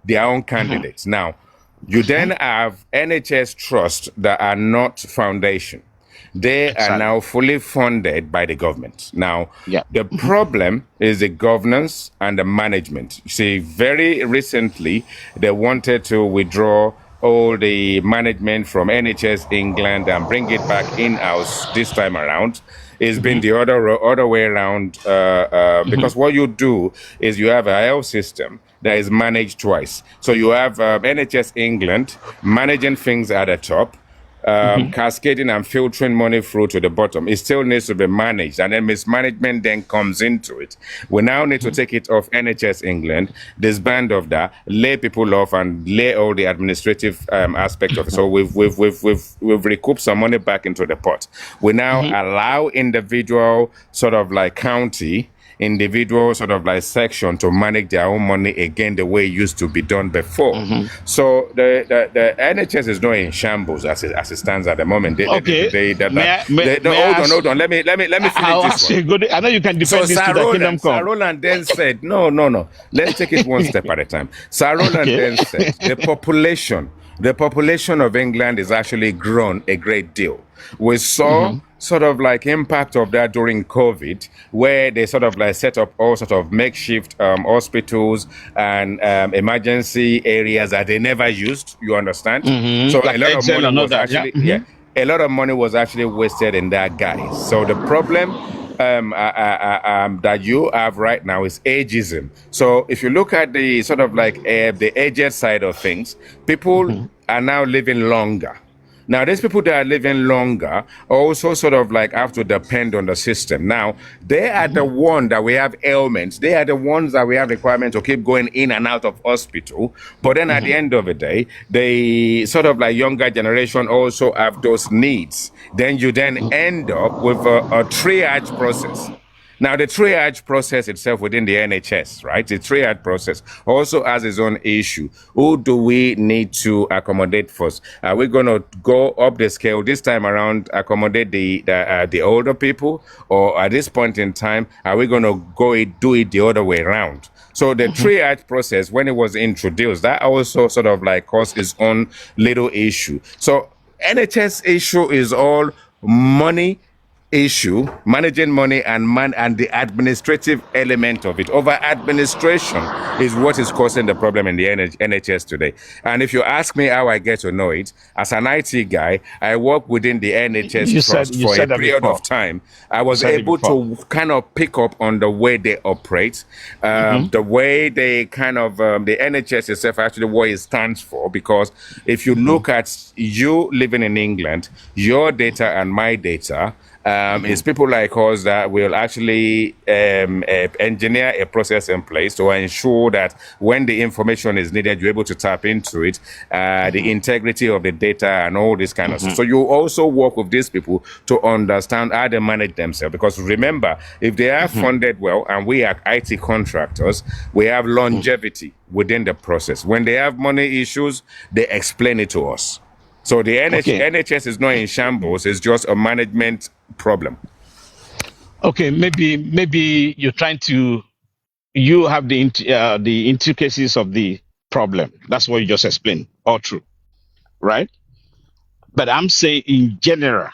their own candidates. Now, you then have NHS trusts that are not foundation. They are now fully funded by the government. Now, the problem is the governance and the management. You see, very recently, they wanted to withdraw all the management from NHS England and bring it back in-house this time around. It's been the other way around because what you do is you have a health system that is managed twice. So you have NHS England managing things at the top, cascading and filtering money through to the bottom. It still needs to be managed, and then mismanagement then comes into it. We now need to take it off NHS England, disband of that, lay people off, and lay all the administrative aspect of it. So we've recouped some money back into the pot. We now allow individual sort of like county, individual sort of like section to manage their own money again the way it used to be done before. So the NHS is not in shambles as it stands at the moment. Hold on. Let me finish this one. I know you can defend this to the kingdom come. Sir Roland then said, no. Let's take it one step at a time. Sir Roland then said the population of England is actually grown a great deal. We saw sort of like impact of that during COVID, where they sort of like set up all sort of makeshift hospitals and emergency areas that they never used. You understand? So like a lot of money was actually a lot of money was actually wasted in that, guys. So the problem that you have right now is ageism. So if you look at the sort of like the aged side of things, people are now living longer. Now, these people that are living longer also sort of like have to depend on the system. Now, they are the ones that we have ailments. They are the ones that we have requirements to keep going in and out of hospital. But then at the end of the day, the sort of like younger generation also have those needs. Then you then end up with a triage process. Now, the triage process itself within the NHS, right? The triage process also has its own issue. Who do we need to accommodate first? Are we going to go up the scale this time around, accommodate the older people? Or at this point in time, are we going to do it the other way around? So the triage process, when it was introduced, that also sort of like caused its own little issue. So NHS issue is all money issue, managing money and the administrative element of it. Over administration is what is causing the problem in the NHS today. And if you ask me how I get to know it, as an IT guy, I work within the NHS trust for a period of time. I was able to kind of pick up on the way they operate, the way they kind of, the NHS itself actually what it stands for, because if you look at you living in England, your data and my data, it's people like us that will actually engineer a process in place to ensure that when the information is needed, you're able to tap into it, the integrity of the data and all this kind of stuff. So you also work with these people to understand how they manage themselves. Because remember, if they are funded well, and we are IT contractors, we have longevity within the process. When they have money issues, they explain it to us. So the NHS is not in shambles, it's just a management problem. Okay, maybe you're trying to, you have the intricacies of the problem. That's what you just explained, all true, right? But I'm saying in general,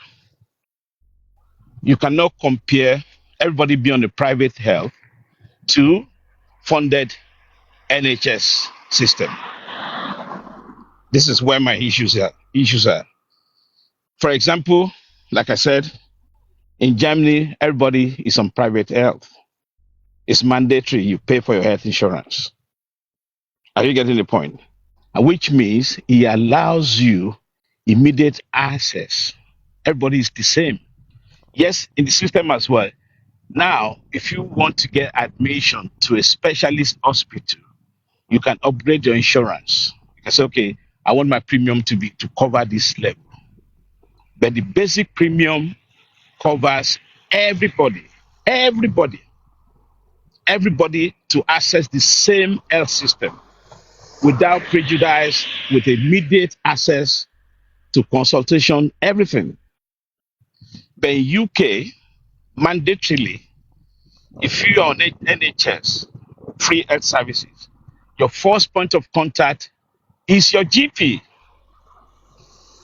you cannot compare everybody being on the private health to funded NHS system. This is where my issues are. For example, like I said, in Germany, everybody is on private health. It's mandatory. You pay for your health insurance. Are you getting the point? Which means it allows you immediate access. Everybody is the same. Yes, in the system as well. Now, if you want to get admission to a specialist hospital, you can upgrade your insurance. You can say, okay, I want my premium to cover this level. But the basic premium covers everybody to access the same health system without prejudice, with immediate access to consultation, everything. But in UK, mandatorily, if you are on NHS free health services, Your first point of contact is your GP.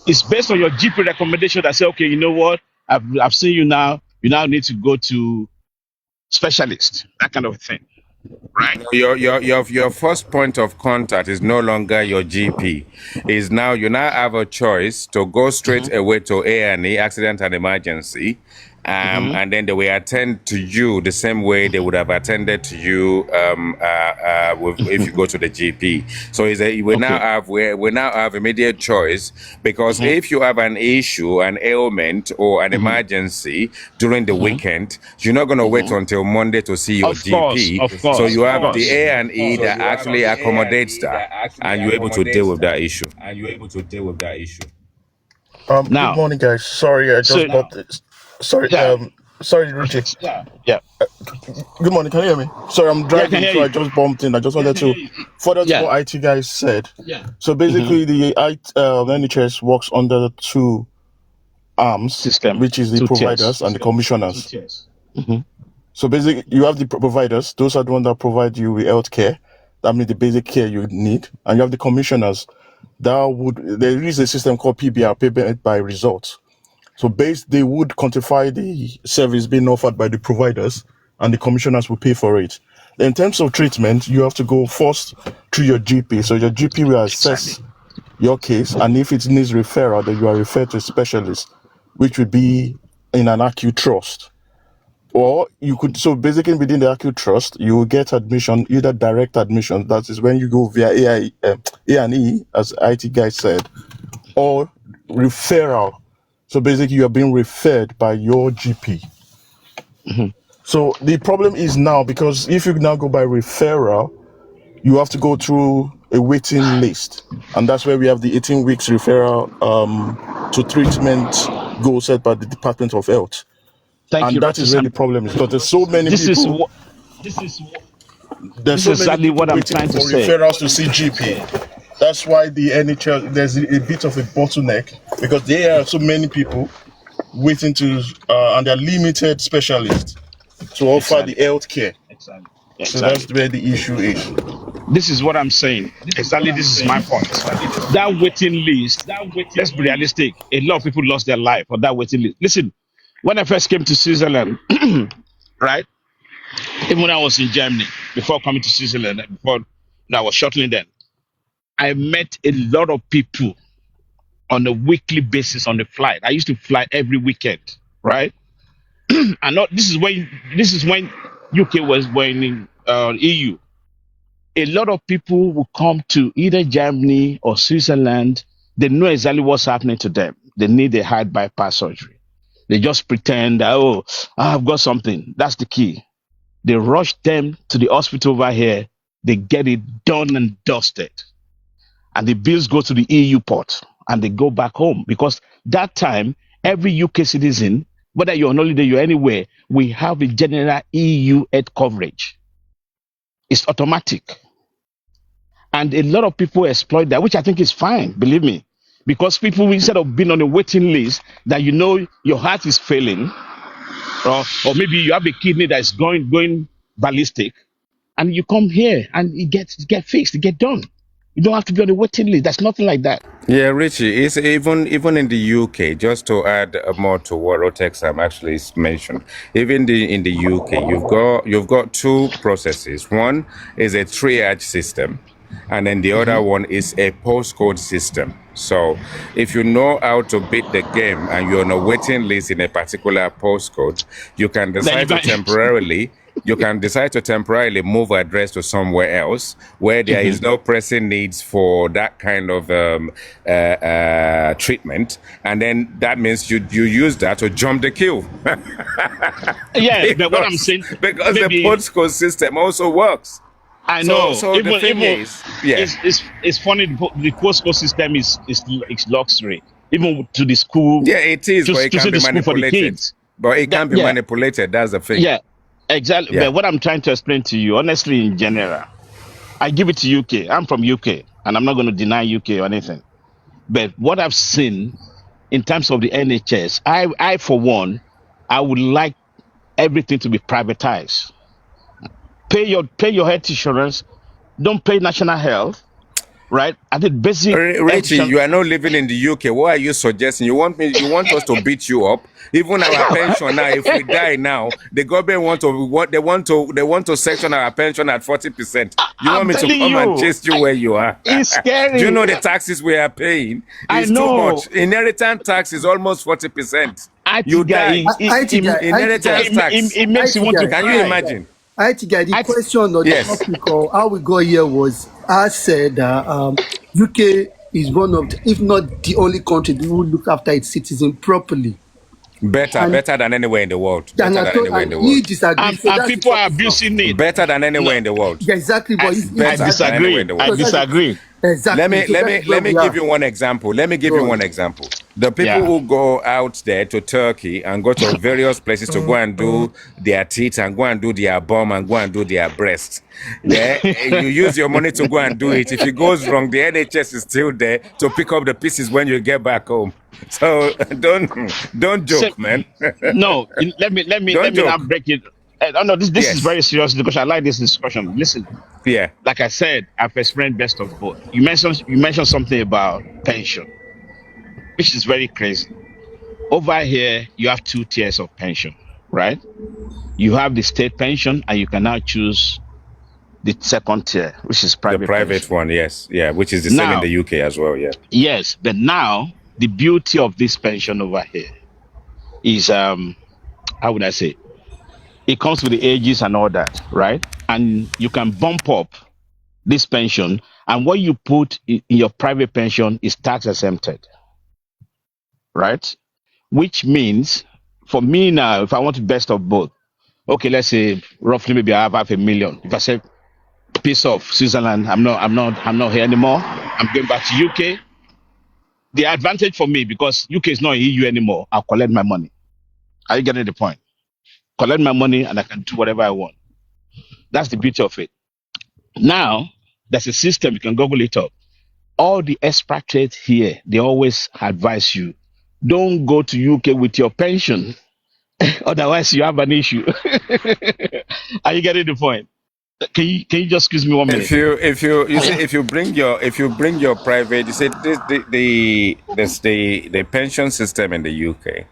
It's based on your GP recommendation that say, okay, you know what? I've seen you now. You now need to go to specialist. That kind of thing, right? Your first point of contact is no longer your GP. Is now you now have a choice to go straight Mm-hmm. away to A&E, accident and emergency, Mm-hmm. and then they will attend to you the same way they would have attended to you if you go to the GP. So is a, Okay. we now have immediate choice, because Mm-hmm. if you have an issue, an ailment, or an Mm-hmm. emergency during the Mm-hmm. weekend, you're not going to wait Mm-hmm. until Monday to see your GP. Of So course, you of have the course. A&E that actually accommodates that, and you're able to deal with that issue. Good Now, morning, guys. Sorry, I so just got this. Sorry, yeah, sorry, Richie. yeah, Good morning. Can you hear me? Sorry, I'm yeah, I can driving, hear so I you. just bumped in. I just wanted to further to Yeah. what IT guys said. So Mm-hmm. basically, the NHS works under the two arms, System. which is the 2 tiers. providers and the commissioners. Mm-hmm. So basically, you have the providers; those are the ones that provide you with health care. That means the basic care you need, and you have the commissioners. There is a system called PBR, payment by results. So they would quantify the service being offered by the providers, and the commissioners will pay for it. In terms of treatment, you have to go first through your GP. So your GP will Exactly. assess your case, and if it needs referral, then you are referred to a specialist, which would be in an acute trust. Or you could, so basically within the acute trust, you will get admission, either direct admission, that is when you go via A&E, as IT guy said, or referral. So basically, you are being referred by your GP. Mm-hmm. So the problem is now, because if you now go by referral, you have to go through a waiting list, and that's where we have the 18 weeks referral to treatment goal set by the Department of Health, Thank and you, that is where the Rotisam. problem is, because This is what there's this is so many exactly people what I'm waiting trying to for say. referrals to see GP. That's why the NHS, there's a bit of a bottleneck, because there are so many people waiting to and they're limited specialists to offer the Exactly. health care. So Exactly. that's where the issue is. This is what I'm saying. Exactly. This is my point. That waiting list. Let's be realistic. A lot of people lost their life on that waiting list. Listen, when I first came to Switzerland, right? Even when I was in Germany, before coming to Switzerland, before I was shuttling then, I met a lot of people on a weekly basis on the flight. I used to fly every weekend, right? And not this is when UK was when in EU. A lot of people will come to either Germany or Switzerland. They know exactly what's happening to them. They need a heart bypass surgery. They just pretend that, oh, I've got something. That's the key. They rush them to the hospital over here. They get it done and dusted. And the bills go to the EU port and they go back home, because that time, every UK citizen, whether you're on holiday, you're anywhere, we have a general EU health coverage. It's automatic. And a lot of people exploit that, which I think is fine, believe me. Because people, instead of being on a waiting list, that you know your heart is failing, or maybe you have a kidney that's going ballistic, and you come here and it get fixed, it get done. You don't have to be on a waiting list. There's nothing like that. Yeah, Richie, it's even in the UK. Just to add more to what Rotexam actually mentioned, even in the UK, you've got two processes. One is a triage system, and then the other Mhm. one is a postcode system. So, if you know how to beat the game and you're on a waiting list in a particular postcode, you can Then you decide to can. temporarily move address to somewhere else where there is Mhm. no pressing needs for that kind of treatment, and then that means you use that to jump the queue. Yeah, but what I'm because saying, because the maybe postcode system also works. I So know. so the thing Even is, yeah, it's funny. The postcode system is luxury, even to the school, yeah, it is, but just it to can see be the school for the manipulated. kids. But it That, can be yeah, manipulated. That's the thing. yeah, exactly. Yeah. But what I'm trying to explain to you, honestly, in general, I give it to UK. I'm from UK, and I'm not going to deny UK or anything. But what I've seen in terms of the NHS, I for one, I would like everything to be privatized. Pay your health insurance, don't pay national health, right? I did basic Richie, education. you are not living in the UK. What are you suggesting? You want us to beat you up? Even our pension now, if we die now, the government they want to section our pension at 40%. You want I'm me to telling come and you, chase you where you are? it's Do you scary. know the taxes we are paying? I It's too know. much. Inheritance tax is almost 40%. You IT guy, die. IT guy, IT guy, Inheritance tax. it makes you IT want to guy, Can you cry. imagine? IT guy. The I, question or the Yes. topic or how we got here was, I said that UK is one of, if not the only country that will look after its citizen properly. And Better than anywhere in the world. and Better I than told, anywhere in and the he world. disagreed. So and that's the people are topic now. abusing it. Better than No, anywhere in the world. Yeah, exactly. But he I Better than anywhere in disagree. the I So world. that's disagree. exactly. So that is where Let me we give are. you one example. Let me give Go you on. one example. The people Yeah. who go out there to Turkey and go to various places to go and do their teeth and go and do their bum and go and do their breast. There, you use your money to go and do it. If it goes wrong, the NHS is still there to pick up the pieces when you get back home. So don't So, joke, man. no, let Don't me now joke. break it. Oh no, this is Yes. very serious because I like this discussion. Listen, Yeah. like I said, I've experienced best of both. You mentioned something about pension, which is very crazy. Over here, you have two tiers of pension, right? You have the state pension, and you can now choose the second tier, which is The private private pension. one, yes. Yeah, which is the same in Now, the UK as well, yeah. yes, but now the beauty of this pension over here is how would I say? It comes with the ages and all that, right? And you can bump up this pension, and what you put in your private pension is tax exempted, right? Which means for me now, if I want the best of both, okay, let's say roughly maybe I have 500,000. If I say piece of Switzerland, I'm not here anymore. I'm going back to UK. The advantage for me, because UK is not in EU anymore, I'll collect my money. Are you getting the point? Collect my money and I can do whatever I want. That's the beauty of it. Now, there's a system, you can Google it up. All the expatriates here, they always advise you, don't go to UK with your pension. Otherwise, you have an issue. Are you getting the point? Can you just excuse me 1 minute? If you bring your private, you see the pension system in the UK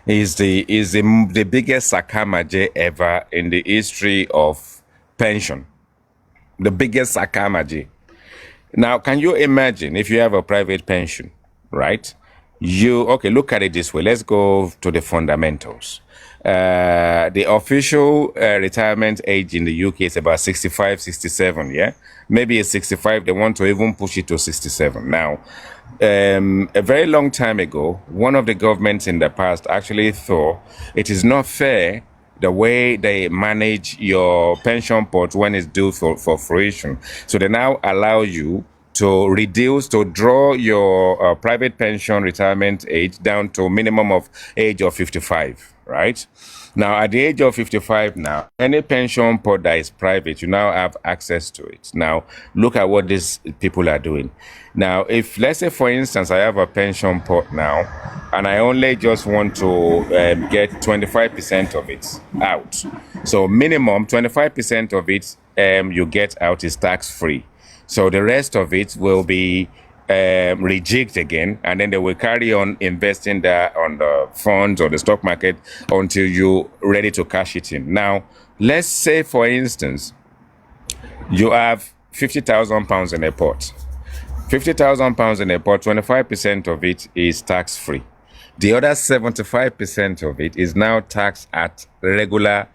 is the biggest sakamaje ever in the history of pension. The biggest sakamaje. Now, can you imagine if you have a private pension, right? Look at it this way. Let's go to the fundamentals. The official retirement age in the UK is about 65, 67, yeah? Maybe it's 65. They want to even push it to 67. Now, a very long time ago, one of the governments in the past actually thought it is not fair the way they manage your pension pot when it's due for fruition. So they now allow you to draw your private pension retirement age down to a minimum of age of 55, right? Now, at the age of 55 now, any pension pot that is private, you now have access to it. Now, look at what these people are doing. Now, if, let's say, for instance, I have a pension pot now, and I only just want to get 25% of it out. So minimum 25% of it you get out is tax-free. So the rest of it will be rejigged again, and then they will carry on investing that on the funds or the stock market until you're ready to cash it in. Now, let's say, for instance, you have £50,000 in a pot. £50,000 in a pot, 25% of it is tax-free. The other 75% of it is now taxed at regular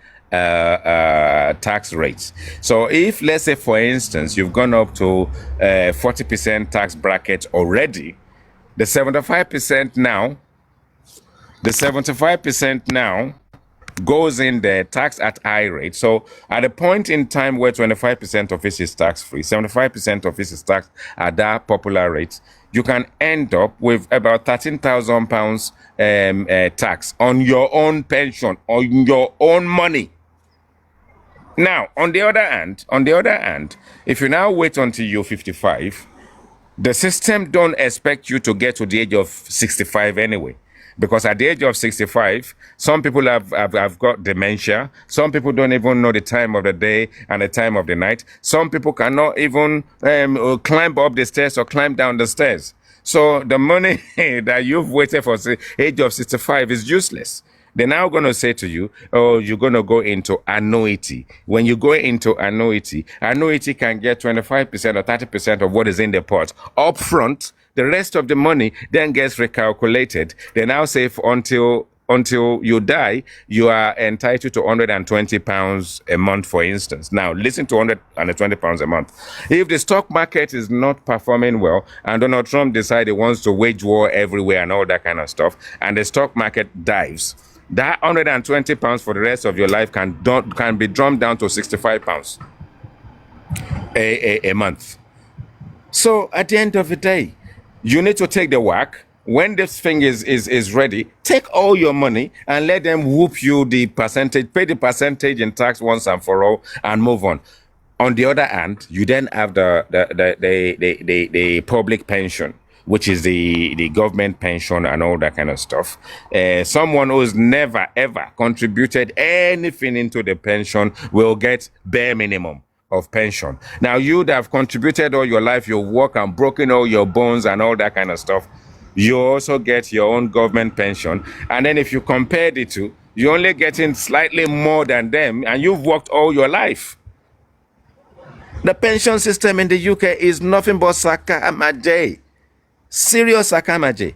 tax rates. So if, let's say, for instance, you've gone up to 40% tax bracket already, the 75% now, goes in there, taxed at high rate. So at a point in time where 25% of it is tax-free, 75% of it is taxed at that popular rate, you can end up with about £13,000 tax on your own pension, on your own money. Now, on the other hand, if you now wait until you're 55, the system don't expect you to get to the age of 65 anyway. Because at the age of 65, some people have got dementia. Some people don't even know the time of the day and the time of the night. Some people cannot even climb up the stairs or climb down the stairs. So the money that you've waited for the age of 65 is useless. They're now going to say to you, oh, you're going to go into annuity. When you go into annuity, annuity can get 25% or 30% of what is in the pot up front. The rest of the money then gets recalculated. They now say until you die, you are entitled to £120 a month, for instance. Now, listen to £120 a month. If the stock market is not performing well and Donald Trump decides he wants to wage war everywhere and all that kind of stuff, and the stock market dives, that £120 for the rest of your life can be drummed down to £65 a month. So at the end of the day, you need to take the whack. When this thing is ready, take all your money and let them whoop you the percentage, pay the percentage in tax once and for all, and move on. On the other hand, you then have the public pension, which is the government pension and all that kind of stuff. Someone who's never ever contributed anything into the pension will get bare minimum of pension. Now, you that have contributed all your life, you work and broken all your bones and all that kind of stuff, you also get your own government pension. And then if you compare the two, you're only getting slightly more than them, and you've worked all your life. The pension system in the UK is nothing but sakamaje. Serious sakamaje.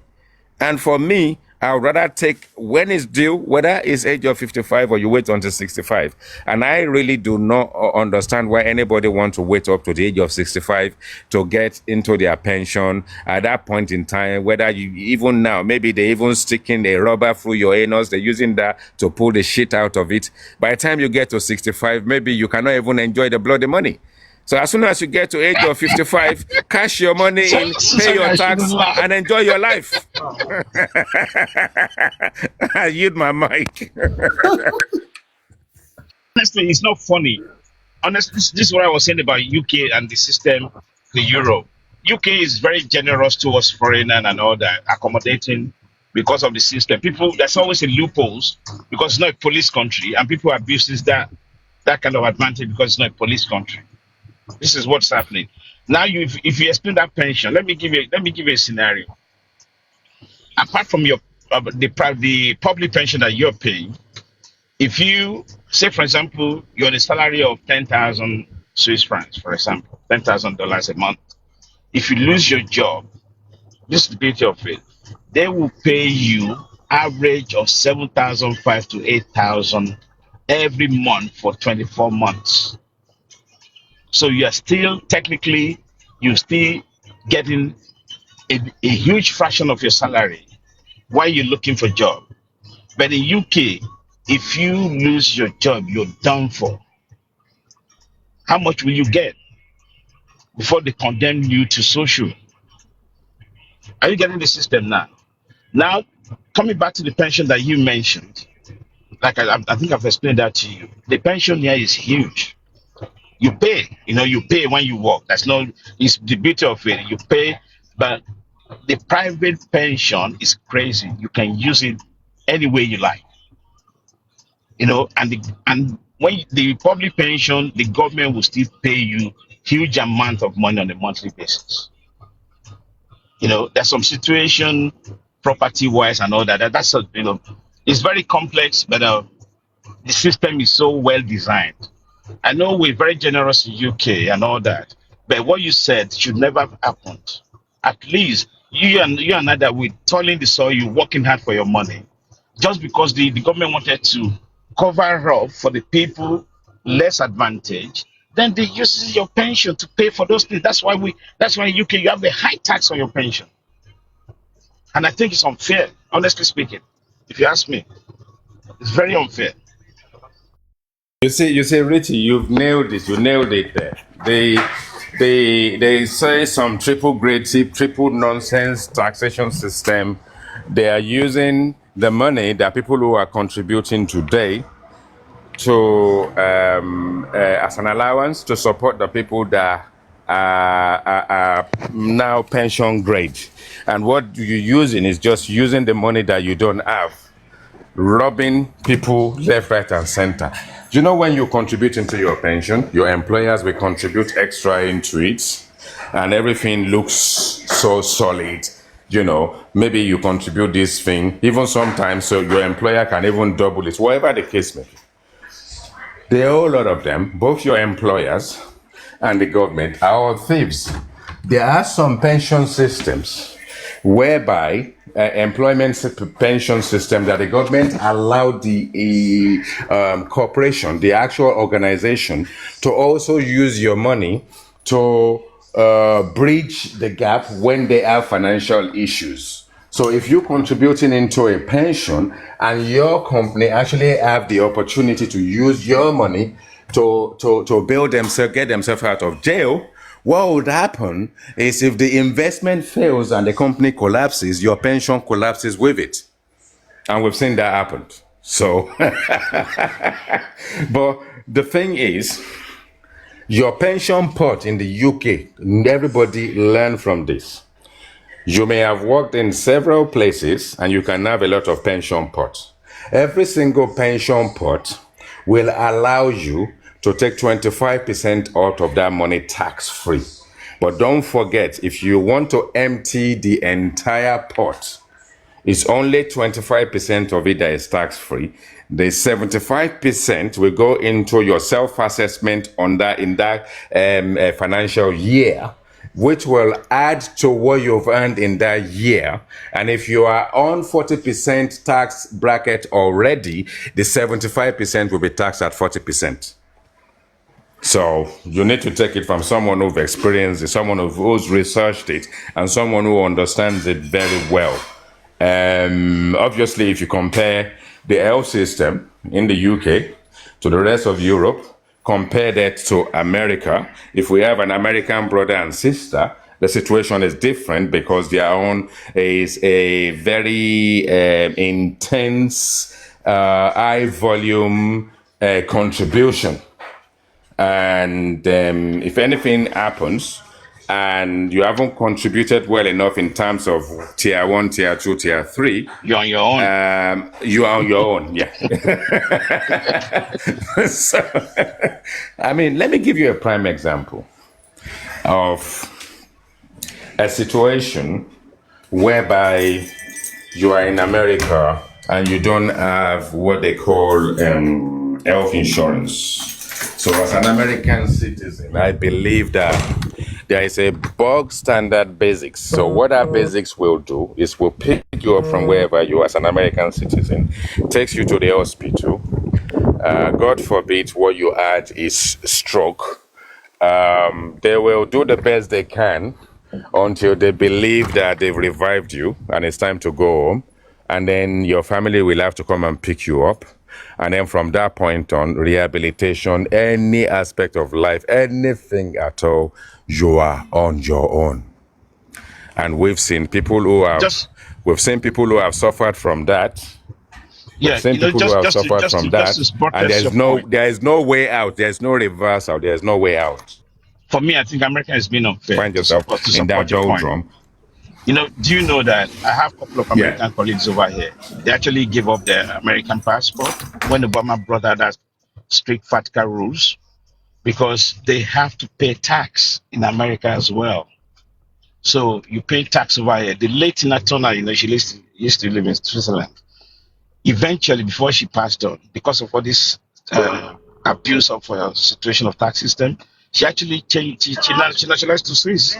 And for me, I would rather take when it's due, whether it's age of 55 or you wait until 65. And I really do not understand why anybody wants to wait up to the age of 65 to get into their pension at that point in time. Whether you, even now, maybe they even sticking a rubber through your anus, they're using that to pull the shit out of it. By the time you get to 65, maybe you cannot even enjoy the bloody money. So as soon as you get to age of 55, cash your money in, pay your tax, and enjoy your life. I yield my mic. Honestly, it's not funny. Honestly, this is what I was saying about UK and the system, the euro. UK is very generous towards foreigners and all that, accommodating because of the system. People, there's always a loopholes because it's not a police country, and people abuses that kind of advantage because it's not a police country. This is what's happening. Now, if you explain that pension, let me give you a scenario. Apart from your the public pension that you're paying, if you say, for example, you're on a salary of 10,000 Swiss francs, for example, $10,000 a month. If you lose your job, this is the beauty of it. They will pay you average of 7,500 to 8,000 every month for 24 months. So you are still technically, you're still getting a huge fraction of your salary while you're looking for a job. But in UK, if you lose your job, you're done for. How much will you get before they condemn you to social? Are you getting the system now? Now, coming back to the pension that you mentioned, like I think I've explained that to you. The pension here is huge. You pay, you pay when you work. It's the beauty of it. You pay, but the private pension is crazy. You can use it any way you like. And when the public pension, the government will still pay you huge amount of money on a monthly basis. There's some situation, property wise and all that. It's very complex, but the system is so well designed. I know we're very generous in UK and all that, but what you said should never have happened. At least you and I that we're toiling the soil, you're working hard for your money. Just because the government wanted to cover up for the people less advantage, then they use your pension to pay for those things. That's why in UK you have a high tax on your pension. And I think it's unfair, honestly speaking. If you ask me, it's very unfair. You see, Richie, you've nailed it. You nailed it there. They say some triple grade, triple nonsense taxation system. They are using the money that people who are contributing today to as an allowance to support the people that are now pension grade. And what you're using is just using the money that you don't have, robbing people left, right, and center. Do you know when you contribute into your pension, your employers will contribute extra into it, and everything looks so solid. You know, maybe you contribute this thing, even sometimes, so your employer can even double it, whatever the case may be. There are a whole lot of them, both your employers and the government are all thieves. There are some pension systems whereby employment pension system that the government allowed the corporation, the actual organization, to also use your money to bridge the gap when they have financial issues. So if you're contributing into a pension and your company actually have the opportunity to use your money to build themselves, get themselves out of jail, what would happen is if the investment fails and the company collapses, your pension collapses with it. And we've seen that happen. So, but the thing is, your pension pot in the UK, everybody learn from this. You may have worked in several places and you can have a lot of pension pots. Every single pension pot will allow you to take 25% out of that money tax-free. But don't forget, if you want to empty the entire pot, it's only 25% of it that is tax-free. The 75% will go into your self-assessment on that in that financial year, which will add to what you've earned in that year. And if you are on 40% tax bracket already, the 75% will be taxed at 40%. So you need to take it from someone who's experienced it, someone who's researched it, and someone who understands it very well. Obviously, if you compare the health system in the UK to the rest of Europe, compare that to America. If we have an American brother and sister, the situation is different because their own is a very intense, high volume contribution. And if anything happens and you haven't contributed well enough in terms of tier 1, tier 2, tier 3, You're on your own. you are on your own, yeah. So, I mean, let me give you a prime example of a situation whereby you are in America and you don't have what they call health insurance. So as an American citizen, I believe that there is a bog standard basics. So what our basics will do is we'll pick you up from wherever you are as an American citizen, takes you to the hospital. God forbid what you had is stroke. They will do the best they can until they believe that they've revived you and it's time to go home. And then your family will have to come and pick you up. And then from that point on, rehabilitation, any aspect of life, anything at all, you are on your own. And we've seen people who have suffered from that. Yeah, We've seen people who have suffered from that, and there is no way out. There's no reversal. There's no way out. For me, I think America has been unfair. Find yourself in that doldrum. You know, do you know that I have a couple of American colleagues over here? They actually gave up their American passport when Obama brought out that strict FATCA rules because they have to pay tax in America as well. So you pay tax over here. The late Tina Turner, you know, she used to live in Switzerland. Eventually, before she passed on, because of all this abuse of situation of tax system, she actually changed. She nationalized to Swiss.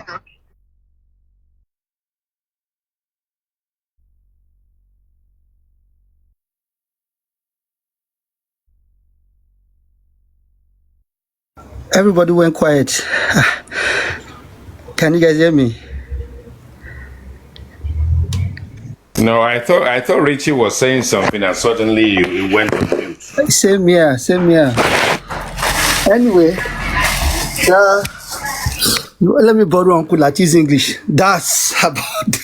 Everybody went quiet. Can you guys hear me? No, I thought Richie was saying something and suddenly you went on mute. Same here, same here. Anyway, let me borrow Uncle Lati's English. That's about.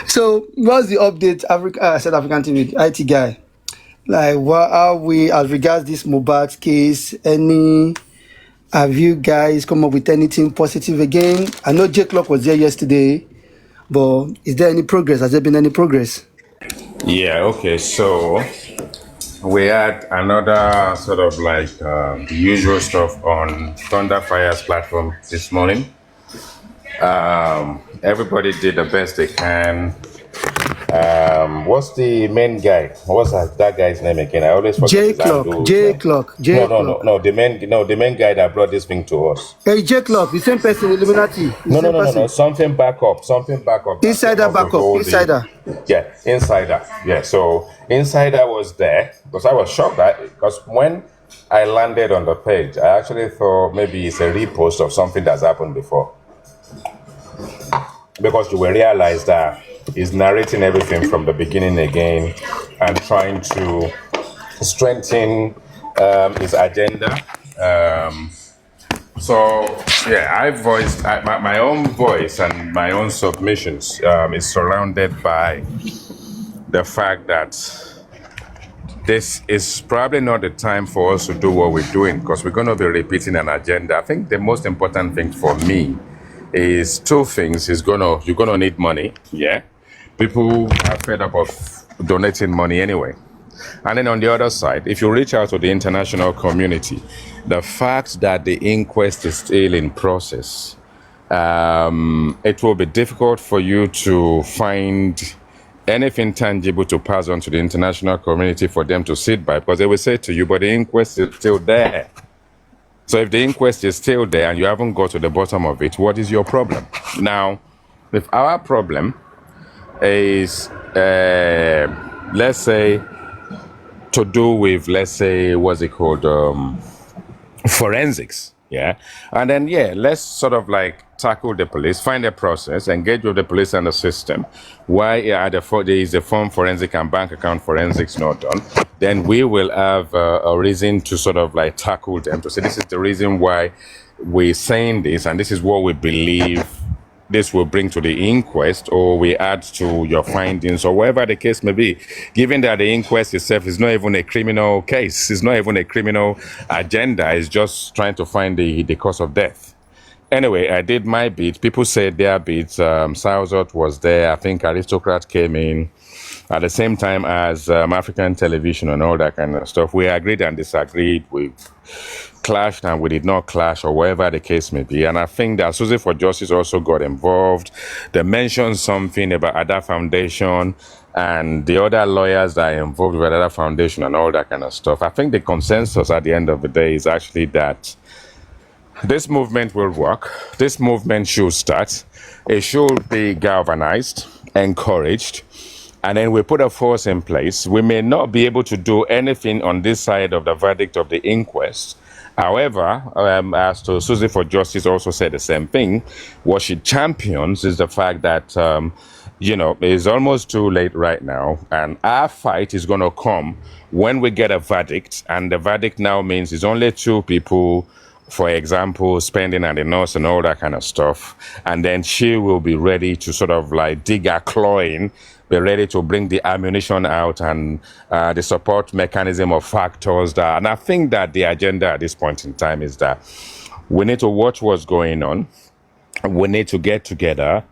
So, what's the update, South African TV, IT guy? Like, what are we as regards this Mohbad case? Any Have you guys come up with anything positive again? I know J Clock was there yesterday, but is there any progress? Has there been any progress? Yeah, okay. So we had another sort of like the usual stuff on Thunderfire's platform this morning. Everybody did the best they can. What's the main guy? What's that guy's name again? I always forget J his Clock, handle J name. Clock, No, J no, no, Clock. no. The main guy that brought this thing to us. Hey, J Clock, the same person, Illuminati, the No, no, same no, no, no. person. Something backup. Something backup that came Insider up with backup, all the. insider. Yeah, Insider. Yeah, so Insider was there because I was shocked because when I landed on the page, I actually thought maybe it's a repost of something that's happened before. Because you will realize that he's narrating everything from the beginning again and trying to strengthen his agenda. So yeah, I voiced my own voice and my own submissions is surrounded by the fact that this is probably not the time for us to do what we're doing because we're going to be repeating an agenda. I think the most important thing for me is two things. You're gonna need money. Yeah, people are fed up of donating money anyway. And then on the other side, if you reach out to the international community, the fact that the inquest is still in process, it will be difficult for you to find anything tangible to pass on to the international community for them to sit by because they will say to you, but the inquest is still there. So if the inquest is still there and you haven't got to the bottom of it, what is your problem? Now, if our problem is, let's say, to do with, let's say, what's it called, forensics, yeah, and then let's sort of like tackle the police, find a process, engage with the police and the system. Why are there is a form forensic and bank account forensics not done? Then we will have a reason to sort of like tackle them to say this is the reason why we're saying this and this is what we believe this will bring to the inquest, or we add to your findings, or whatever the case may be. Given that the inquest itself is not even a criminal case, it's not even a criminal agenda, it's just trying to find the cause of death. Anyway, I did my bit. People said their bit. Southsort was there. I think Aristocrat came in at the same time as African television and all that kind of stuff. We agreed and disagreed. We clashed and we did not clash, or whatever the case may be. And I think that Susie for Justice also got involved. They mentioned something about Ada Foundation and the other lawyers that are involved with Ada Foundation and all that kind of stuff. I think the consensus at the end of the day is actually that this movement will work. This movement should start. It should be galvanized, encouraged, and then we put a force in place. We may not be able to do anything on this side of the verdict of the inquest. However, as to Susie for Justice also said the same thing, what she champions is the fact that, it's almost too late right now. And our fight is going to come when we get a verdict. And the verdict now means it's only two people, for example, spending at the nurse and all that kind of stuff. And then she will be ready to sort of like dig her claw in, be ready to bring the ammunition out and the support mechanism of factors. And I think that the agenda at this point in time is that we need to watch what's going on. We need to get together.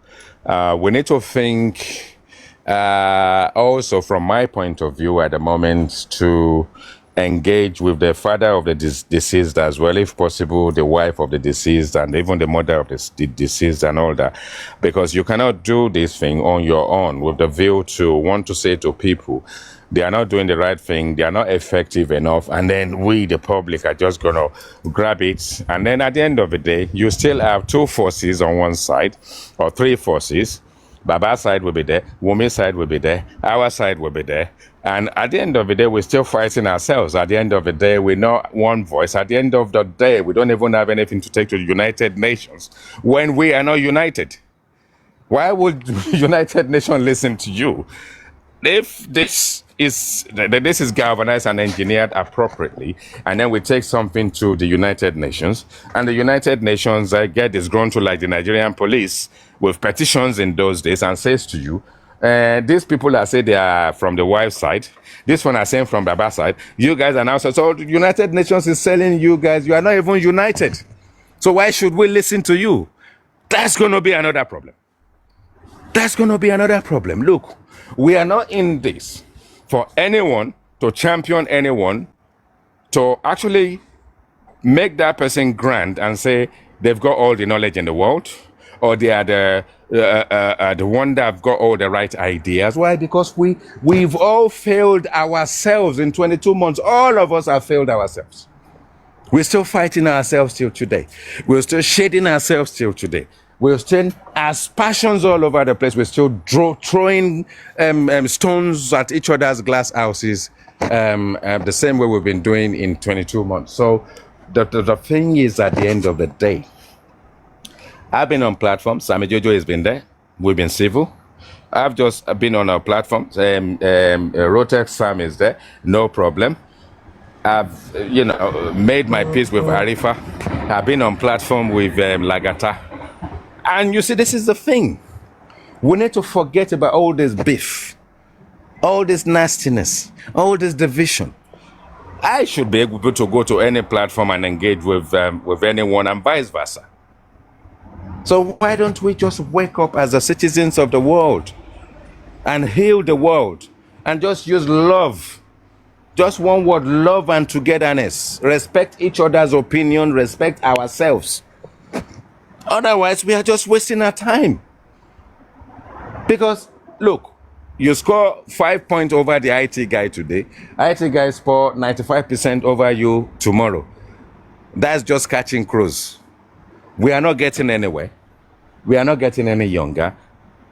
We need to think also from my point of view at the moment to engage with the father of the deceased as well, if possible, the wife of the deceased and even the mother of the deceased and all that. Because you cannot do this thing on your own with the view to want to say to people, they are not doing the right thing, they are not effective enough, and then we, the public, are just going to grab it. And then at the end of the day, you still have two forces on one side, or three forces. Baba's side will be there, Wumi's side will be there, our side will be there. And at the end of the day, we're still fighting ourselves. At the end of the day, we're not one voice. At the end of the day, we don't even have anything to take to the United Nations when we are not united. Why would United Nations listen to you? If this is galvanized and engineered appropriately, and then we take something to the United Nations, and the United Nations get disgruntled like the Nigerian police with petitions in those days and says to you, These people are say they are from the wife side. This one are saying from Baba side. You guys are now so United Nations is selling you guys. You are not even united. So why should we listen to you? That's going to be another problem. That's going to be another problem. Look, we are not in this for anyone to champion anyone to actually make that person grand and say they've got all the knowledge in the world, or they are the one that have got all the right ideas. Why? Because we've all failed ourselves in 22 months. All of us have failed ourselves. We're still fighting ourselves till today. We're still shading ourselves till today. We're still, as passions all over the place, we're still throwing stones at each other's glass houses the same way we've been doing in 22 months. So the thing is, at the end of the day, I've been on platforms. Sammy Jojo has been there. We've been civil. I've just been on our platforms. Rotex Sam is there. No problem. I've, made my peace with Arifa. I've been on platform with Lagata. And you see, this is the thing. We need to forget about all this beef, all this nastiness, all this division. I should be able to go to any platform and engage with anyone and vice versa. So why don't we just wake up as the citizens of the world and heal the world and just use love? Just one word: love and togetherness. Respect each other's opinion, respect ourselves. Otherwise, we are just wasting our time. Because, look, you score 5 points over the IT guy today. IT guy score 95% over you tomorrow. That's just catching crows. We are not getting anywhere. We are not getting any younger.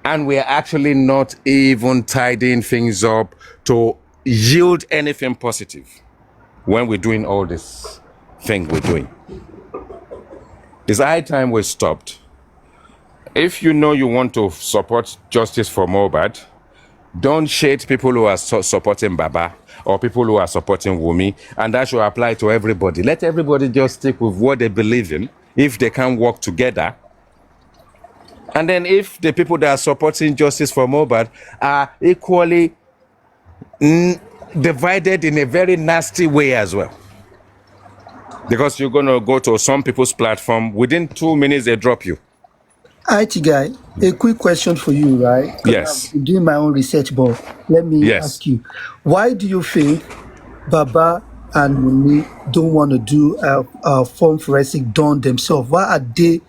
And we are actually not even tidying things up to yield anything positive when we're doing all this thing we're doing. It's high time we stopped. If you know you want to support justice for Mohbad, don't shade people who are supporting Baba or people who are supporting Wumi, and that should apply to everybody. Let everybody just stick with what they believe in, if they can work together. And then if the people that are supporting justice for Mohbad are equally divided in a very nasty way as well. Because you're going to go to some people's platform, within 2 minutes they drop you. IT guy, a quick question for you, right? 'Cause Yes. I'm doing my own research, but let me ask you, why do you think Baba and Muni don't want to do a form forensic done themselves? Why are they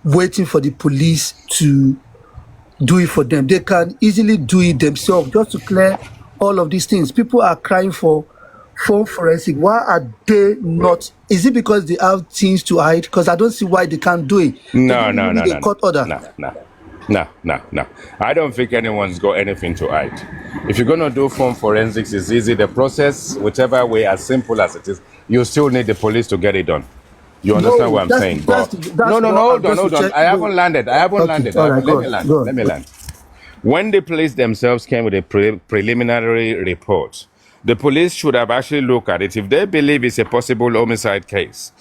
waiting for the police to do it for them? They can easily do it themselves just to clear all of these things. People are crying for form forensic. Why are they not? Is it because they have things to hide? Because I don't see why they can't do it. No. A court order. No. I don't think anyone's got anything to hide. If you're going to do form forensics, it's easy. The process, whichever way, as simple as it is, you still need the police to get it done. You understand what I'm saying? Hold on. I haven't landed. Let me land. When the police themselves came with a preliminary report, the police should have actually looked at it. If they believe it's a possible homicide case,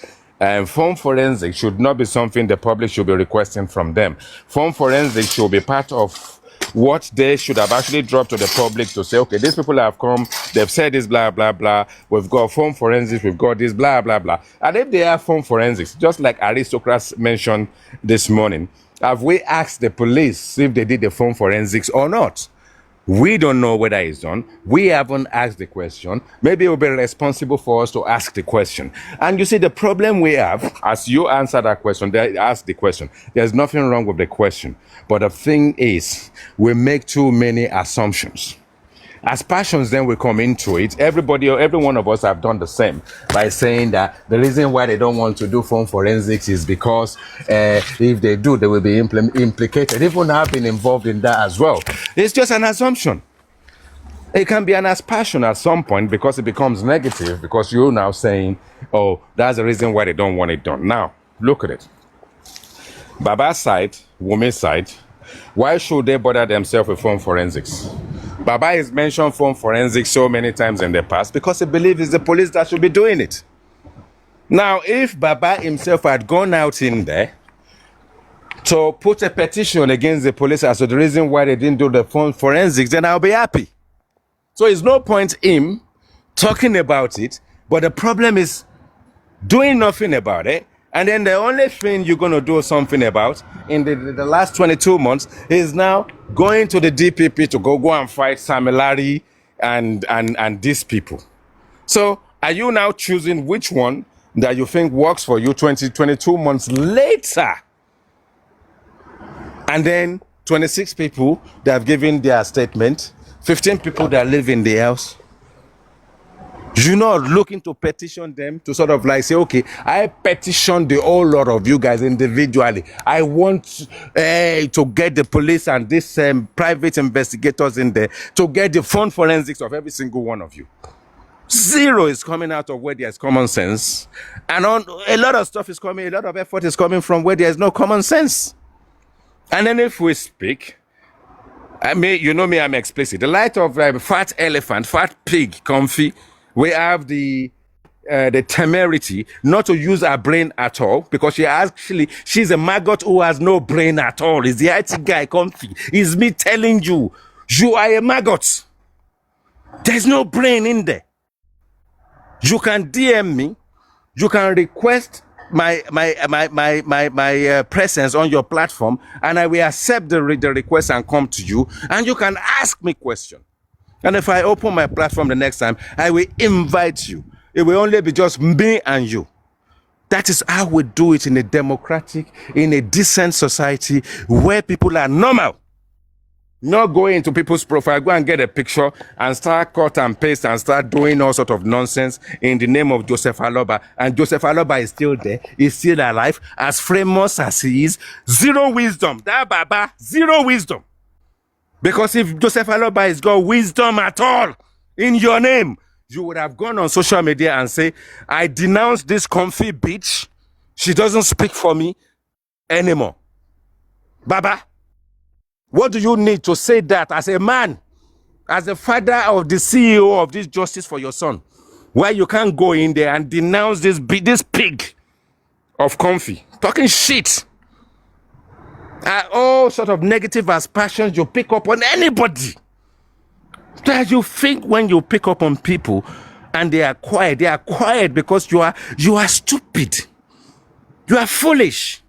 form forensics should not be something the public should be requesting from them. Form forensics should be part of what they should have actually dropped to the public to say, okay, these people have come, they've said this, blah, blah, blah. We've got form forensics, we've got this, blah, blah, blah. And if they have form forensics, just like aristocrats mentioned this morning, have we asked the police if they did the form forensics or not? We don't know whether it's done. We haven't asked the question. Maybe it will be responsible for us to ask the question. And you see, the problem we have, as you answer that question, they ask the question. There's nothing wrong with the question. But the thing is, we make too many assumptions. As passions then we come into it, every one of us have done the same by saying that the reason why they don't want to do form forensics is because if they do, they will be implicated. Even I've been involved in that as well. It's just an assumption. It can be an passion at some point because it becomes negative because you're now saying, oh, that's the reason why they don't want it done. Now, look at it. Baba's side, Wumi's side, why should they bother themselves with form forensics? Baba has mentioned form forensics so many times in the past because he believes it's the police that should be doing it. Now, if Baba himself had gone out in there to put a petition against the police as to the reason why they didn't do the forensics, then I'll be happy. So it's no point him talking about it, but the problem is doing nothing about it. And then the only thing you're going to do something about in the last 22 months is now going to the DPP to go and fight Samilari and these people. So are you now choosing which one that you think works for you 22 months later? And then 26 people that have given their statement, 15 people that live in the house. You're not looking to petition them to sort of like say, okay, I petition the whole lot of you guys individually. I want to get the police and these private investigators in there to get the phone forensics of every single one of you. Zero is coming out of where there's common sense. And a lot of stuff is coming, a lot of effort is coming from where there's no common sense. And then if we speak, I mean, you know me, I'm explicit. The light of fat elephant, fat pig, comfy, we have the temerity not to use her brain at all, because she's a maggot who has no brain at all. Is the IT guy comfy? Is me telling you, you are a maggot. There's no brain in there. You can DM me. You can request my presence on your platform, and I will accept the request and come to you, and you can ask me questions. And if I open my platform the next time, I will invite you. It will only be just me and you. That is how we do it in a democratic, in a decent society where people are normal. Not go into people's profile, go and get a picture and start cut and paste and start doing all sort of nonsense in the name of Joseph Aloba. And Joseph Aloba is still there, he's still alive, as famous as he is. Zero wisdom. That Baba, zero wisdom. Because if Joseph Aloba has got wisdom at all in your name, you would have gone on social media and say, I denounce this comfy bitch. She doesn't speak for me anymore. Baba, what do you need to say that as a man, as the father of the CEO of this Justice for Your Son, where you can't go in there and denounce this pig of comfy, talking shit? All sort of negative aspersions you pick up on anybody. That you think when you pick up on people and they are quiet because you are stupid. You are foolish.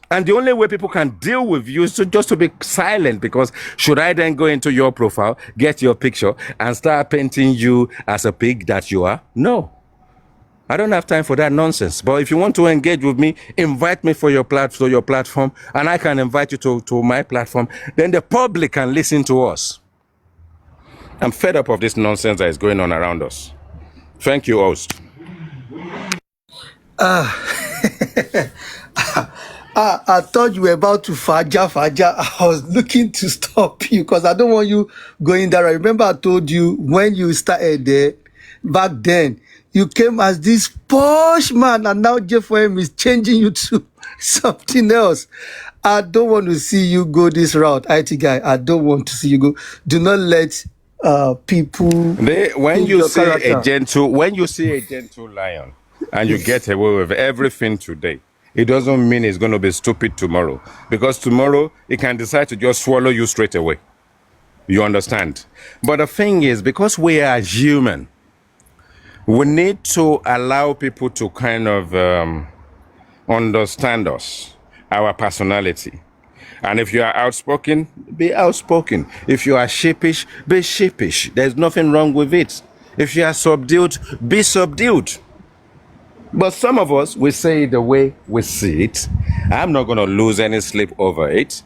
And the only way people can deal with you is just to be silent, because should I then go into your profile, get your picture, and start painting you as a pig that you are? No. I don't have time for that nonsense. But if you want to engage with me, invite me for your platform, and I can invite you to my platform. Then the public can listen to us. I'm fed up of this nonsense that is going on around us. Thank you, host. I thought you were about to faja. I was looking to stop you because I don't want you going there. I remember I told you when you started there, back then, you came as this posh man, and now JFM is changing you to something else. I don't want to see you go this route, IT guy. I don't want to see you go. Do not let people. When you see a gentle lion and you get away with everything today, it doesn't mean it's going to be stupid tomorrow, because tomorrow it can decide to just swallow you straight away. You understand? But the thing is, because we are human, we need to allow people to kind of understand us, our personality. And if you are outspoken, be outspoken. If you are sheepish, be sheepish. There's nothing wrong with it. If you are subdued, be subdued. But some of us, we say it the way we see it. I'm not going to lose any sleep over it.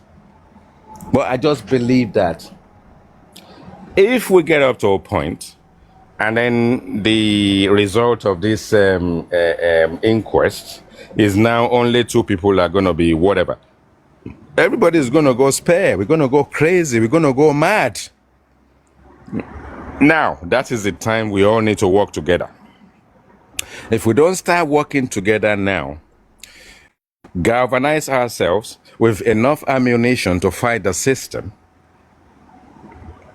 But I just believe that if we get up to a point, and then the result of this inquest is now only 2 people are going to be whatever, everybody is going to go spare. We're going to go crazy. We're going to go mad. Now, that is the time we all need to work together. If we don't start working together now, galvanize ourselves with enough ammunition to fight the system,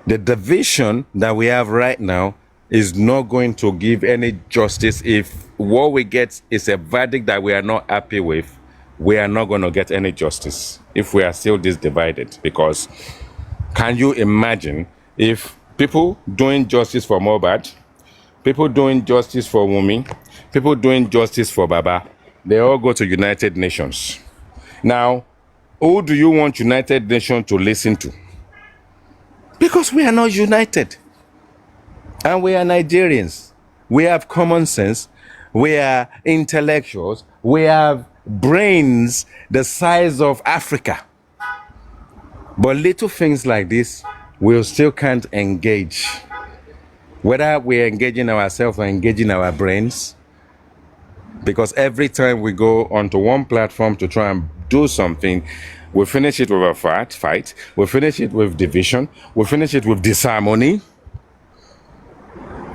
the division that we have right now is not going to give any justice. If what we get is a verdict that we are not happy with, we are not going to get any justice if we are still this divided. Because can you imagine if people doing justice for Mohbad, people doing justice for Wumi, people doing justice for Baba, they all go to United Nations. Now, who do you want United Nations to listen to? Because we are not united. And we are Nigerians. We have common sense. We are intellectuals. We have brains the size of Africa. But little things like this, we still can't engage. Whether we're engaging ourselves or engaging our brains. Because every time we go onto one platform to try and do something, we finish it with a fight. We finish it with division. We finish it with disharmony.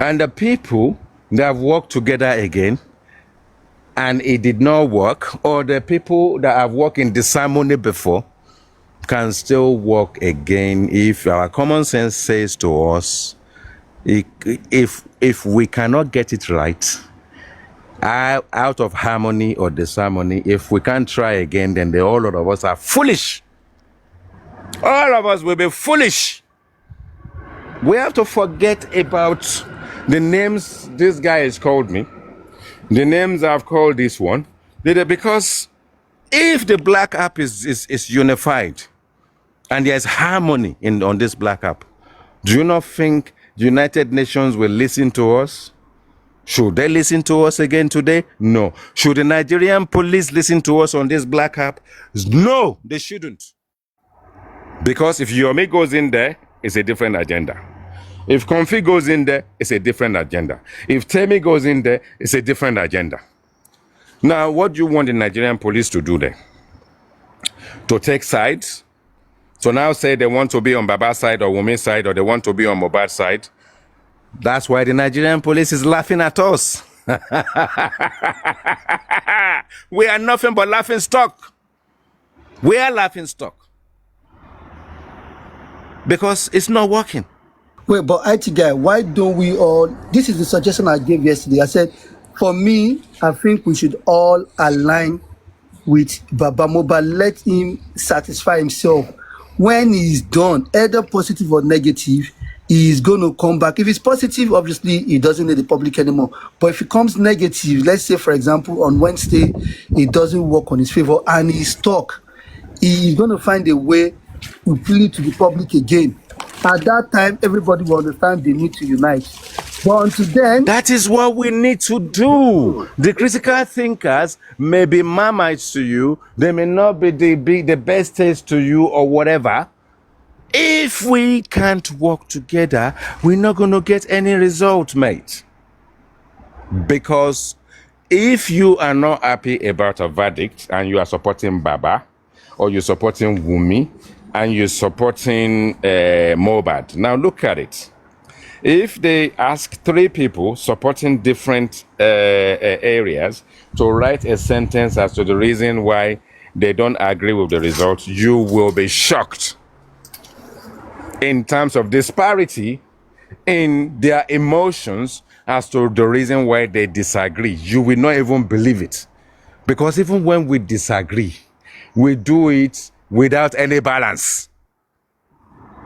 And the people that have worked together again and it did not work, or the people that have worked in disharmony before can still work again if our common sense says to us, if we cannot get it right, out of harmony or disharmony, if we can't try again, then all of us are foolish. All of us will be foolish. We have to forget about the names this guy has called me, the names I've called this one, because if the black app is unified and there's harmony on this black app, do you not think the United Nations will listen to us? Should they listen to us again today? No. Should the Nigerian police listen to us on this black app? No, they shouldn't. Because if Yomi goes in there, it's a different agenda. If Comfy goes in there, it's a different agenda. If Temi goes in there, it's a different agenda. Now, what do you want the Nigerian police to do there? To take sides? So now say they want to be on Baba's side or Wumi's side, or they want to be on Mohbad's side. That's why the Nigerian police is laughing at us. We are nothing but laughing stock. We are laughing stock. Because it's not working. Wait, but IT guy, why don't we all, this is the suggestion I gave yesterday. I said, for me, I think we should all align with Baba Mohbad, let him satisfy himself. When he's done, either positive or negative, he's going to come back. If it's positive, obviously, he doesn't need the public anymore. But if it comes negative, let's say, for example, on Wednesday, it doesn't work on his favor and he's stuck, he's going to find a way to plead to the public again. At that time, everybody will understand they need to unite. But until then, that is what we need to do. The critical thinkers may be Marmites to you. They may not be the best taste to you or whatever. If we can't work together, we're not going to get any result, mate. Because if you are not happy about a verdict and you are supporting Baba, or you're supporting Wumi, and you're supporting Mohbad, now look at it. If they ask 3 people supporting different areas to write a sentence as to the reason why they don't agree with the result, you will be shocked in terms of disparity in their emotions as to the reason why they disagree. You will not even believe it. Because even when we disagree, we do it without any balance.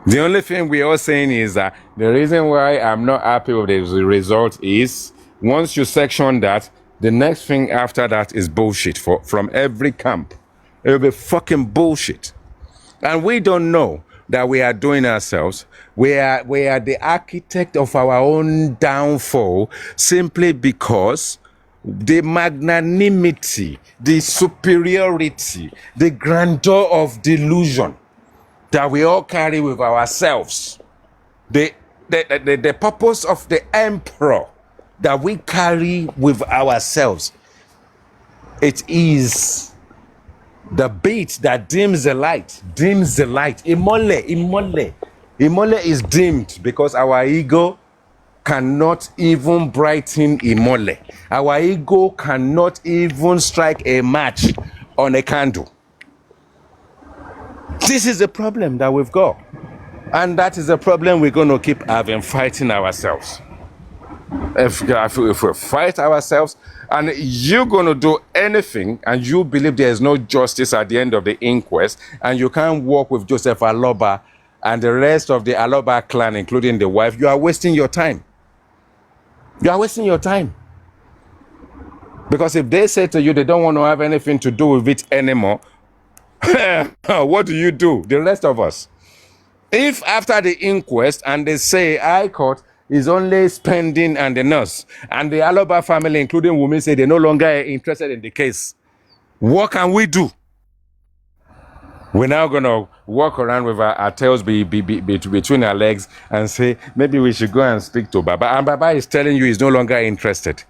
The only thing we are saying is that the reason why I'm not happy with the result is, once you section that, the next thing after that is bullshit from every camp. It will be fucking bullshit. And we don't know that we are doing ourselves. We are the architect of our own downfall, simply because the magnanimity, the superiority, the grandeur of delusion that we all carry with ourselves, the purpose of the emperor that we carry with ourselves, it is the beat that dims the light. Imole is dimmed because our ego cannot even brighten Imole. Our ego cannot even strike a match on a candle. This is the problem that we've got. And that is the problem we're going to keep having, fighting ourselves. if we fight ourselves, and you're going to do anything, and you believe there is no justice at the end of the inquest, and you can't work with Joseph Aloba and the rest of the Aloba clan, including the wife, you are wasting your time. You are wasting your time. Because if they say to you they don't want to have anything to do with it anymore, what do? The rest of us. If after the inquest and they say High Court is only spending and the nurse, and the Aloba family, including women, say they're no longer interested in the case, what can we do? We're now going to walk around with our tails between our legs and say, maybe we should go and speak to Baba. And Baba is telling you he's no longer interested.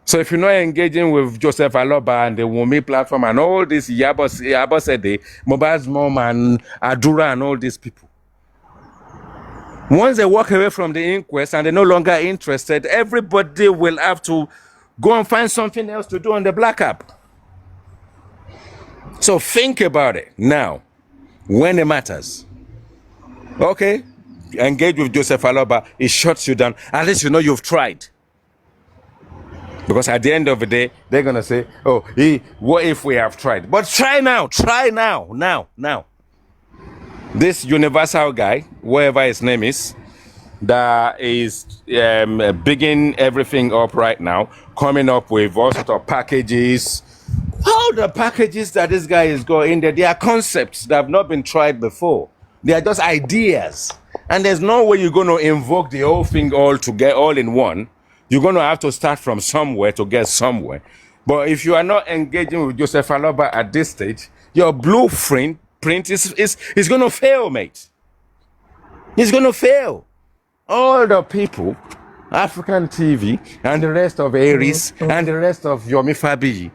So if you're not engaging with Joseph Aloba and the Wumi platform and all these Yabosede, Mohbad's mom and Adura and all these people, once they walk away from the inquest and they're no longer interested, everybody will have to go and find something else to do on the black app. So think about it now, when it matters. Okay, engage with Joseph Aloba, it shuts you down. At least you know you've tried. Because at the end of the day, they're going to say, oh, what if we have tried? But try now, now. This universal guy, whatever his name is, that is bigging everything up right now, coming up with all sorts of packages. All the packages that this guy is going there, they are concepts that have not been tried before. They are just ideas. And there's no way you're going to invoke the whole thing all together, all in one. You're going to have to start from somewhere to get somewhere. But if you are not engaging with Joseph Aloba at this stage, your blueprint is going to fail, mate. It's going to fail. All the people, African TV, and the rest of Aries, and the rest of Yomi Fabi,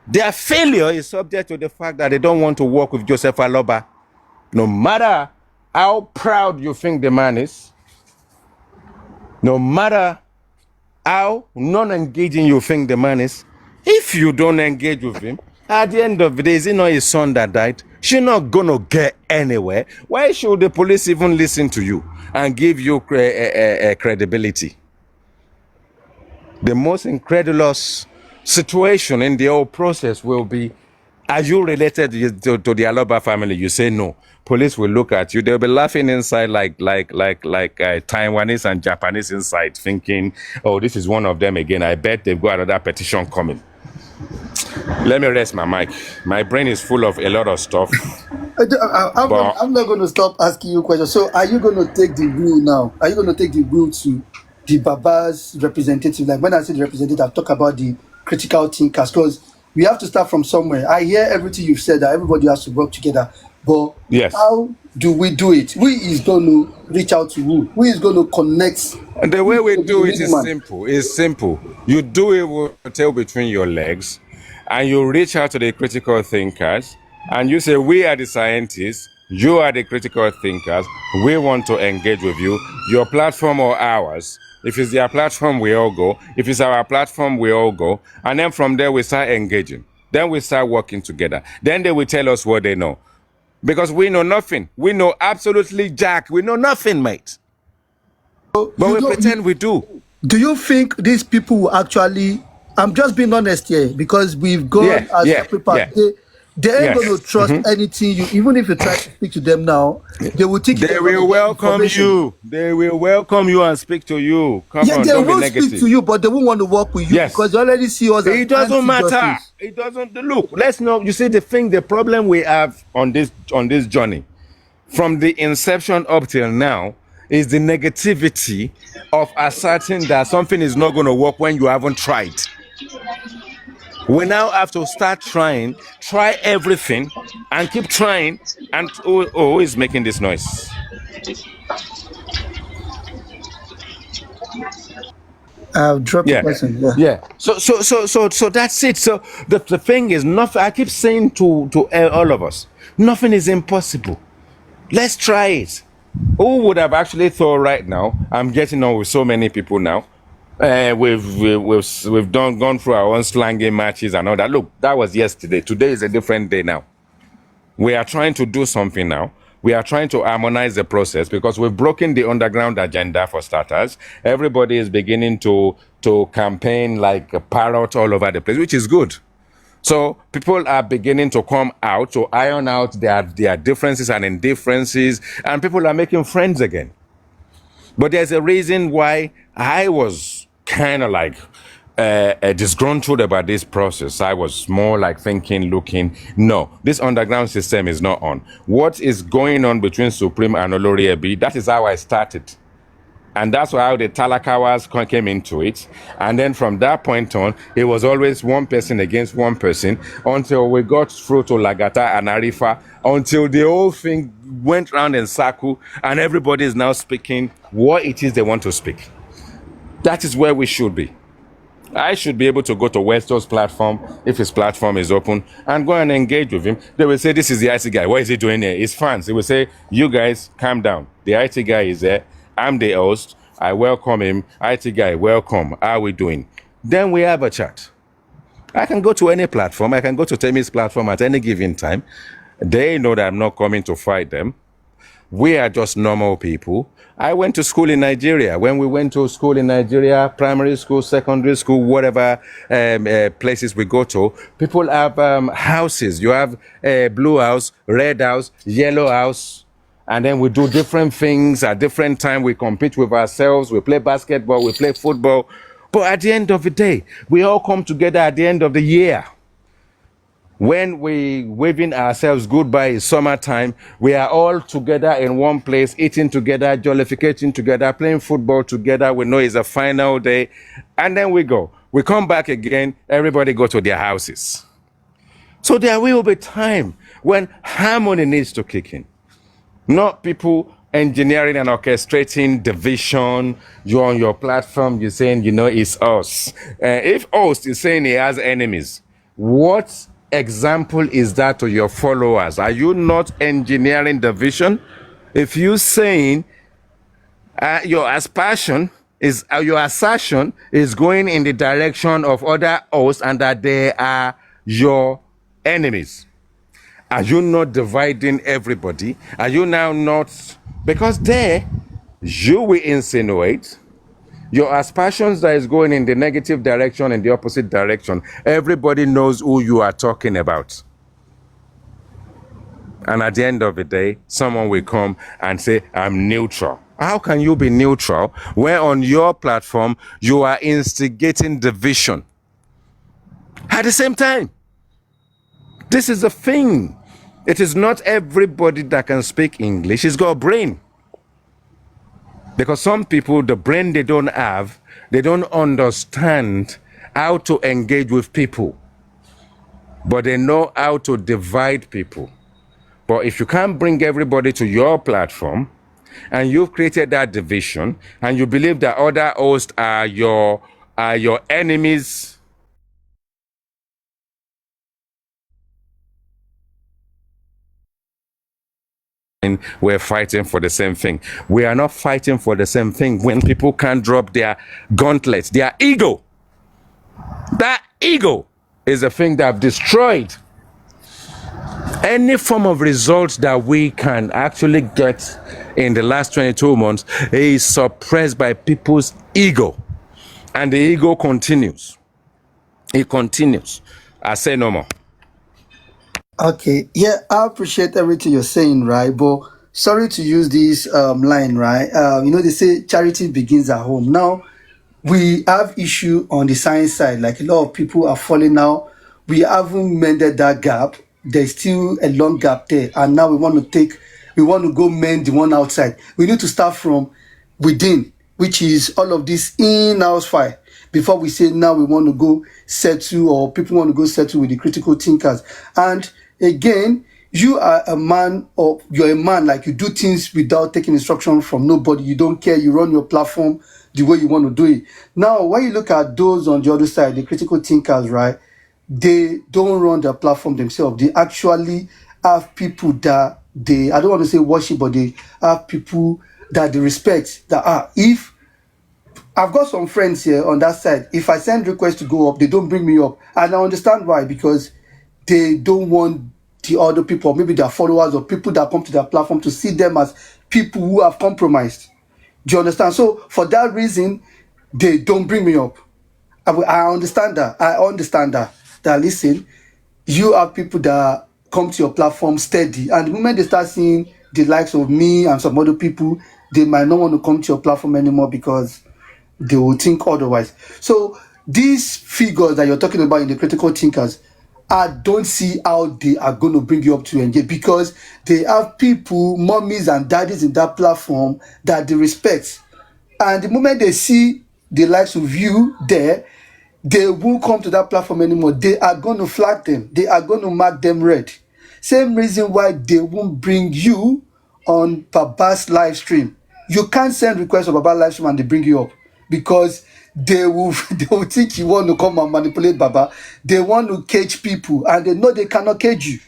their failure is subject to the fact that they don't want to work with Joseph Aloba. No matter how proud you think the man is, no matter how non-engaging you think the man is, if you don't engage with him, at the end of the day, is it not his son that died? You're not going to get anywhere. Why should the police even listen to you and give you credibility? The most incredulous situation in the whole process will be, are you related to the Aloba family? You say no. Police will look at you. They'll be laughing inside like Taiwanese and Japanese inside, thinking, oh, this is one of them again. I bet they've got another petition coming. Let me rest my mic. My brain is full of a lot of stuff. I'm not going to stop asking you questions. So are you going to take the rule now? Are you going to take the rule to the Baba's representative? Like when I say the representative, I talk about the critical thinkers, because we have to start from somewhere. I hear everything you've said, that everybody has to work together. But yes, how do we do it? Who is going to reach out to who? Who is going to connect? And the way we do it is simple. It's simple. You do it with your tail between your legs, and you reach out to the critical thinkers, and you say, we are the scientists, you are the critical thinkers, we want to engage with you, your platform or ours. If it's their platform, we all go. If it's our platform, we all go. And then from there, we start engaging. Then we start working together. Then they will tell us what they know. Because we know nothing. We know absolutely jack. We know nothing, mate. But we pretend we do. Do you think these people will actually... I'm just being honest here, because we've gone as a paper. They ain't going to trust anything you... Even if you try to speak to them now, they will take it. They will welcome you. They will welcome you and speak to you. Come on, they will speak to you, but they won't want to work with you because they already see us. It doesn't matter. It doesn't. Look, let's know. You see, the problem we have on this journey, from the inception up till now, is the negativity of asserting that something is not going to work when you haven't tried. We now have to start try everything, and keep trying. And who is making this noise? I'll drop the person. So that's it. So the thing is, nothing. I keep saying to all of us, nothing is impossible. Let's try it. Who would have actually thought right now? I'm getting on with so many people now. We've gone through our own slanging matches and all that. Look, that was yesterday. Today is a different day now. We are trying to do something now. We are trying to harmonize the process because we've broken the underground agenda for starters. Everybody is beginning to campaign like a parrot all over the place, which is good. So people are beginning to come out to iron out their differences and indifferences, and people are making friends again. But there's a reason why I was kind of like disgruntled about this process. I was more like thinking, looking, no, this underground system is not on. What is going on between Supreme and Olori Ebi? That is how I started. And that's how the Talakawas came into it. And then from that point on, it was always one person against one person until we got through to Lagata and Arifa, until the whole thing went round in circle and everybody is now speaking what it is they want to speak. That is where we should be. I should be able to go to Westo's platform, if his platform is open, and go and engage with him. They will say, this is the IT guy. What is he doing here? His fans. They will say, you guys, calm down. The IT guy is there. I'm the host. I welcome him. IT guy, welcome. How are we doing? Then we have a chat. I can go to any platform. I can go to Temi's platform at any given time. They know that I'm not coming to fight them. We are just normal people. I went to school in Nigeria. When we went to school in Nigeria, primary school, secondary school, whatever places we go to, people have houses. You have blue house, red house, yellow house. And then we do different things at different time. We compete with ourselves. We play basketball. We play football. But at the end of the day, we all come together at the end of the year. When we waving ourselves goodbye is summertime, we are all together in one place, eating together, jollificating together, playing football together. We know it's a final day. And then we go. We come back again, everybody go to their houses. So there will be time when harmony needs to kick in. Not people engineering and orchestrating division. You're on your platform, you're saying, it's us. If us is saying he has enemies, what example is that to your followers? Are you not engineering division? If you saying your assertion is going in the direction of other hosts and that they are your enemies, are you not dividing everybody? Are you now not? Because there, you will insinuate your aspersions that is going in the negative direction and the opposite direction. Everybody knows who you are talking about. And at the end of the day, someone will come and say, I'm neutral. How can you be neutral when on your platform you are instigating division? At the same time, this is the thing. It is not everybody that can speak English. It's got a brain. Because some people, the brain they don't have, they don't understand how to engage with people. But they know how to divide people. But if you can't bring everybody to your platform, and you've created that division, and you believe that other hosts are your enemies, we're fighting for the same thing. We are not fighting for the same thing when people can't drop their gauntlets, their ego. That ego is the thing that have destroyed any form of results that we can actually get in the last 22 months is suppressed by people's ego. And the ego continues. It continues. I say no more. Okay, yeah, I appreciate everything you're saying, right? But sorry to use this line, right? They say charity begins at home. Now, we have issue on the science side, like a lot of people are falling out. We haven't mended that gap. There's still a long gap there, and now we want to go mend the one outside. We need to start from within, which is all of this in-house fight, before we say now we want to go settle, or people want to go settle with the critical thinkers. And again, you're a man, like you do things without taking instruction from nobody. You don't care. You run your platform the way you want to do it. Now, when you look at those on the other side, the critical thinkers, right? They don't run their platform themselves. They actually have people that I don't want to say worship, but they have people that they respect. That if I've got some friends here on that side, if I send requests to go up, they don't bring me up. And I understand why, because they don't want the other people, or maybe their followers or people that come to their platform, to see them as people who have compromised. Do you understand? So for that reason, they don't bring me up. I understand that. I understand that. That listen, you have people that come to your platform steady, and the moment they start seeing the likes of me and some other people, they might not want to come to your platform anymore because they will think otherwise. So these figures that you're talking about in the critical thinkers, I don't see how they are going to bring you up to engage, because they have people, mummies and daddies in that platform that they respect. And the moment they see the likes of you there, they won't come to that platform anymore. They are going to flag them. They are going to mark them red. Same reason why they won't bring you on Baba's live stream. You can't send requests of Baba's live stream and they bring you up, because they will they will think you want to come and manipulate Baba. They want to cage people, and they know they cannot cage you.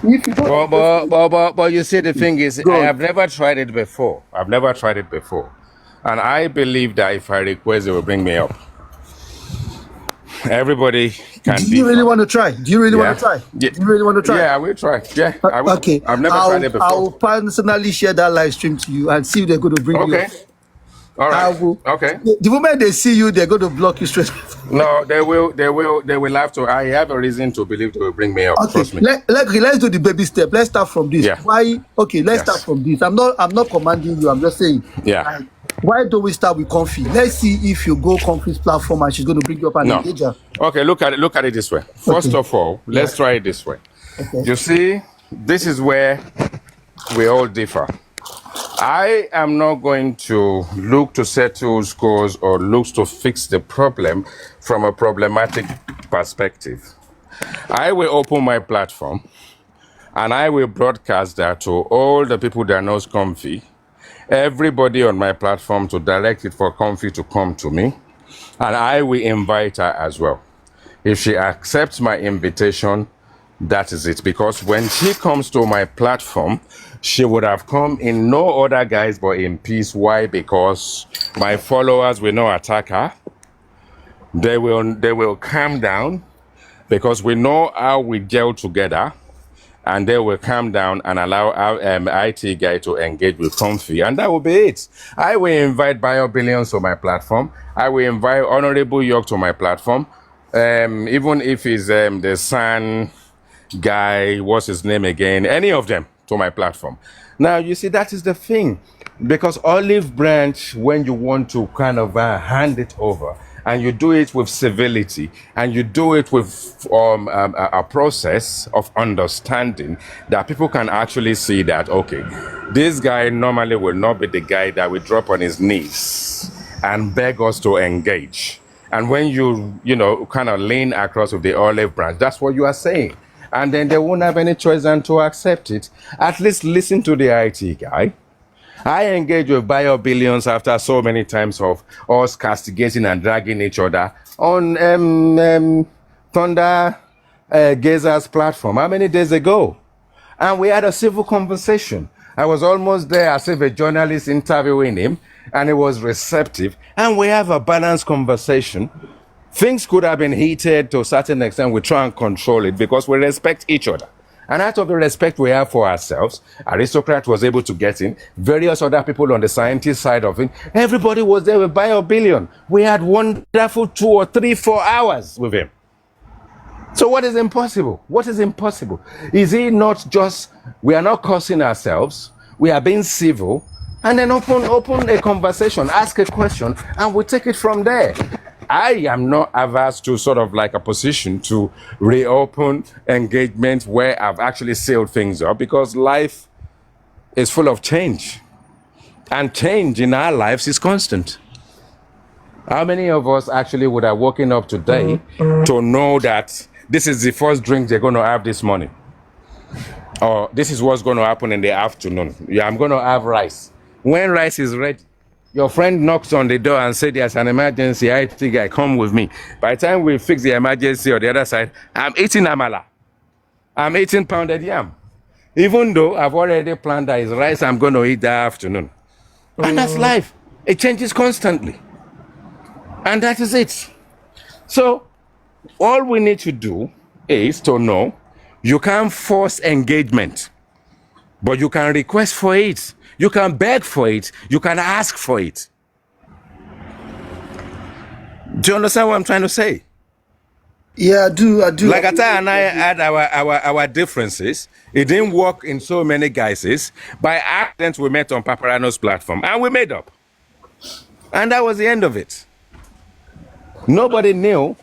If you don't, But you see, the thing is, I go on. have never tried it before. I've never tried it before. And I believe that if I request, they will bring me up. Everybody can Do you really differ. want to try? Do you really want to try? Yeah. Do you really want to try? Yeah, I will try. Yeah, I will. Okay, I've never tried it I'll before. personally share that live stream to you and see if they're going to bring you Okay. up. All I right. will. Okay. The moment they see you, they're going to block you straight. No, they will have to. I have a reason to believe they will bring me up. Okay, Trust me. let's do the baby step. Let's start from this. Yeah. Why? Okay, let's start Yes. from this. I'm not commanding you. I'm just saying. Yeah. Like, why don't we start with Comfy? Let's see if you go Comfy's platform and she's going to bring you up and No. engage her. Okay, look at it. Look at it this way. First Okay. of all, let's try it this way. Okay. You see, this is where we all differ. I am not going to look to settle scores or look to fix the problem from a problematic perspective. I will open my platform and I will broadcast that to all the people that knows Comfy, everybody on my platform, to direct it for Comfy to come to me, and I will invite her as well. If she accepts my invitation, that is it. Because when she comes to my platform, she would have come in no other guise but in peace. Why? Because my followers will not attack her. They will calm down, because we know how we gel together, and they will calm down and allow our IT guy to engage with Comfy, and that will be it. I will invite BioBillions to my platform. I will invite Honorable York to my platform. Even if he's the San guy, what's his name again? Any of them to my platform. Now, you see, that is the thing. Because Olive Branch, when you want to kind of hand it over, and you do it with civility, and you do it with a process of understanding, that people can actually see that, okay, this guy normally will not be the guy that will drop on his knees and beg us to engage. And when you kind of lean across with the olive branch, that's what you are saying. And then they won't have any choice than to accept it. At least listen to the IT guy. I engage with BioBillions after so many times of us castigating and dragging each other on Thunder Gazer's platform. How many days ago? And we had a civil conversation. I was almost there as if a journalist interviewing him, and he was receptive. And we have a balanced conversation. Things could have been heated to a certain extent. We try and control it because we respect each other. And out of the respect we have for ourselves, Aristocrat was able to get in. Various other people on the scientist side of it. Everybody was there with BioBillion. We had wonderful 2 or 3, 4 hours with him. So what is impossible? What is impossible? Is it not just, we are not cursing ourselves, we are being civil, and then open a conversation, ask a question, and we take it from there. I am not averse to sort of like a position to reopen engagement where I've actually sealed things up, because life is full of change. And change in our lives is constant. How many of us actually would have woken up today to know that this is the first drink they're going to have this morning? Or this is what's going to happen in the afternoon. Yeah, I'm going to have rice. When rice is ready, your friend knocks on the door and says, there's an emergency, I think I come with me. By the time we fix the emergency on the other side, I'm eating amala. I'm eating pounded yam. Even though I've already planned that it's rice I'm going to eat that afternoon. And that's life. It changes constantly. And that is it. So all we need to do is to know You can't force engagement, but you can request for it. You can beg for it. You can ask for it. Do you understand what I'm trying to say? Yeah, I do. Like Ata and I had our differences. It didn't work in so many guises. By accident, we met on Paparano's platform and we made up. And that was the end of it. Nobody knew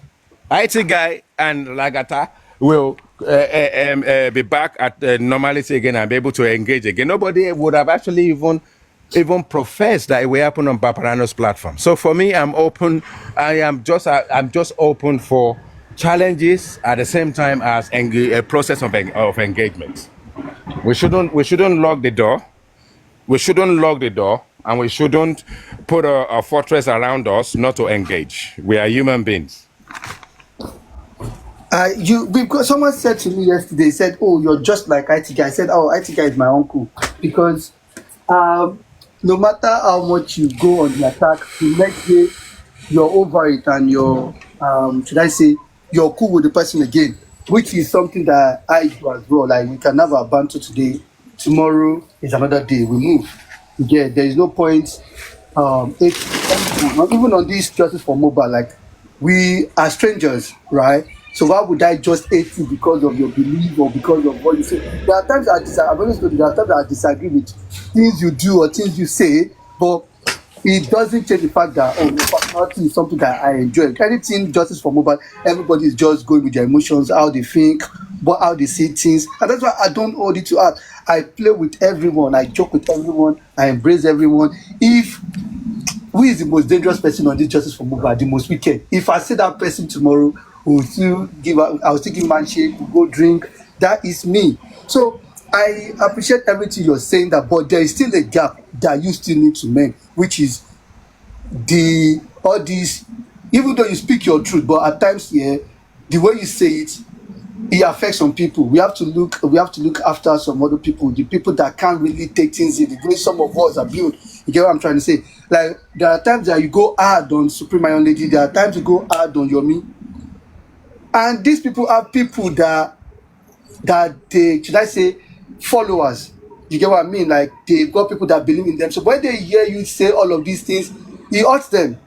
IT guy and Lagata will be back at normality again and be able to engage again. Nobody would have actually even professed that it will happen on Paparano's platform. So for me, I'm open. I'm just open for challenges at the same time as a process of engagement. We shouldn't lock the door. We shouldn't lock the door, and we shouldn't put a fortress around us not to engage. We are human beings. Because someone said to me yesterday, said, "Oh, you're just like IT guy." I said, "Oh, IT guy is my uncle," because no matter how much you go on the attack, the next day you're over it and you're should I say you're cool with the person again, which is something that I do as well. Like we can have a banter today, tomorrow is another day. We move. Yeah, there is no point. Even on this justice for mobile, like we are strangers, right? So why would I just hate you because of your belief or because of what you say? There are times I've always told you, there are times I disagree with things you do or things you say, but it doesn't change the fact that your personality is something that I enjoy. Anything justice for mobile, everybody is just going with their emotions, how they think, but how they see things, and that's why I don't hold it to heart. I play with everyone, I joke with everyone, I embrace everyone. If who is the most dangerous person on this justice for mobile, the most wicked? If I see that person tomorrow, I'll still give him handshake, we'll go drink. That is me. So I appreciate everything you're saying, that but there is still a gap that you still need to mend, which is all these, even though you speak your truth, but at times here, the way you say it, it affects some people. We have to look after some other people, the people that can't really take things in the way some of us are built. You get what I'm trying to say? Like there are times that you go hard on Supreme Iron Lady, there are times you go hard on Yomi. And these people are people that they, should I say, followers. You get what I mean? Like they've got people that believe in them. So when they hear you say all of these things, it hurts them.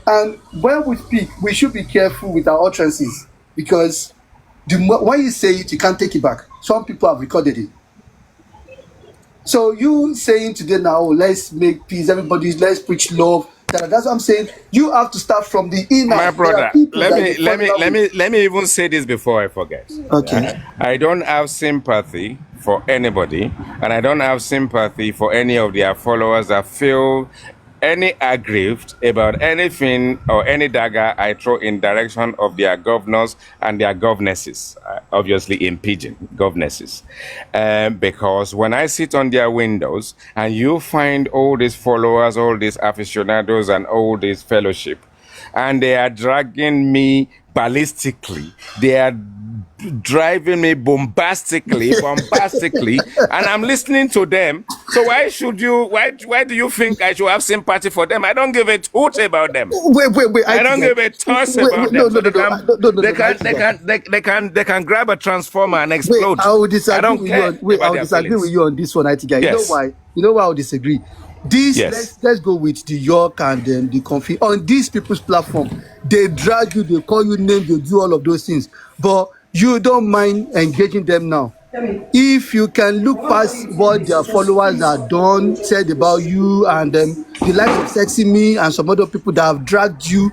And when we speak, we should be careful with our utterances, because when you say it, you can't take it back. Some people have recorded it. So you saying today now, oh, let's make peace, everybody, let's preach love. That's what I'm saying. You have to start from the inner. My brother, let me even say this before I forget. Okay. I don't have sympathy for anybody, and I don't have sympathy for any of their followers that feel any aggrieved about anything or any dagger I throw in direction of their governors and their governesses, obviously in pidgin, governesses. Because when I sit on their windows and you find all these followers, all these aficionados and all this fellowship, and they are dragging me ballistically, they are driving me bombastically, and I'm listening to them. So why do you think I should have sympathy for them? I don't give a toot about them. Wait. I don't give a toss about them. They can grab a transformer and explode. Wait, I will disagree I don't with care. I will disagree with you on this one, IT guy. Yes. You know why I will disagree? This Yes. let's go with the York and the Confi. On these people's platform, they drag you, they call you names, they do all of those things. But you don't mind engaging them now. If you can look past what their followers have done, said about you, and the likes of Sexy Me and some other people that have dragged you,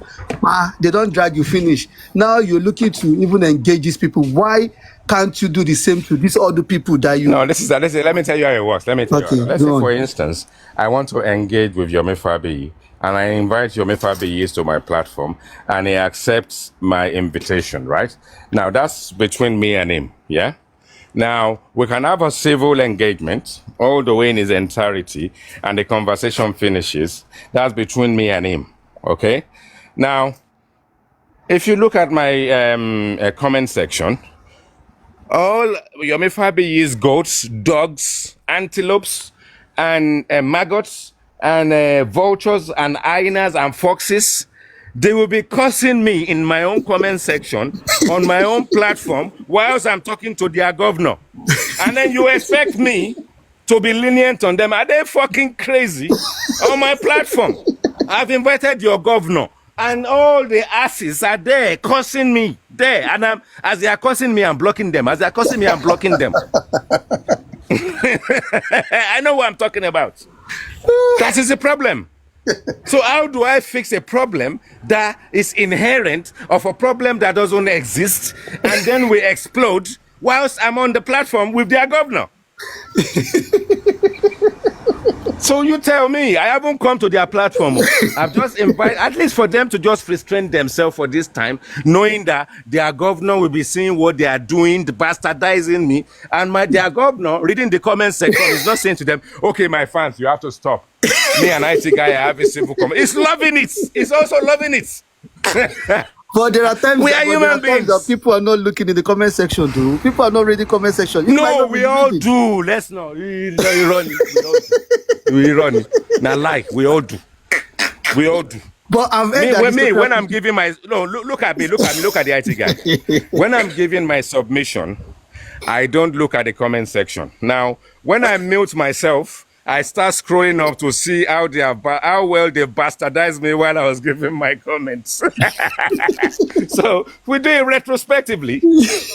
they don't drag you finish. Now you're looking to even engage these people. Why can't you do the same to these other people that you? No, this is let me tell you how it works. Let me tell you. Let's say, go on. for instance, I want to engage with Yomi Fabiyi, and I invite Yomi Fabiyi to my platform, and he accepts my invitation, right? Now, that's between me and him, yeah? Now, we can have a civil engagement all the way in its entirety, and the conversation finishes. That's between me and him, okay? Now, if you look at my comment section, all Yomi Fabiyi's goats, dogs, antelopes, and maggots, and vultures, and hyenas, and foxes, They will be cursing me in my own comment section on my own platform whilst I'm talking to their governor. And then you expect me to be lenient on them. Are they fucking crazy? On my platform, I've invited your governor, and all the asses are there cursing me there. And as they are cursing me, I'm blocking them. As they are cursing me, I'm blocking them. I know what I'm talking about. That is the problem. So how do I fix a problem that is inherent of a problem that doesn't exist, and then we explode whilst I'm on the platform with their governor? So you tell me, I haven't come to their platform. I've just invited, at least for them to just restrain themselves for this time, knowing that their governor will be seeing what they are doing, bastardizing me, and their governor, reading the comment section, is not saying to them, okay, my fans, you have to stop. Me and IT guy, I have a simple comment. It's loving it. It's also loving it. But there are times, we are human beings. That people are not looking in the comment section, though. People are not reading the comment section. No, we all do. Let's not. We run it. We run it. Now, like, we all do. We all do. But I've heard when I'm giving my... No, look at me. Look at me. Look at the IT guy. When I'm giving my submission, I don't look at the comment section. Now, when I mute myself, I start scrolling up to see how well they bastardized me while I was giving my comments. So we do it retrospectively.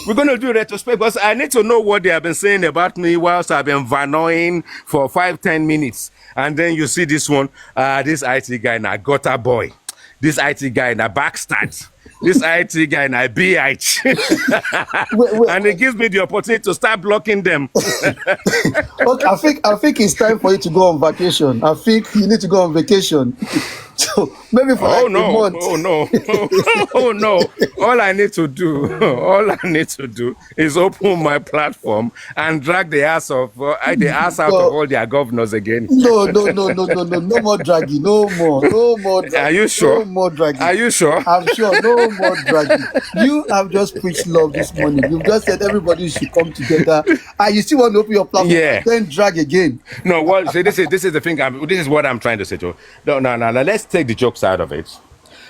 We're going to do it retrospectively because I need to know what they have been saying about me whilst I've been vanoing for 5-10 minutes. And then you see this one, this IT guy, na gutter boy. This IT guy, na backstab. This IT guy, na BH. And it gives me the opportunity to start blocking them. Okay, I think it's time for you to go on vacation. I think you need to go on vacation. So maybe for a month. Oh no. All I need to do is open my platform and drag the ass out of all their governors again. No more dragging. No more dragging. Are you sure? No more dragging. Are you sure? I'm sure. No more dragging. You have just preached love this morning. You've just said everybody should come together, and you still want to open your platform, then drag again. No, well, see, this is the thing. This is what I'm trying to say, Joe. No. Let's take the jokes out of it.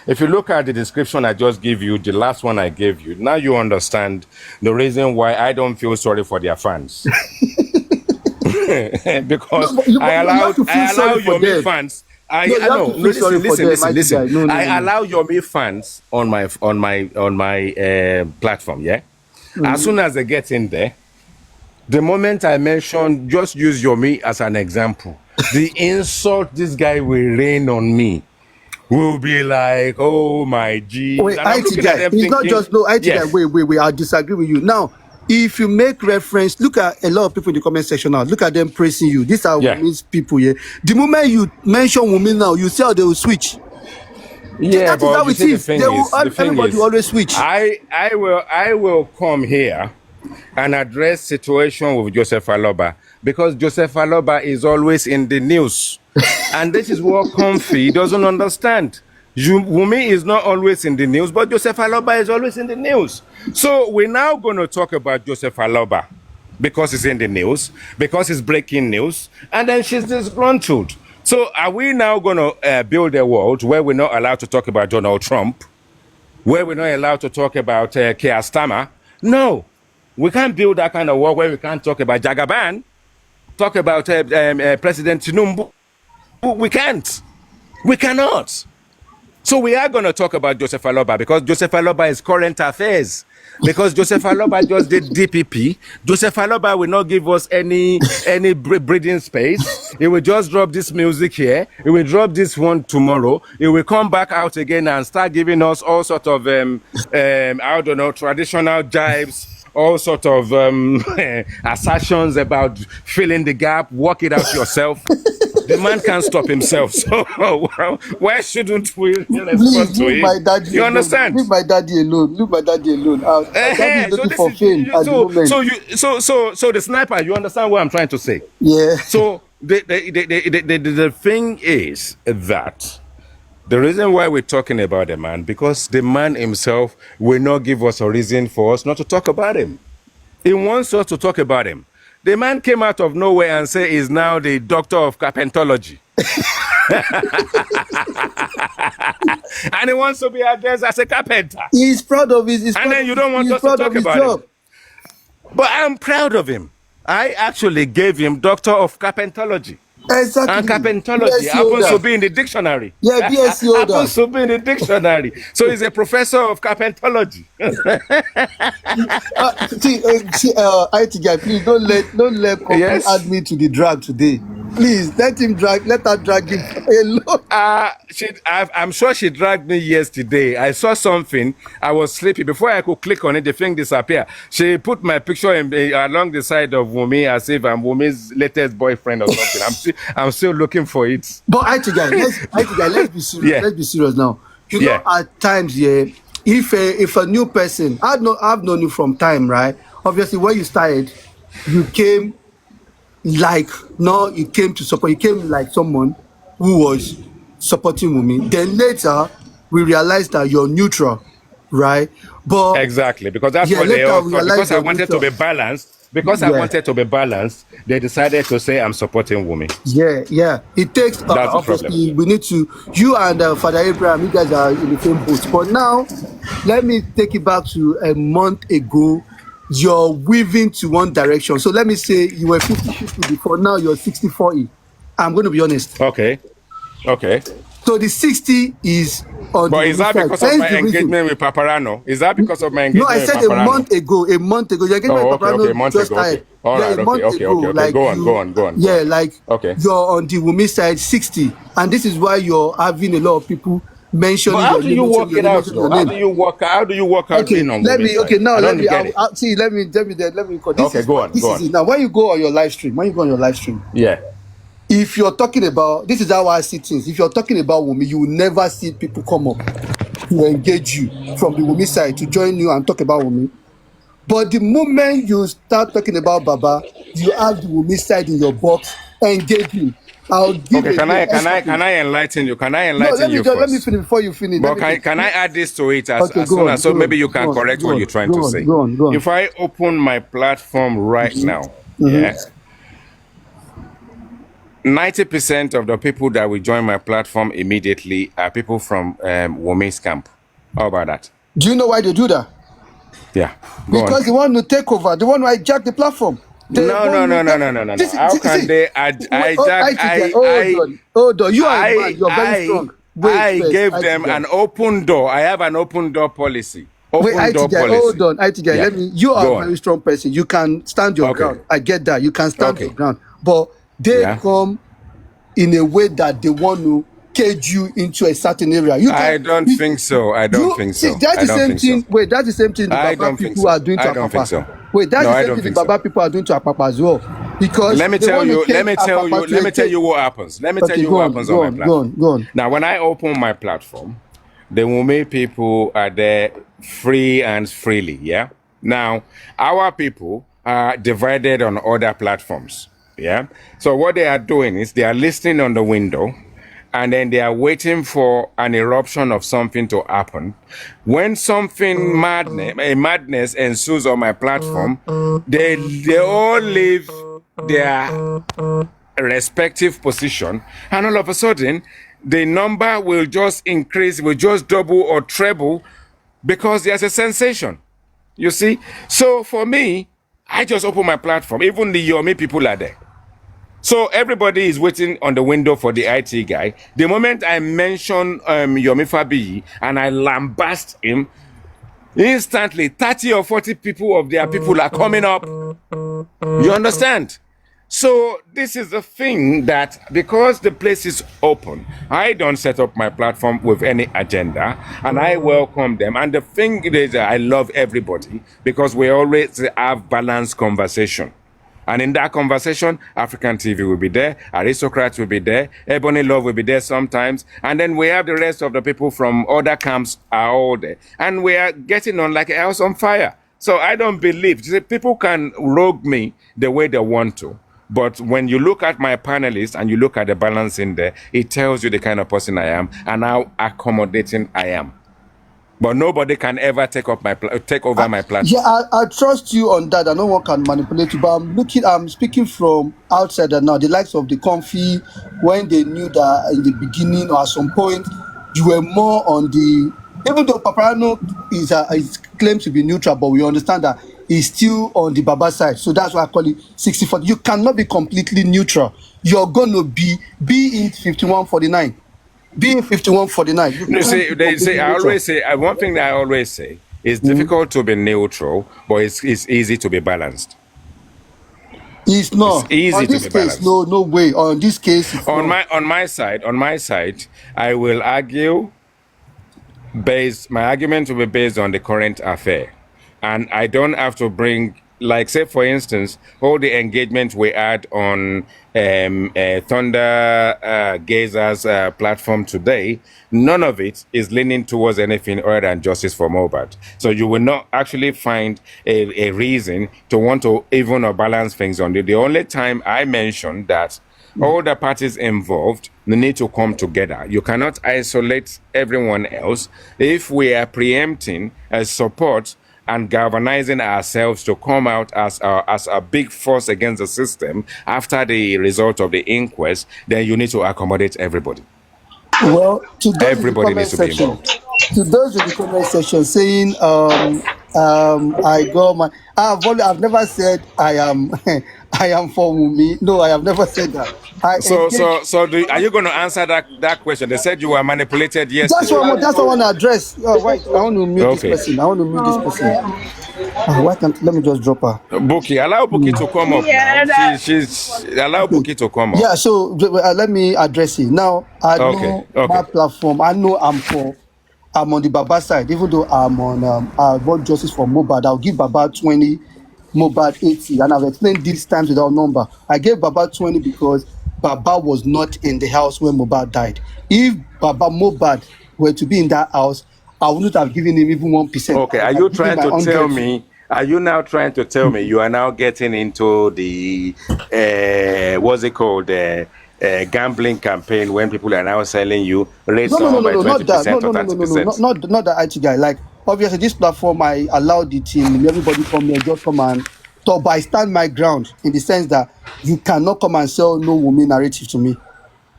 If you look at the description I just gave you, the last one I gave you, now you understand the reason why I don't feel sorry for their fans. Because I allow Yomi fans. Listen. I allow Yomi fans on my platform. Yeah. As soon as they get in there, the moment I mention, just use Yomi as an example. The insult this guy will rain on me will be like, oh my G. Wait, IT guy, it's not just IT guy. Wait, I disagree with you. Now, if you make reference, look at a lot of people in the comment section now. Look at them praising you. These are women's people here. The moment you mention women now, you see how they will switch. Yeah, that is how it is. Everybody will always switch. I will come here and address situation with Joseph Aloba because Joseph Aloba is always in the news. And this is what Comfy doesn't understand. Wumi is not always in the news, but Joseph Aloba is always in the news. So we're now going to talk about Joseph Aloba because it's in the news, because it's breaking news, and then she's disgruntled. So are we now going to build a world where we're not allowed to talk about Donald Trump, where we're not allowed to talk about Keir Starmer? No. We can't build that kind of world where we can't talk about Jagaban, talk about President Tinubu. We can't. We cannot. So we are going to talk about Joseph Aloba because Joseph Aloba is current affairs. Because Joseph Aloba just did DPP. Joseph Aloba will not give us any breathing space. He will just drop this music here. He will drop this one tomorrow. He will come back out again and start giving us all sort of, I don't know, traditional jibes. All sort of assertions about filling the gap, work it out yourself. The man can't stop himself. So why shouldn't we respond to him? You understand? Leave my daddy alone. Daddy is looking for fame at the moment. So the sniper, you understand what I'm trying to say? Yeah. So the thing is that the reason why we're talking about the man, because the man himself will not give us a reason for us not to talk about him. He wants us to talk about him. The man came out of nowhere and said he's now the doctor of carpentology. And he wants to be addressed as a carpenter. He's proud of his. And then you don't want us to talk about it. But I'm proud of him. I actually gave him Doctor of Carpentology. Exactly. And carpentology happens to be in the dictionary. Yeah, BSc holder. Happens to be in the dictionary. So he's a professor of carpentology. IT guy, please don't let Yes. add me to the drag today. Please let her drag him alone. I'm sure she dragged me yesterday. I saw something. I was sleepy. Before I could click on it, the thing disappeared. She put my picture along the side of Wumi as if I'm Wumi's latest boyfriend or something. I'm still looking for it. But IT guy, let's be serious. Yeah. Let's be serious now. You know, at times, if a new person, I've known you from time, right? Obviously, when you started, you came you came to support. You came like someone who was supporting Wumi. Then later, we realized that you're neutral, right? But exactly, because that's what they all thought. Because I wanted to be balanced. Because I wanted to be balanced, they decided to say I'm supporting Wumi. Yeah. It takes obviously we need to. You and Father Abraham, you guys are in the same boat. But now, let me take it back to a month ago. You're weaving to one direction. So let me say you were 50-50 before. Now you're 60-40. I'm going to be honest. Okay. So the 60 is on. But is that because of my engagement with Paparano? Is that because of my engagement with Paparano? No, I said a month ago. Your engagement with Paparano just started. All right, okay. Like go on. Yeah, like you're on the Wumi side 60, and this is why you're having a lot of people mentioning. But how do you work it out? How do you work out? Okay, let me. Okay, now let me. Let me. Okay, go on. Now, when you go on your live stream, yeah. If you're talking about, this is how I see things. If you're talking about Wumi, you will never see people come up to engage you from the Wumi side to join you and talk about Wumi. But the moment you start talking about Baba, you have the Wumi side in your box engaging. I'll give can I enlighten you? Can I enlighten you first? Let me finish before you finish. But can I add this to it as soon as so maybe you can correct what you're trying to say? Go on. If I open my platform right now, 90% of the people that will join my platform immediately are people from Wumi's camp. How about that? Do you know why they do that? Yeah. Because they want to take over. They want to hijack the platform. No. How can they hijack? Hold on. You are a man. You're very strong. I gave them an open door. I have an open door policy. Hold on, IT guy. You are a very strong person. You can stand your ground. I get that. You can stand your ground. But they come in a way that they want to cage you into a certain area. I don't think so. That's the same thing. Wait, that's the same thing the Baba people are doing to Apapa. I don't think so. Wait, that's the same thing the Baba people are doing to Apapa as well. Because let me tell you what happens. Let me tell you what happens on my platform. Go on. Now, when I open my platform, the Wumi people are there free and freely. Yeah. Now, our people are divided on other platforms. Yeah. So what they are doing is they are listening on the window, and then they are waiting for an eruption of something to happen. When something madness ensues on my platform, they all leave their respective position, and all of a sudden, the number will just increase, will just double or treble, because there's a sensation. You see? So for me, I just open my platform. Even the Yomi people are there. So everybody is waiting on the window for the IT guy. The moment I mention Yomi Fabiyi and I lambast him, instantly 30 or 40 people of their people are coming up. You understand? So this is the thing that because the place is open, I don't set up my platform with any agenda, and I welcome them. And the thing is that I love everybody because we always have balanced conversation. And in that conversation, African TV will be there, Aristocrats will be there, Ebony Love will be there sometimes, and then we have the rest of the people from other camps are all there. And we are getting on like a house on fire. So I don't believe, people can rogue me the way they want to. But when you look at my panelists and you look at the balance in there, it tells you the kind of person I am and how accommodating I am. But nobody can ever take over my Yeah, platform. I trust you on that. I no one can manipulate you, but I'm speaking from outsider now. The likes of the Comfy, when they knew that in the beginning or at some point, you were more on the. Even though Paparano is claimed to be neutral, but we understand that he's still on the Baba side. So that's why I call it 60-40. You cannot be completely neutral. You're gonna be in 51-49. Be in 51-49. You You can't see, be they say completely I neutral. always say one thing that I always say: it's Mhm. difficult to be neutral, but it's easy to be balanced. It's It's not. easy On to this be case, balanced. no way. On this case, it's not. On my side, I will argue my argument will be based on the current affair, and I don't have to bring, like, say for instance, all the engagement we had on Thunder Gazer's platform today. None of it is leaning towards anything other than justice for Mobad. So you will not actually find a reason to want to even or balance things on it. The only time I mentioned that all the parties involved need to come together. You cannot isolate everyone else. If we are preempting as support and galvanizing ourselves to come out as a big force against the system after the result of the inquest, then you need to accommodate everybody. Well, to those in the Everybody needs comment to be section, involved. saying, I got my, I've never said I am, I am for Wumi. No, I have never said that. I So, engage. so, so, are you going to answer that question? They said you were manipulated yesterday. That's what I want to address. Oh, wait, I want to mute this Okay. person. I want to mute this person. Why can't, let me just drop her. Buki, allow Buki to come up now. She's allow Okay. Buki to come up. Yeah, so let me address it. Now, I Okay, know my okay. platform. I know I'm on the Baba side, even though I'm on I want justice for Mobad. I'll give Baba 20, Mobad 80. And I've explained this times without number. I gave Baba 20 because Baba was not in the house when Mobad died. If Baba Mobad were to be in that house, I wouldn't have given him even 1%. I Okay, would are have you given trying my to tell 100. me? Are you now trying to tell me you are now getting into the what's it called, gambling campaign when people are now selling you rate someone by Not that. 20% or 30%? Not that IT guy. Like, obviously, this platform, I allowed the team, everybody come here, just come and talk. But I stand my ground in the sense that you cannot come and sell no woman narrative to me.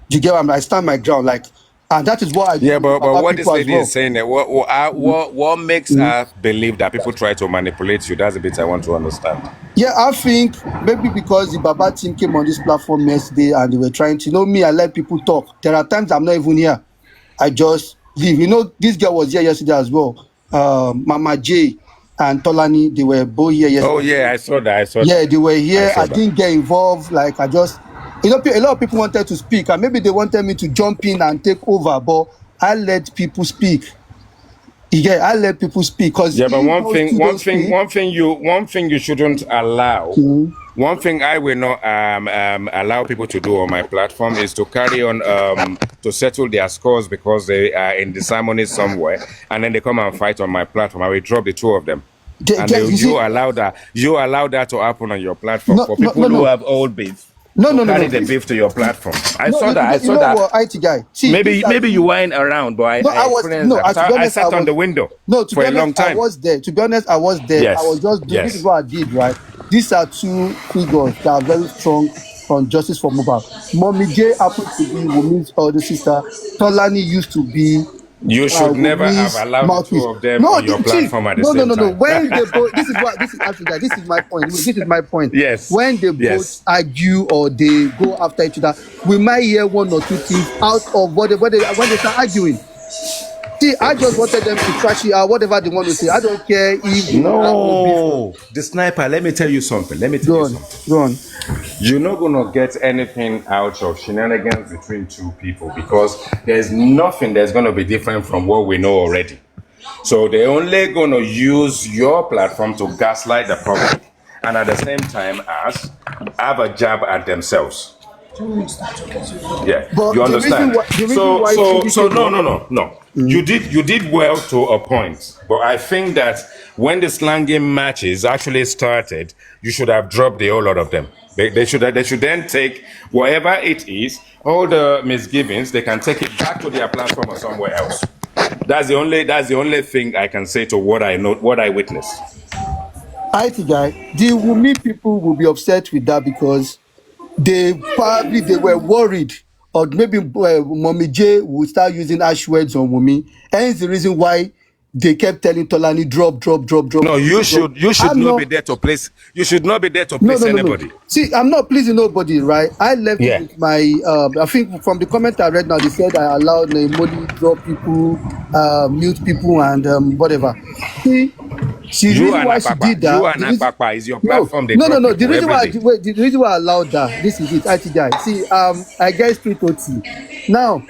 Do you get what I stand my ground? Like, and that is what I do Yeah, with the but Baba what this people as lady is well. saying that what makes her believe that people try to manipulate you? That's the bit I want to understand. Yeah, I think maybe because the Baba team came on this platform yesterday and they were trying to, me, I let people talk. There are times I'm not even here. I just leave. This girl was here yesterday as well. Mama J and Tolani, they were both here Oh yesterday. yeah, I saw that. I saw Yeah, that. they were I here. saw I that. didn't get involved. Like, I just, a lot of people wanted to speak and maybe they wanted me to jump in and take over, but I let people speak. Yeah, I let people speak because Yeah, but if those two don't speak, one thing you shouldn't allow. mhm, One thing I will not allow people to do on my platform is to carry on to settle their scores because they are in disharmony somewhere, and then they come and fight on my platform. I will drop the two of them, and you see, you allow that to happen on your platform no, for no, people no, who no, have old beef no, to no, no, carry no. the This, beef to your platform. I no, saw that. I you saw know that. what, IT guy. See, these are Maybe you two. weren't around, but I No, I was experienced no. that because To be I honest, I sat on the was window no. To for be a honest, long I time. was there. To be honest, I was there. I was Yes, just doing. This is yes. what I did. Right. These are two figures that are very strong on justice for mobile. Mommy J happens to be Wumi's older sister. Tolani used to be You should never have Wumi's allowed the two mouthpiece. of them No, on your see, platform at the no, same no, no. time. When they both, this is actually guy. This is my point. This is my point. Yes, When they both yes. argue or they go after each other, we might hear one or two things out of when they start arguing. See, I just wanted them to trash it out, whatever they want to say. I don't care if they have no beef. No, the sniper. Let me tell you something. Let me tell Go you on, something. go on. You're not gonna get anything out of shenanigans between two people because there's nothing that's gonna be different from what we know already. So they're only gonna use your platform to gaslight the public, and at the same time as have a jab at themselves. Yeah, But you understand. the reason So, why so, Tunji so, came no, up, no, no, no. You did well to a point, but I think that when the slanging matches actually started, you should have dropped the whole lot of them. They should then take whatever it is, all the misgivings, they can take it back to their platform or somewhere else. That's the only thing I can say to what I know, what I witnessed. IT guy, the Wumi people will be upset with that because they were worried, or maybe Mommy J will start using harsh words on Wumi. Hence the reason why they kept telling Tolani drop, drop, drop, drop, No, drop, you drop, drop. should you should I'm not not. be there to place. You should not be there to No, place no, no, no. anybody. See, I'm not pleasing nobody, right? I left it Yeah. with my. I think from the comment I read now, they said I allowed Naimoli drop people, mute people, and whatever. See, the You reason and why she did Akpakpa. You that, and Akpakpa is your no, platform. They no, no, drop no. The people reason every why, day. the reason why I allowed that, this is it, IT guy. See, I get street OT. Now,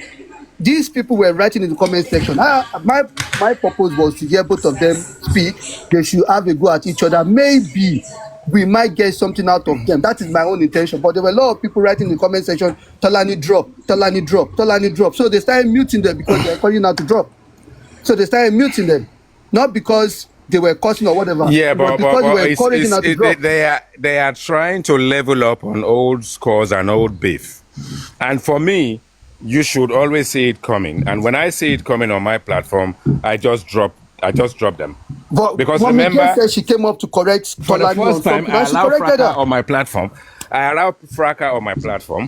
these people were writing in the comment section. My purpose was to hear both of them speak. They should have a go at each other. Maybe we might get something out of them. That is my own intention. But there were a lot of people writing in the comment section, Tolani drop, Tolani drop, Tolani drop. So they started muting them because they were calling out to drop. So they started muting them. Not because they were cursing or whatever. Yeah, It was but because they were encouraging her to drop. they are trying to level up on old scores and old beef. And for me, you should always see it coming. And when I see it coming on my platform, I just drop them. But Because Mommy J remember, said she came up to correct for the Tolani on first time, something, I and she allow corrected Fraka her. on my platform. I allow Fraka on my platform.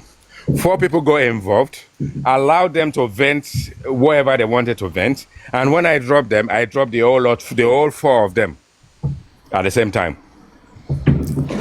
4 people got involved, allowed them to vent wherever they wanted to vent. And when I dropped them, I dropped the whole 4 of them at the same time.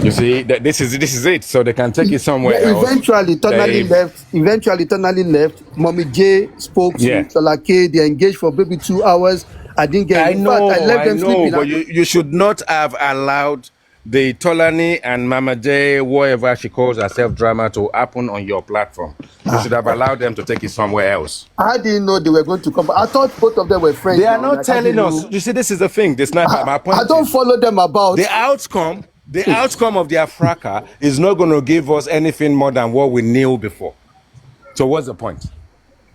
You see, this is it. So they can take it somewhere Yeah, else. eventually, Tonali left. Mommy J spoke to Yeah. Shola K. They engaged for maybe 2 hours. I didn't get it. In fact, I left them sleeping. But you should not have allowed the Tolani and Mama J, whatever she calls herself, drama to happen on your platform. You should have allowed them to take it somewhere else. I didn't know they were going to come. I thought both of them were friends. They are now. not Like, I telling didn't us. know. You see, this is the thing. This not my point. I don't is, follow them about. the outcome of their fracas is not going to give us anything more than what we knew before. So what's the point?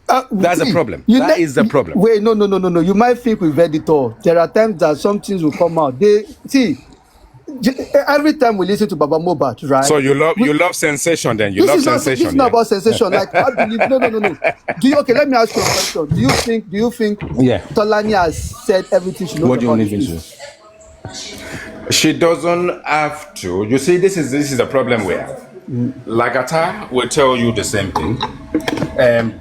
That's the problem. That is the problem. Wait, no. You might think we've read it all. There are times that some things will come out. Every time we listen to Baba Mobat, right? So you love sensation, then you love sensation. This is not about sensation. Like, I believe. No. Okay, let me ask you a question. Do you think Yeah. Tolani has said everything she knows What do you about want this to case? She doesn't have to. You see, this is the problem we have. Lagata will tell you the same thing.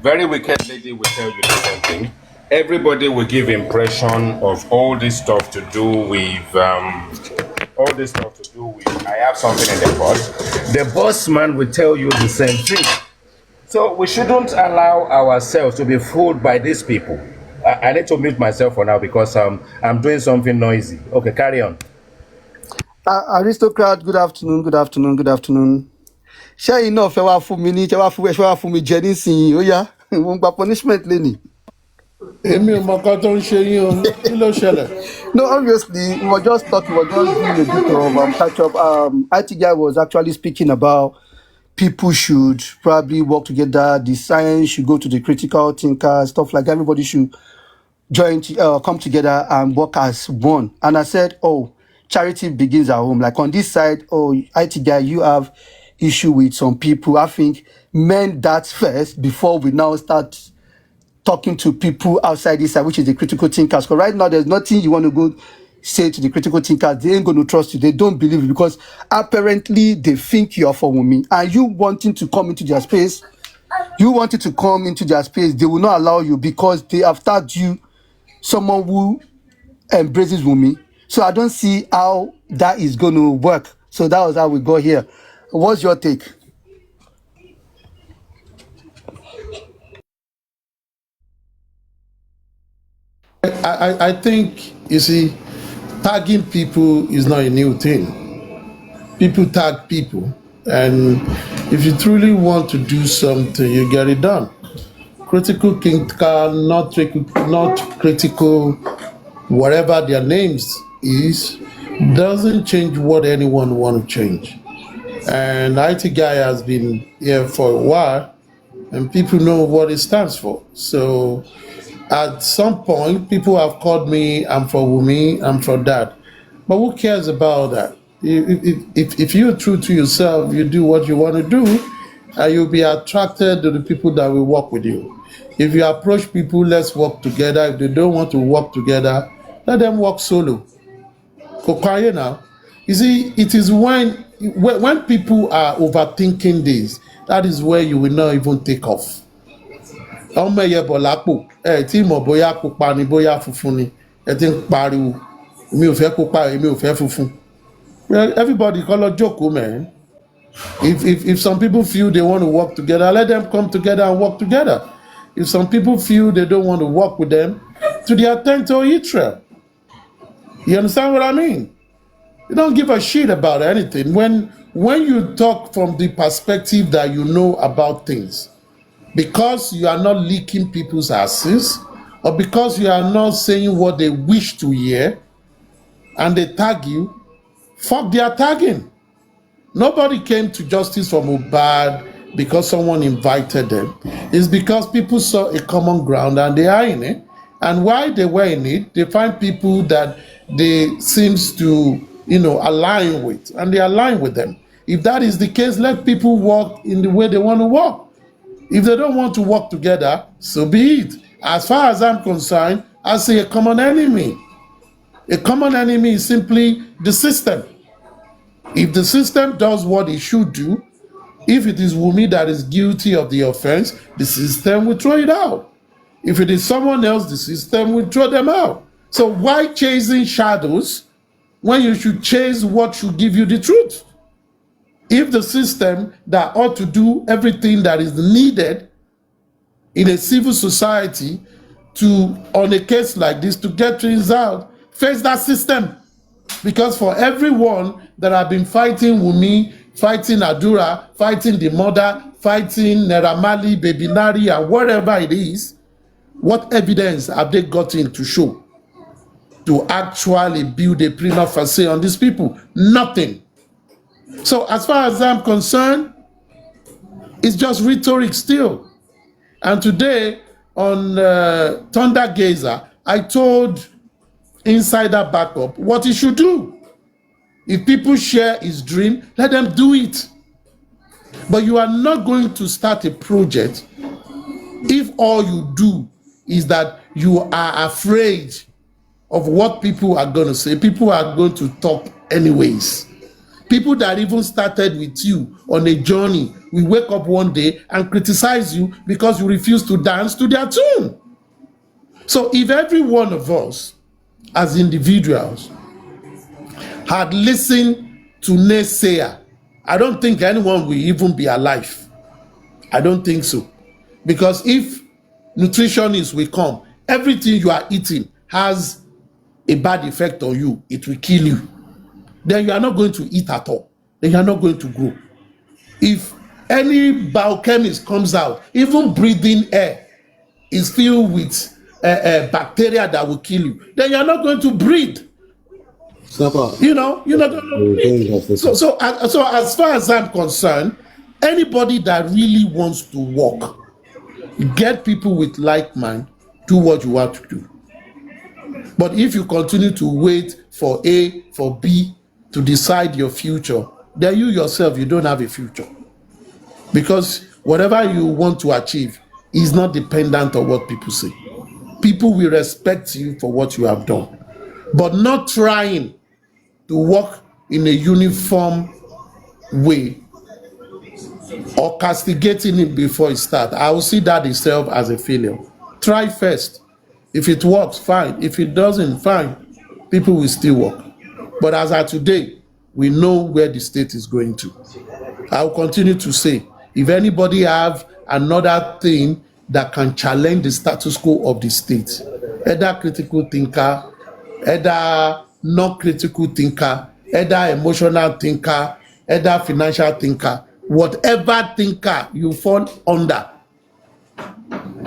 Very wicked lady will tell you the same thing. Everybody will give impression of all this stuff to do with I have something in the pot. The boss man will tell you the same thing. So we shouldn't allow ourselves to be fooled by these people. I need to mute myself for now because I'm doing something noisy. Okay, carry on. Aristocrat, good afternoon. Ṣé iná fẹ́ wá fún mi ní ṣé wá fún mi jẹ nísìnyí ó yá mo ń gba punishment lẹ́nìí. Èmi ò mọ nǹkan tó ń ṣe yín o, kí ló ṣẹlẹ̀? No, obviously, we were just talking, we were just doing a bit of catch up. IT guy was actually speaking about people should probably work together. The science should go to the critical thinker, stuff like that. Everybody should come together and work as one. And I said, oh, charity begins at home. Like on this side, oh, IT guy, you have issue with some people. I think men that first before we now start talking to people outside this side, which is the critical thinkers. Because right now, there's nothing you want to go say to the critical thinkers. They ain't going to trust you. They don't believe you because apparently they think you're for women. And you wanting to come into their space, they will not allow you because they have tagged you someone who embraces women. So I don't see how that is going to work. So that was how we got here. What's your take? I think, you see, tagging people is not a new thing. People tag people. And if you truly want to do something, you get it done. Critical thinker, not critical, whatever their names is, doesn't change what anyone want to change. And IT guy has been here for a while, and people know what it stands for. So at some point, people have called me, I'm for Wumi, I'm for that. But who cares about that? If you're true to yourself, you do what you want to do, and you'll be attracted to the people that will work with you. If you approach people, let's work together. If they don't want to work together, let them work solo. Kokaye now. You see, it is when people are overthinking this, that is where you will not even take off. Ọmọ ẹyẹ bọ̀ lápò ẹ tí mọ̀ bóyá pupa ni bóyá funfun ni ẹ ti ń pariwo èmi ò fẹ́ pupa èmi ò fẹ́ funfun. Well, everybody kọ́ lọ jókòó, man. If some people feel they want to work together, let them come together and work together. If some people feel they don't want to work with them, to their tent or Israel. You understand what I mean? You don't give a shit about anything. When you talk from the perspective that you know about things, because you are not leaking people's asses, or because you are not saying what they wish to hear, and they tag you, fuck their tagging. Nobody came to Justice for Mohbad because someone invited them. It's because people saw a common ground and they are in it. And while they were in it, they find people that they seems to, align with, and they align with them. If that is the case, let people walk in the way they want to walk. If they don't want to work together, so be it. As far as I'm concerned, I see a common enemy. A common enemy is simply the system. If the system does what it should do, if it is Wumi that is guilty of the offense, the system will throw it out. If it is someone else, the system will throw them out. So why chasing shadows when you should chase what should give you the truth? If the system that ought to do everything that is needed in a civil society to, on a case like this, to get things out, face that system. Because for everyone that have been fighting Wumi, fighting Adura, fighting the mother, fighting Naira Marley, Baby Nari, and whatever it is, what evidence have they gotten to show to actually build a prima facie on these people? Nothing. So as far as I'm concerned, it's just rhetoric still. And today on Thunder Gazer, I told Insider Backup what he should do. If people share his dream, let them do it. But you are not going to start a project if all you do is that you are afraid of what people are going to say. People are going to talk anyways. People that even started with you on a journey will wake up one day and criticize you because you refuse to dance to their tune. So if every one of us as individuals had listened to naysayer, I don't think anyone will even be alive. I don't think so. Because if nutritionists will come, everything you are eating has a bad effect on you, it will kill you. Then you are not going to eat at all. Then you are not going to grow. If any biochemist comes out, even breathing air is filled with bacteria that will kill you, then you are not going to breathe. You're not going to breathe. So as far as I'm concerned, anybody that really wants to work, get people with like mind, do what you want to do. But if you continue to wait for A, for B to decide your future, then you yourself, you don't have a future. Because whatever you want to achieve is not dependent on what people say. People will respect you for what you have done. But not trying to work in a uniform way or castigating it before it starts, I will see that itself as a failure. Try first. If it works, fine. If it doesn't, fine. People will still work. But as of today, we know where the state is going to. I will continue to say, if anybody have another thing that can challenge the status quo of the state, either critical thinker, either not critical thinker, either emotional thinker, either financial thinker, whatever thinker you fall under,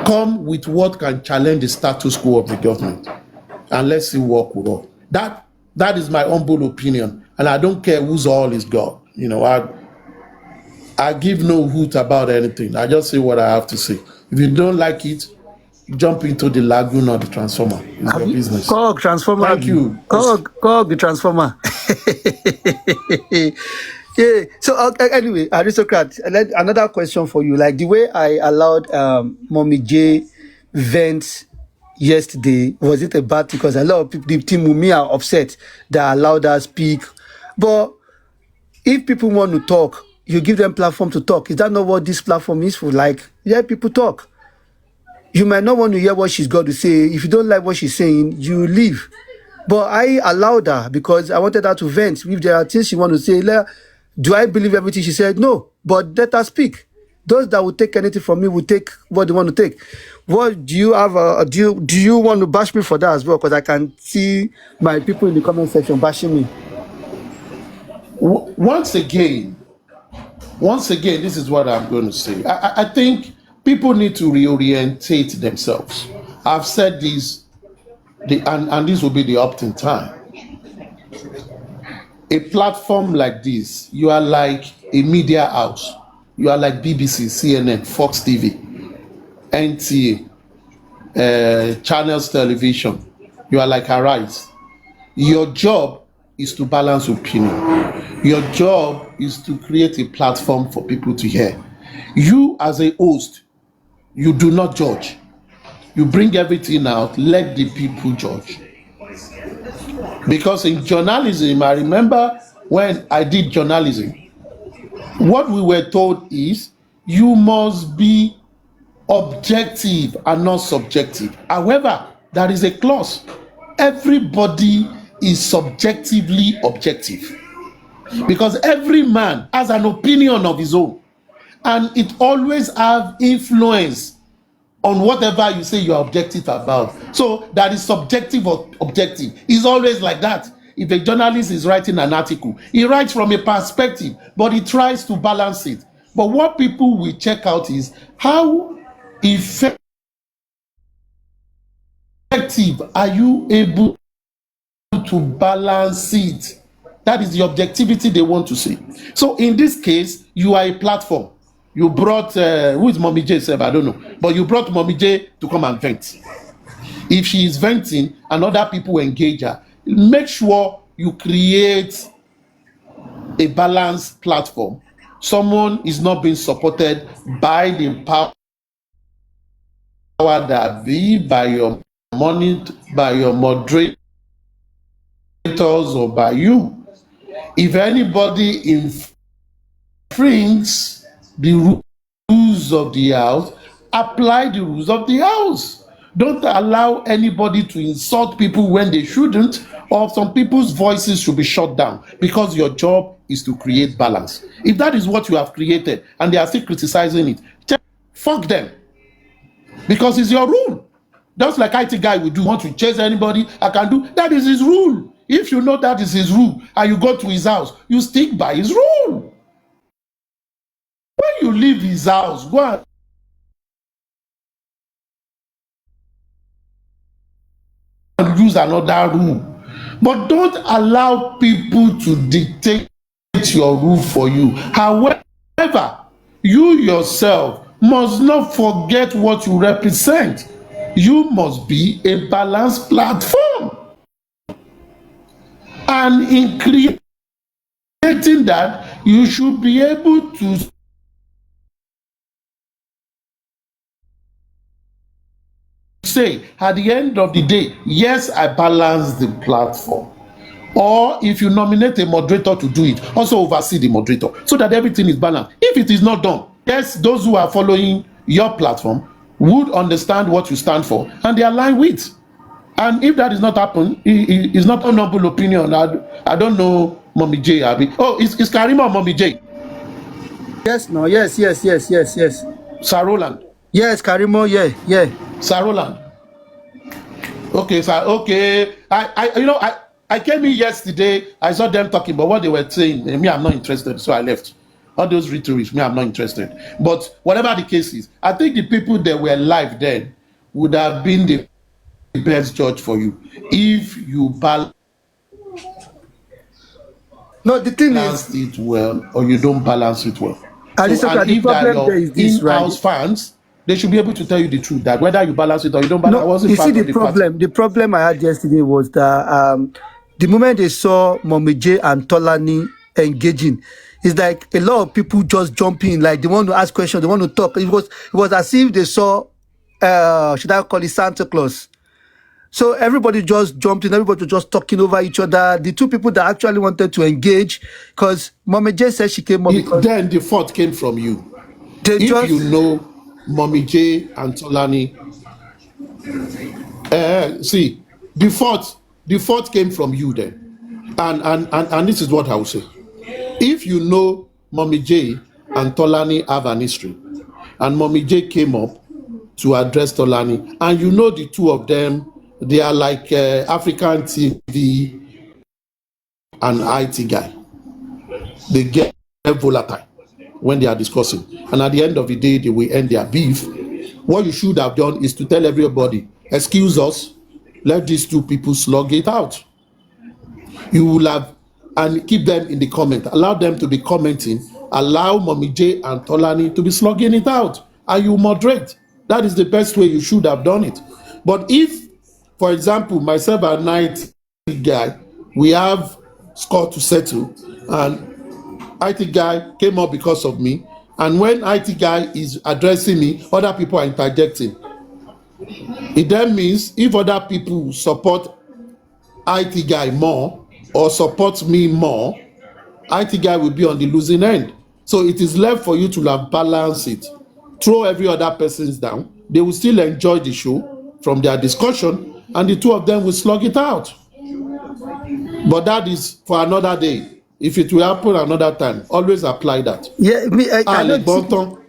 come with what can challenge the status quo of the government, and let's see what we all. That is my humble opinion, and I don't care whose all is God. I give no hoot about anything. I just say what I have to say. If you don't like it, jump into the lagoon or the transformer. It's your business. Cog transformer. Thank you. Cog the transformer. Yeah. So anyway, aristocrat. Another question for you. Like the way I allowed Mommy J vent yesterday, was it a bad thing? Because a lot of people, the team with me are upset that I allowed her speak. But if people want to talk, you give them platform to talk. Is that not what this platform is for? Like, yeah, people talk. You might not want to hear what she's got to say. If you don't like what she's saying, you leave. But I allowed her because I wanted her to vent. If there are things she want to say, do I believe everything she said? No. But let her speak. Those that will take anything from me will take what they want to take. What do you have? Do you want to bash me for that as well? Because I can see my people in the comment section bashing me. Once again, this is what I'm going to say. I think people need to reorientate themselves. I've said this, and this will be the opt-in time. A platform like this, you are like a media house. You are like BBC, CNN, Fox TV, NTA, Channels Television. You are like Arise. Your job is to balance opinion. Your job is to create a platform for people to hear. You as a host, you do not judge. You bring everything out, let the people judge. Because in journalism, I remember when I did journalism, what we were told is you must be objective and not subjective. However, there is a clause. Everybody is subjectively objective because every man has an opinion of his own, and it always have influence on whatever you say you are objective about. So that is subjective or objective. It's always like that. If a journalist is writing an article, he writes from a perspective, but he tries to balance it. But what people will check out is how effective are you able to balance it. That is the objectivity they want to see. So in this case, you are a platform. You brought, who is Mommy J? I don't know. But you brought Mommy J to come and vent. If she is venting and other people engage her, make sure you create a balanced platform. Someone is not being supported by the power that be, by your money, by your moderators, or by you. If anybody infringes the rules of the house, apply the rules of the house. Don't allow anybody to insult people when they shouldn't, or some people's voices should be shut down, because your job is to create balance. If that is what you have created and they are still criticizing it, fuck them, because it's your rule. Just like IT guy would do, want to chase anybody, I can do. That is his rule. If you know that is his rule and you go to his house, you stick by his rule. When you leave his house, go and use another rule. But don't allow people to dictate your rule for you. However, you yourself must not forget what you represent. You must be a balanced platform. And in creating that, you should be able to say at the end of the day, yes, I balance the platform. Or if you nominate a moderator to do it, also oversee the moderator so that everything is balanced. If it is not done, yes, those who are following your platform would understand what you stand for and they align with. And if that is not happen, it's not a noble opinion. I don't know Mommy J. Abi. Oh, it's Karima or Mommy J? Yes, no, yes. Sir Roland. Yes, Karimo, yeah. Sir Roland. Okay, sir. Okay. I came in yesterday. I saw them talking, but what they were saying, me, I'm not interested, so I left. All those rhetorics, me, I'm not interested. But whatever the case is, I think the people that were live then would have been the best judge for you if you balance the thing is, it well or you don't balance it well. And if the problem there is this, in-house fans, they should be able to tell you the truth, that whether you balance it or you don't balance it. I wasn't you part see of the problem. party. The problem I had yesterday was that the moment they saw Mommy J and Tolani engaging, it's like a lot of people just jump in, like they want to ask questions, they want to talk. It was as if they saw, should I call it Santa Claus? So everybody just jumped in, everybody was just talking over each other. The two people that actually wanted to engage, because Mommy J said she came up because Then the fault came from you. they If just you know Mommy J and Tolani, see, the fault came from you then. And this is what I will say. If you know Mommy J and Tolani have an history, and Mommy J came up to address Tolani, and you know the two of them, they are like African TV and IT guy. They get volatile when they are discussing, and at the end of the day, they will end their beef. What you should have done is to tell everybody, excuse us, let these two people slug it out. You will have, and keep them in the comment, allow them to be commenting, allow Mommy J and Tolani to be slugging it out, and you moderate. That is the best way you should have done it. But if, for example, myself and IT guy, we have score to settle, and IT guy came up because of me, and when IT guy is addressing me, other people are interjecting. It then means if other people support IT guy more or support me more, IT guy will be on the losing end. So it is left for you to have balance it. Throw every other person's down. They will still enjoy the show from their discussion, and the two of them will slug it out. But that is for another day. If it will happen another time, always apply that. yeah, me, I don't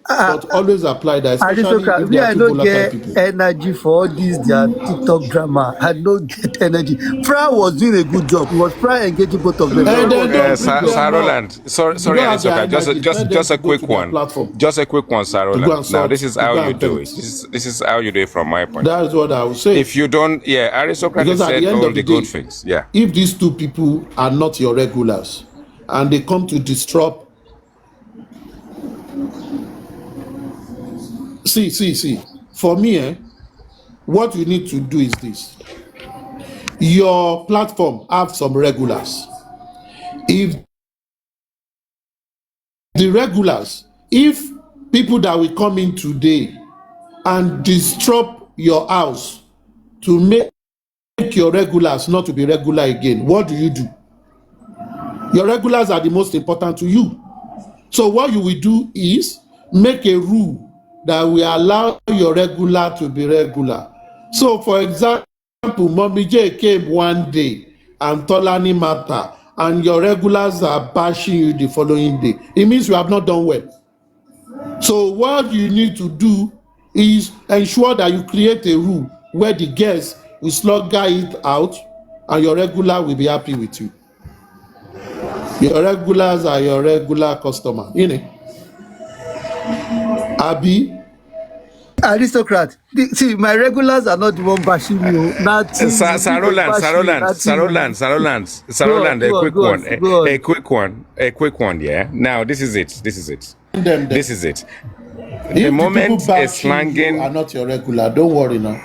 But always apply that, especially Aristocrat, if me, they are I two don't volatile get people. energy for all this their TikTok drama. I don't get energy. Fra was doing a good job. It was Fra engaging both of them. And Everybody then was doing a don't good bring job. them up. Saroland, sorry, You don't have their Aristoka, energy. Tell them just a to go quick to their one. platform Just a quick one, to go and Saroland. Now, sort, this is to how go you and do it. vent. This is how you do it from my point of That view. is what I would say. If you don't, yeah, Aristocrat Because has at the said end all of the the good day, things. Yeah. if these two people are not your regulars and they come to disrupt, see, for me, what you need to do is this. Your platform have some regulars. If the regulars, if people that will come in today and disrupt your house to make your regulars not to be regular again, what do? Your regulars are the most important to you. So what you will do is make a rule that will allow your regular to be regular. So for example, Mommy J came one day and Tolani matter, and your regulars are bashing you the following day. It means you have not done well. So what you need to do is ensure that you create a rule where the guests will slugger it out and your regular will be happy with you. Your regulars are your regular customer. You know, Abi. Aristocrat, see, my regulars are not the one bashing me. Oh. Nothing. You think they bash me. Nothing. Saroland, a quick Go on, one, go on. a quick one, yeah. Now, this is it. Them. This is it. If The the moment people a bashing you are slanging, not your regular, don't worry now.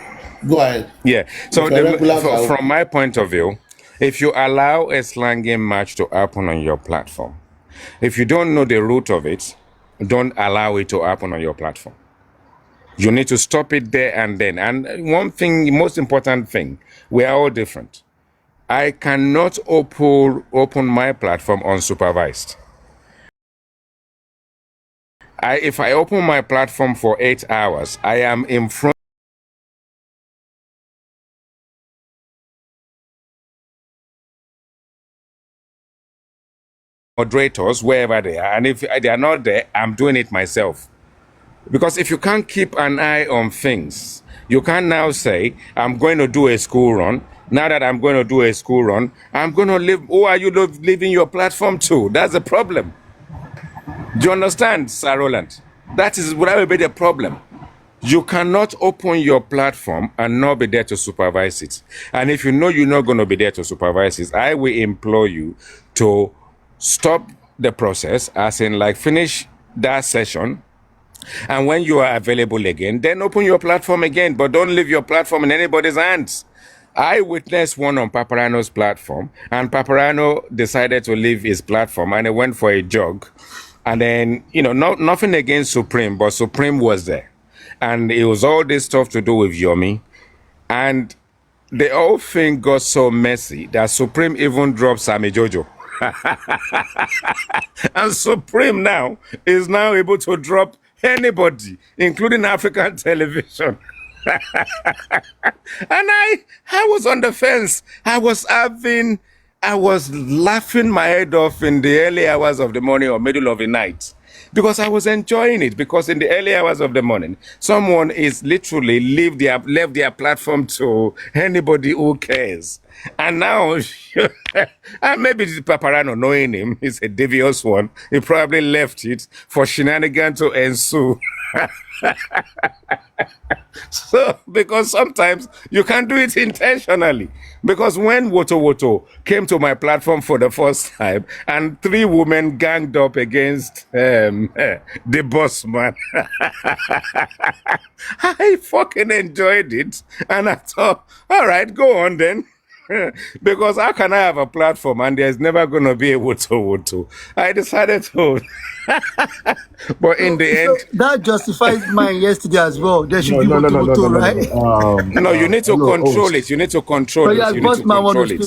Go ahead. yeah. So If your regulars are from my point of view, if you allow a slanging match to happen on your platform, if you don't know the root of it, don't allow it to happen on your platform. You need to stop it there and then. And one thing, the most important thing, we are all different. I cannot open my platform unsupervised. If I open my platform for 8 hours, I am in front of moderators wherever they are, and if they are not there, I'm doing it myself. Because if you can't keep an eye on things, you can now say, I'm going to do a school run. Now that I'm going to do a school run, I'm going to leave. Who are you leaving your platform to? That's the problem. Do you understand, Sir Roland? That will be the problem. You cannot open your platform and not be there to supervise it. And if you know you're not going to be there to supervise it, I will implore you to stop the process, as in like finish that session. And when you are available again, then open your platform again. But don't leave your platform in anybody's hands. I witnessed one on Paparano's platform, and Paparano decided to leave his platform and he went for a jog. And then, nothing against Supreme, but Supreme was there. And it was all this stuff to do with Yomi. And the whole thing got so messy that Supreme even dropped Sammy Jojo. And Supreme now is now able to drop anybody, including African television. And I was on the fence. I was laughing my head off in the early hours of the morning or middle of the night because I was enjoying it. Because in the early hours of the morning, someone is literally left their platform to anybody who cares. And now, and maybe the Paparano, knowing him, he's a devious one. He probably left it for shenanigans to ensue. So, because sometimes you can do it intentionally. Because when Woto Woto came to my platform for the first time and 3 women ganged up against the boss man, I fucking enjoyed it. And I thought, all right, go on then. Because how can I have a platform and there's never going to be a Woto Woto? I decided to. But in the end, that justifies mine yesterday as well. There should be Woto, right? No, you need to control it. You need to control it. You need to control it.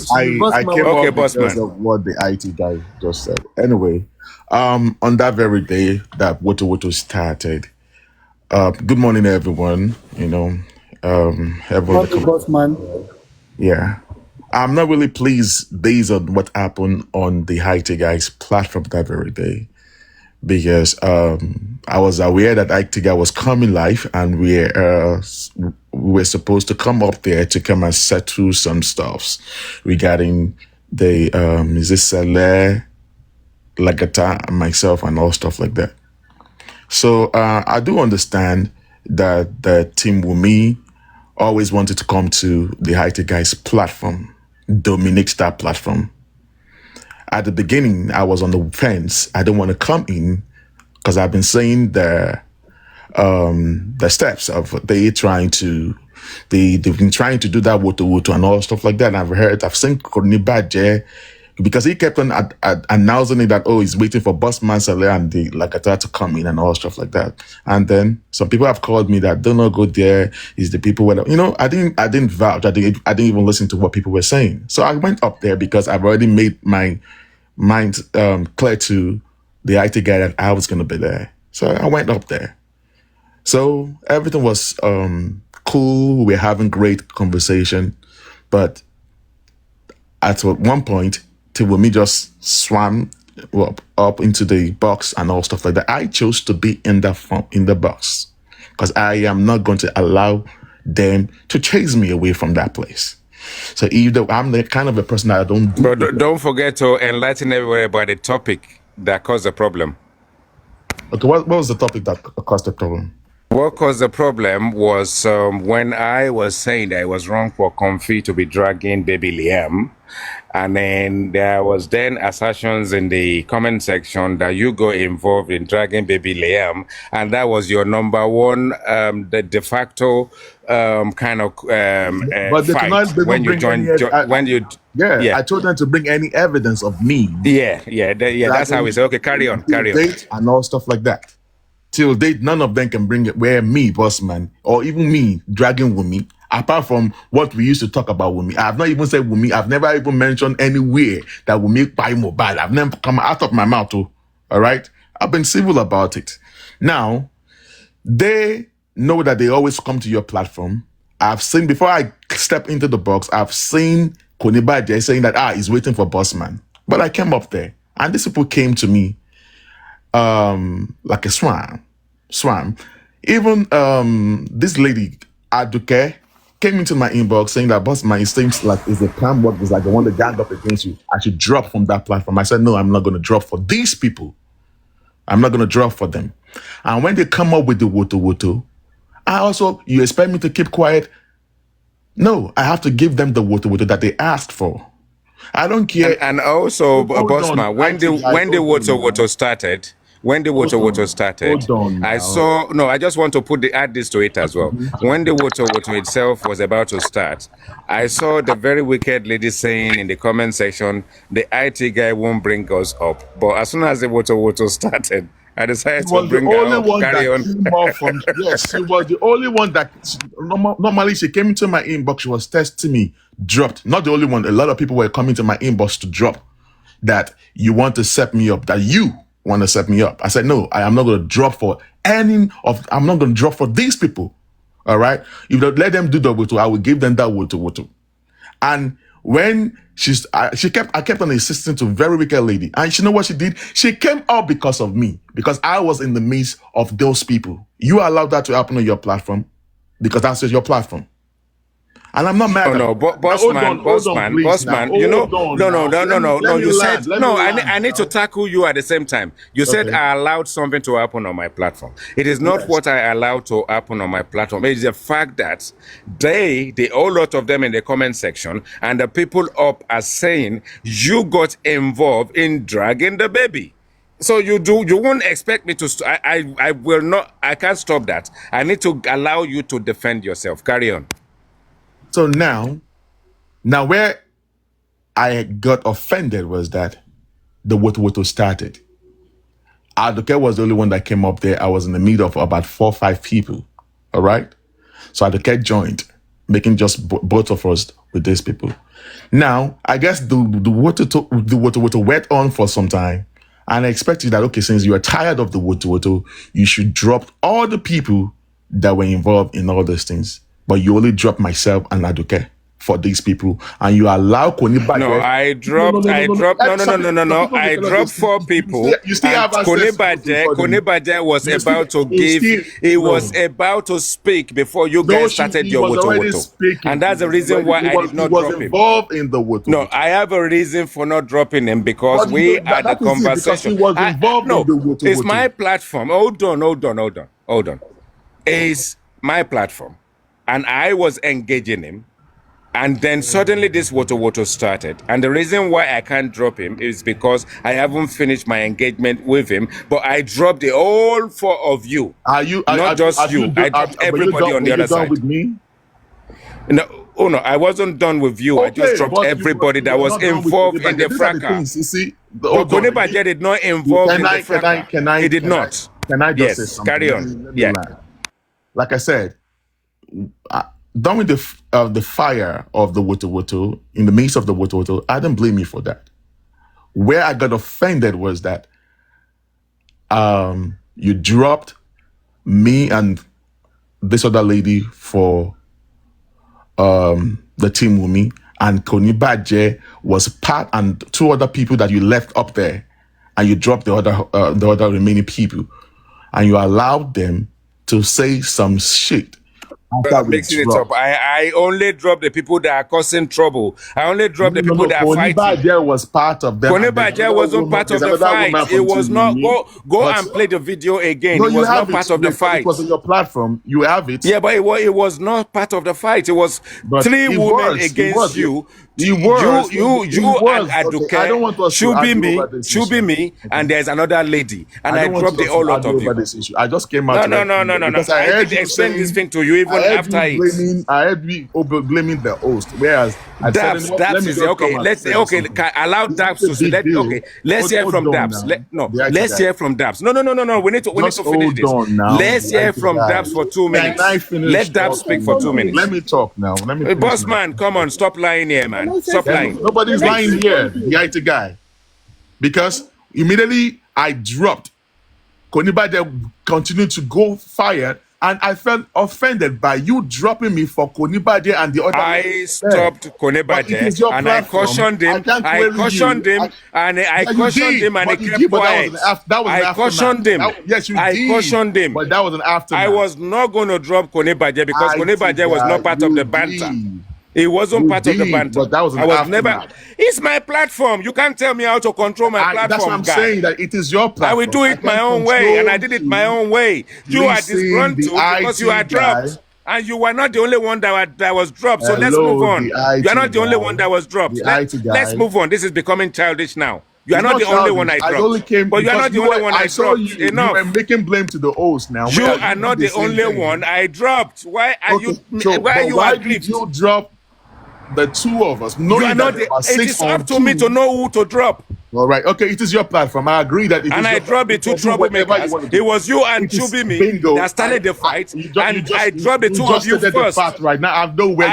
I came up because of what the IT guy just said. Anyway, on that very day that Woto Woto started, good morning, everyone. Everyone. Boss man. Yeah. I'm not really pleased based on what happened on the IT guys platform that very day. Because I was aware that Itiga was coming live and we were supposed to come up there to come and settle some stuffs regarding the is this Saleh, Lagata, and myself and all stuff like that. So I do understand that the team Wumi always wanted to come to the Haiti guys platform, dominate that platform. At the beginning, I was on the fence. I didn't want to come in because I've been saying the steps of they've been trying to do that Woto and all stuff like that. And I've seen Kodni Badje because he kept on announcing it that, he's waiting for Bossman Saleh and the Lakata to come in and all stuff like that. And then some people have called me that do not go there. Is the people where I didn't vouch. I didn't even listen to what people were saying. So I went up there because I've already made my mind clear to the IT guy that I was going to be there. So I went up there. So everything was cool. We were having great conversation. But at one point, Tiwumi just swam up into the box and all stuff like that. I chose to be in the box because I am not going to allow them to chase me away from that place. So either I'm the kind of a person that I don't do. But don't forget to enlighten everybody about the topic that caused the problem. Okay, what was the topic that caused the problem? What caused the problem was when I was saying that it was wrong for Comfy to be dragging baby Liam. And then there was then assertions in the comment section that you got involved in dragging baby Liam. And that was your number one, the de facto kind of but they fight when you joined. I told them to bring any evidence of me. That's how we say, okay, carry on. Date and all stuff like that. Till date, none of them can bring it where me, Bossman, or even me dragging Wumi. Apart from what we used to talk about Wumi, I have not even said Wumi. I've never even mentioned anywhere that Wumi buy mobile. I've never come out of my mouth. All right, I've been civil about it. Now they know that they always come to your platform. I've seen before I step into the box. I've seen Konibaje saying that he's waiting for Bossman, but I came up there and these people came to me like a swam. Even this lady Aduke came into my inbox saying that Bossman, it seems like is a cam work is like the one that ganged up against you. I should drop from that platform. I said, no, I'm not going to drop for these people. I'm not going to drop for them. And when they come up with the Woto, you expect me to keep quiet? No, I have to give them the Woto that they asked for. I don't care. And also, Bossman, when the Woto started, when the Woto started, Hold on I now. saw, no, I just want to add this to it as well. When the Woto itself was about to start, I saw the very wicked lady saying in the comment section, the IT guy won't bring us up. But as soon as the Woto started, I decided to bring her up. Carry on. Came off from, yes, she was the only one that, normally she came into my inbox, she was testing me, dropped. Not the only one, a lot of people were coming to my inbox to drop that you want to set me up, that you want to set me up. I said, no, I am not going to drop for I'm not going to drop for these people. All right. If you don't let them do the Woto, I will give them that Woto. And when I kept on insisting to a very wicked lady. And you know what she did? She came up because of me, because I was in the midst of those people. You allowed that to happen on your platform because that's your platform. And I'm not mad. Oh no, bossman. You know, no. You said no. I need to tackle you at the same time. You said I allowed something to happen on my platform. It is not what I allowed to happen on my platform. It is the fact that the whole lot of them in the comment section and the people up are saying you got involved in dragging the baby. So you won't expect me to. I will not. I can't stop that. I need to allow you to defend yourself. Carry on. So now where I got offended was that the Woto started. Aduke was the only one that came up there. I was in the middle of about 4 or 5 people. All right. So Aduke joined, making just both of us with these people. Now, I guess the Woto went on for some time. And I expected that, okay, since you are tired of the Woto, you should drop all the people that were involved in all these things. But you only drop myself and Aduke for these people, and you allow Koniba. No, I dropped 4 people. You still have Koniba was about to give. He was about to speak before you guys started your Woto. And that's the reason why I did not drop him. Involved in the Woto. No, I have a reason for not dropping him because we had a conversation. He was involved in the Woto. It's my platform. Hold on. It's my platform. And I was engaging him. And then suddenly this Woto started. And the reason why I can't drop him is because I haven't finished my engagement with him. But I dropped the all 4 of you. Not just you. I dropped everybody on the other side. With me? No, I wasn't done with you. Okay, I just dropped everybody that was involved in the fracas. You see, Koneba did not involve in the fracas. He did not. Can I just say something? Carry on. Yeah. Like I said, done with the fire of the Woto, in the midst of the Woto, I don't blame you for that. Where I got offended was that you dropped me and this other lady for the team with me, and Konibaje was part, and 2 other people that you left up there, and you dropped the other remaining people, and you allowed them to say some shit. Mixing it up. I only drop the people that are causing trouble. I only drop the people that are fighting. Konibaje was part of them. Konibaje wasn't part of the fight. It was not. Go and play the video again. It was not part of the fight. It was on your platform. You have it. Yeah, but it was not part of the fight. It was 3 women against you. You and Aduke, I don't want us should be me, and there's another lady, and I dropped the whole lot of you. I just came out. No. Because I did explain this thing to you even after it. I heard you blaming the host, whereas Dabs is okay. Allow Dabs to say. Let's hear from Dabs. Let's hear from Dabs. No. We need to finish this. Let's hear from Dabs for 2 minutes. Let Dabs speak for 2 minutes. Let me talk now. Boss man, come on, stop lying here, man. Stop lying. Nobody's lying here, the IT guy. Because immediately I dropped. Konibaje continued to go fire, and I felt offended by you dropping me for Konibaje and the other. I stopped Konibaje and I cautioned him. I cautioned him and he kept quiet. I cautioned him. Yes, you did. I cautioned him. But that was an aftermath. I was not going to drop Konibaje because Konibaje was not part of the banter. It wasn't part of the banter. But that was never. It's my platform. You can't tell me how to control my platform. That's what I'm saying. That it is your platform. I will do it my own way, and I did it my own way. You are disgruntled because you are dropped, and you were not the only one that was dropped. So let's move on. You are not the only one that was dropped. Let's move on. This is becoming childish now. You are It's not not the only one childish. I I only dropped. came But you are because not the only one I I saw dropped. you were Enough. making blame to the host now. You Where are you did not the the same only thing. one I dropped. Why are Okay, you so why are but you why did aggrieved? you drop the two of us, You are knowing that not there are the about it six is up on to me to two? know who to drop. All right, okay, it is your platform. I agree that it And is I your platform. dropped the You two can do whatever you troublemakers. want to It do. was you and It is Chubimi bingo. that started the fight, and I dropped the You two of just you stated the first. fact right now. I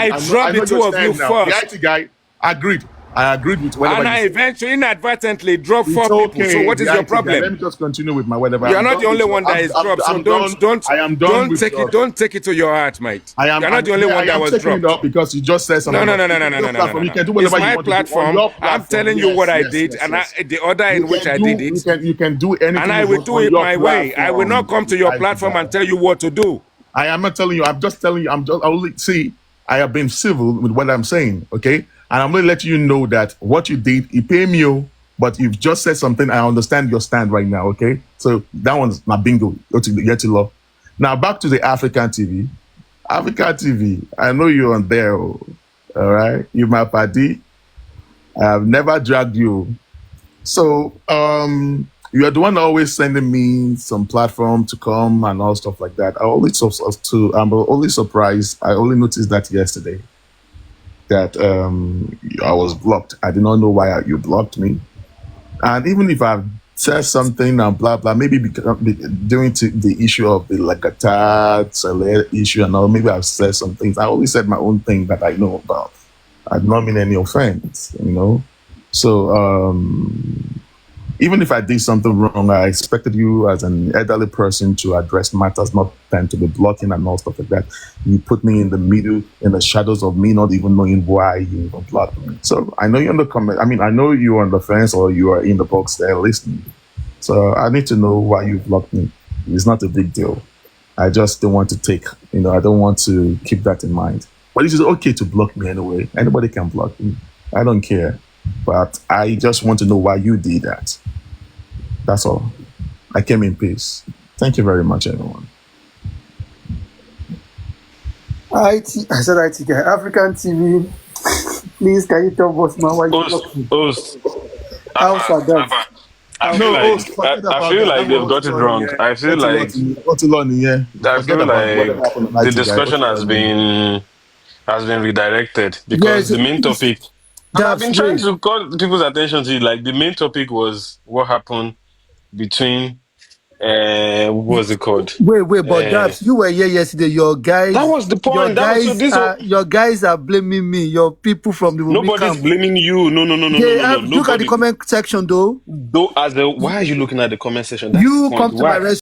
I dropped the know your two of you stand now. The first. IT guy agreed. I agreed with whatever And you I said. eventually inadvertently dropped It's four people. So okay, what the is your IT guy. Let problem? me just continue with my whatever. You're I'm not done the only with your. one that is dropped. So I'm done. I am done with your. don't take it to your heart, mate. I am. You're not the only one I that am was taking it dropped. up because you just said No, something. no, But no, no, it no, is no, your no, no, no, platform. no, You no. can do It's whatever you my want to do on platform. your I'm platform. telling you what Yes, I yes, did, yes, and yes. the order in which I did it. You can do And anything I you will want do on it your my way. I will not platform. come to your IT platform guy. and tell you what to do. I am not telling you. I'm just telling you. I only see. I have been civil with what I'm saying. Okay, and I'm going to let you know that what you did, it pay me. But you've just said something. I understand your stand right now. Okay, so that one's my bingo. Get to law. Now back to the African TV. African TV. I know you're on there. All right, you my party. I have never dragged you. So you are the one always sending me some platform to come and all stuff like that. I'm only surprised. I only noticed that yesterday that I was blocked. I did not know why you blocked me. And even if I've said something and blah blah, maybe during the issue of the Lagata issue and all, maybe I've said some things. I only said my own thing that I know about. I did not mean any offense, you know. So even if I did something wrong, I expected you as an elderly person to address matters, not tend to be blocking and all stuff like that. You put me in the middle, in the shadows of me not even knowing why you even blocked me. So I know you're in the comment. I mean, I know you're on the fence or you are in the box there listening. So I need to know why you blocked me. It's not a big deal. I just don't want to I don't want to keep that in mind. But it is okay to block me anyway. Anybody can block me. I don't care. But I just want to know why you did that. That's all. I came in peace. Thank you very much, everyone. I said IT guy. African TV. Please, can you tell us now why you blocked me? Host, How's Alpha, that? Alpha. No, forget I about feel that. That like they've one got it wrong. Forget I feel about like whatever happened on the IT guy. discussion has been redirected because Yes, the main please. topic, and I've Dabs, been trying wait. to call people's attention to it. Like the main topic was what happened between what was it called? Wait, but Uh, Dabs, you were here yesterday. that was the point. That was so. Your guys are blaming me. Your people from the Wumi Nobody's camp. blaming you. No, no, no, no, no, They no, no. have look at the Nobody. comment section though. Though, why are you looking at the comment section? That's the You point. come to my Why? rescue.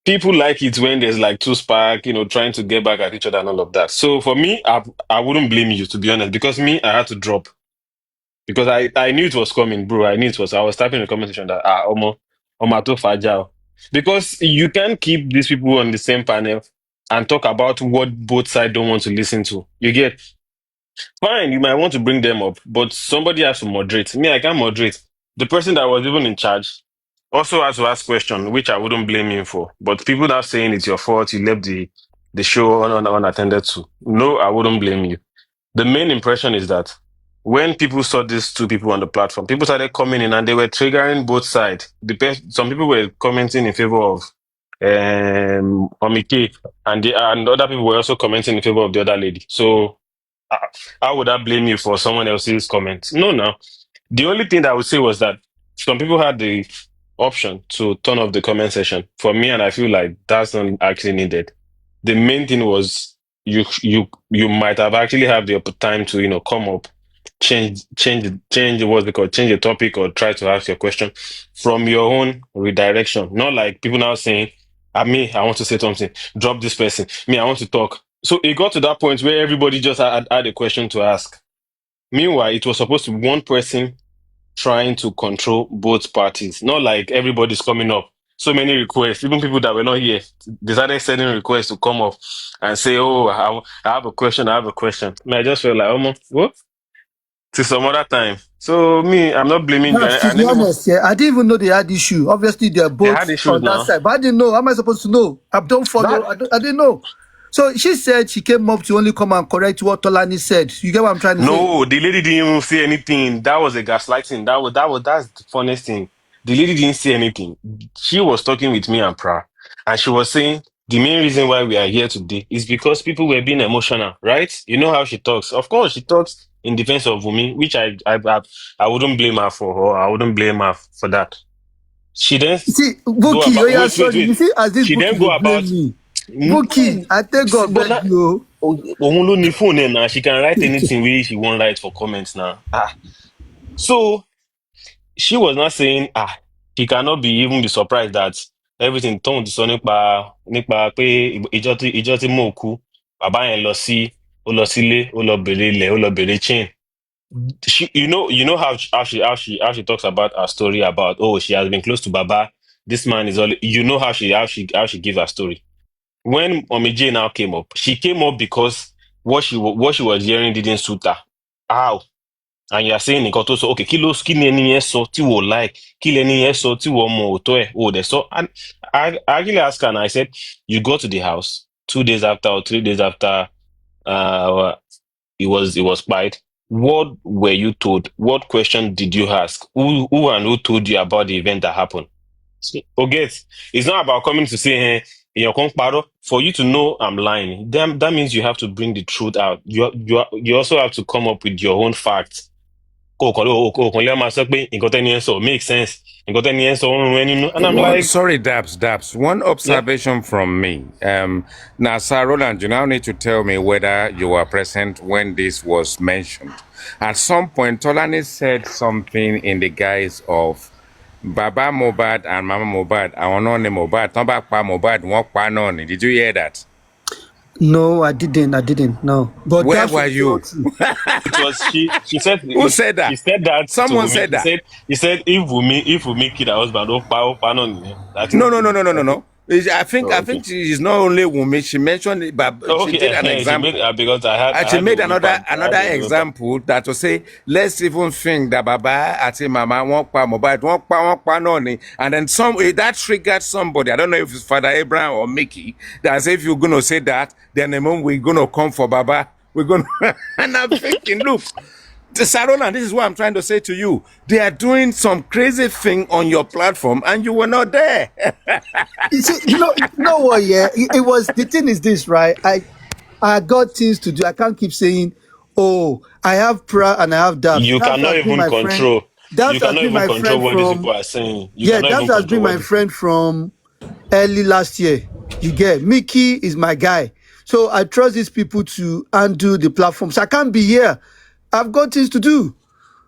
People like it when there's like two spark, trying to get back at each other and all of that. So for me, I wouldn't blame you to be honest, because me, I had to drop because I knew it was coming, bro. I knew it was. I was typing in the comment section that Omo to fragile, because you can't keep these people on the same panel and talk about what both sides don't want to listen to. You get fine. You might want to bring them up, but somebody has to moderate. Me, I can't moderate. The person that was even in charge also has to ask question, which I wouldn't blame him for. But people now saying it's your fault, you left the show unattended to. No, I wouldn't blame you. The main impression is that when people saw these two people on the platform, people started coming in and they were triggering both sides. Some people were commenting in favor of Omike, and other people were also commenting in favor of the other lady. So uh, how would I blame you for someone else's comment? No, no. The only thing that I would say was that some people had the option to turn off the comment section. For me, and I feel like that's not actually needed. The main thing was you might have actually have the time to come up, change what's it called, change the topic or try to ask your question from your own redirection. Not like people now saying, I want to say something, drop this person. Me, I want to talk. So it got to that point where everybody just had a question to ask. Meanwhile, it was supposed to be one person trying to control both parties. Not like everybody's coming up. so many requests. Even people that were not here decided sending requests to come up and say, "Oh, I have a question. I have a question." I just felt like, "Oh, what?" To some other time. So me, I'm not blaming you. Now, to I be never. honest, yeah, I didn't even know they had issue. Obviously, they're They both had issues on that now. side, but I didn't know. How am I supposed to know? I don't That follow. I didn't know. So she said she came up to only come and correct what Tolani said. You get what I'm trying to say? No, the lady didn't even say anything. That was a gaslighting. That's the funniest thing. The lady didn't say anything. She was talking with me and Pra, and she was saying the main reason why we are here today is because people were being emotional, right? You know how she talks. Of course, she talks in defense of Wumi, which I wouldn't blame her for, or I wouldn't blame her for that. She then You see, go Buki, oh about yeah, wait, wait, sorry. You wait. see, as this She then Buki, go they about blame me. Buki, no, I take God but beg like you. òun ló ní phone ẹ̀ now. She can write anything wey she wan write for comments now. So she was not saying she cannot be even be surprised that everything tóun ti sọ nípa pé ìjọ tí mò ń kú bàbá yẹn lọ sí ó lọ sílé ó lọ bèrè ilẹ̀ ó lọ bèrè chain. You know how she talks about her story about, oh, she has been close to Baba. This man is all. You know how she gives her story. When Omije now came up, she came up because what she was hearing didn't suit her. How? And you are saying nǹkan tó sọ, okay, kí ni ẹni yẹn sọ tí wò like, kí ni ẹni yẹn sọ tí wò mọ òótọ́ ẹ̀, ò dẹ̀ sọ. And I actually asked her and I said, you go to the house 2 days after or 3 days after uh it was quiet. What were you told? What question did you ask? Who told you about the event that happened? Forget. It's not about coming to say, hey, èèyàn kan parọ́. For you to know I'm lying, that means you have to bring the truth out. You also have to come up with your own facts. Kò kàn lè máa sọ pé nǹkan tẹ́ni yẹn sọ make sense. Nǹkan tẹ́ni yẹn sọ ó ń rún ẹ nínú. And I'm One, like, sorry, Dabs. One yeah. observation from me. Now, Sir Roland, you now need to tell me whether you were present when this was mentioned. At some point, Tolani said something in the guise of Baba Mobad and Mama Mobad. I want to Mobad. Tamba pa Mobad. Wọ́n pa náà ni. Did you hear that? No, I didn't. No, but Where that were was so you? true. It was she said, Who look, said she that? said that to Someone Wumi. said that. He said if Wumi kill her husband, ó pa náà nìyẹn. That's No, it. no, no, no, no, no, That's it. no. I think Oh, okay. she's not only Wumi. She mentioned it, but she did an Okay, she made example. because I had And I she had the made Wumi another part. I had another the Wumi part. example that to say, let's even think that Baba àti Mama wọ́n pa Mohbad, wọ́n pa náà ni. And then that triggered somebody. I don't know if it's Father Abraham or Mickey. That if you're gonna say that, then the moment we're gonna come for Baba, we're gonna. And I'm thinking, look. Sarola, this is what I'm trying to say to you. They are doing some crazy thing on your platform and you were not there. You see, you know what? Yeah, it was. The thing is this, right? I got things to do. I can't keep saying, "Oh, I have pra and I have Dabs." You Dabs cannot has been even my friend. control. You Dabs has cannot been even my control friend what these from. people are saying. You Yeah, cannot Dabs even has control been what my these friend people. from early last year. You get Mickey is my guy, so I trust these people to undo the platform. So I can't be here. I've got things to do.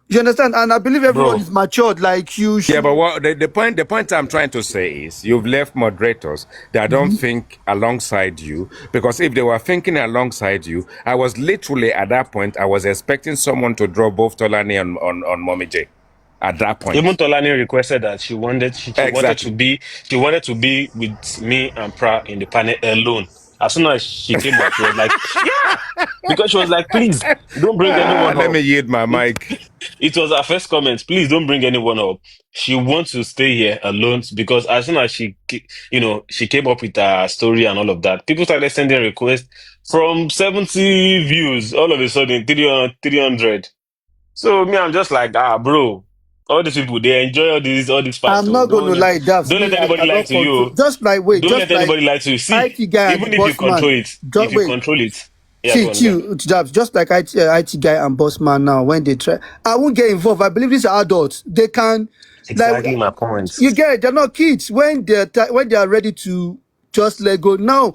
You understand? And I believe everyone Bro, is matured. Like you Yeah, but should. what the point I'm trying to say is you've left moderators that don't think alongside you, because if they were thinking alongside you, I was literally at that point I was expecting someone to draw both Tolani on Mommy J at that even point. Tolani requested that Exactly. she wanted to be with me and Pra in the panel alone. As soon as she came up, she was like, yeah, because she was like, please don't bring anyone Let up. me yield my It mic. it was her first comment. Please don't bring anyone up. She wants to stay here alone because as soon as she came up with her story and all of that, people started sending requests from 70 views. All of a sudden, 300. So me, I'm just like, bro, all these people they enjoy all these fights. I'm So not going to lie, Dabs. don't let Me, I anybody lie don't to you. control. Oh. Just like wait, Don't just let like anybody lie to you. See, IT guy and the even if you boss man. control it, Just wait. yeah, go on, go on. Just like IT guy and boss man now, when they try, I won't get involved. I believe these are adults. They can, like, Exactly my point. you get it. They're not kids when when they are ready to just let go. Now,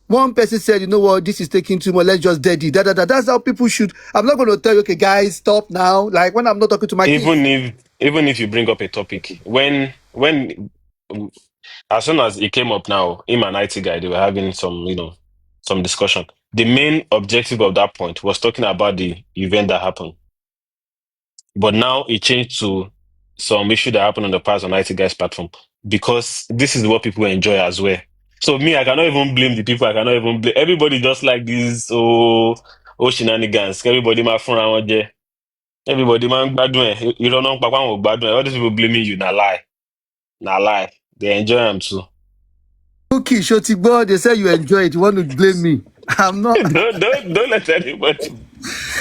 one person said, you know what, this is taking too much. Let's just dead it. That's how people should. I'm not going to tell you, okay, guys, stop now. Like when I'm not talking to my kids. Even if you bring up a topic, when as soon as it came up now, him and IT guy, they were having some discussion. The main objective of that point was talking about the event that happened. But now it changed to some issue that happened on the past on IT guy's platform. because this is what people enjoy as well. So me, I cannot even blame the people. I cannot even blame everybody. Just like this, shenanigans. Everybody, my friend, everybody, man, gbadun ẹ. You don't know, papa, gbadun ẹ. All these people blaming you, na lie, na lie. They enjoy them too. Okay, Shotigbo, they say you enjoy it. You want to blame me? I'm not. Don't let anybody.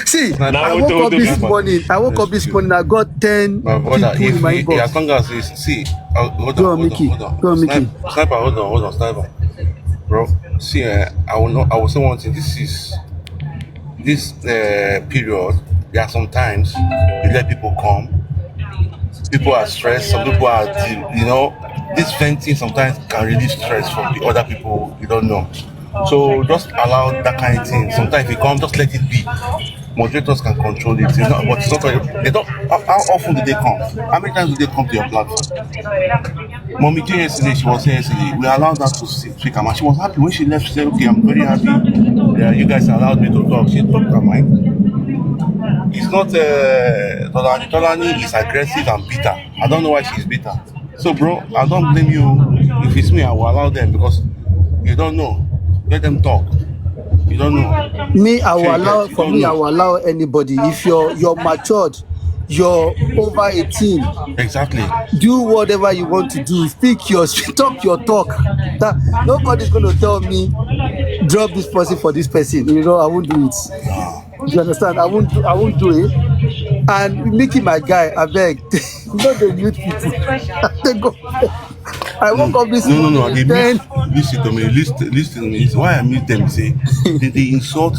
See, Now, I what woke up to this be? morning. I got 10 My brother, people in if my we, inbox. as long as it's, see, Go on, Mickey. Go on, Mickey. Sniper, hold on, sniper, bro. See, I will say one thing. This period. There are sometimes you let people come. People are stressed. Some people are, this venting sometimes can relieve stress from the other people you don't know. So just allow that kind of thing. Sometimes if you come, just let it be. Moderators can control it. But it's not. They don't. How often do they come? How many times do they come to your platform? Mommy J yesterday, she was saying yesterday, we allowed her to speak, and she was happy when she left. She said, "Okay, I'm very happy. Yeah, you guys allowed me to talk." She talked her mind. It's not Tolani. Tolani is aggressive and bitter. I don't know why she's bitter. So, bro, I don't blame you. If it's me, I will allow them because you don't know. Let them talk. You don't know. Me, I will Sure, you allow. get. You For don't me, I know. will allow anybody. If you're matured, you're over 18. Exactly. Do whatever you want to do. Speak your talk your talk. That nobody's going to tell me drop this person for this person. I won't do it. You understand? I won't do it. And Mickey, my guy, I beg, not the mute people. They go. I No, woke up this no, no, no. morning They with mute. 10. Listen to me. Listen to me. It's why I mute them. Say they insult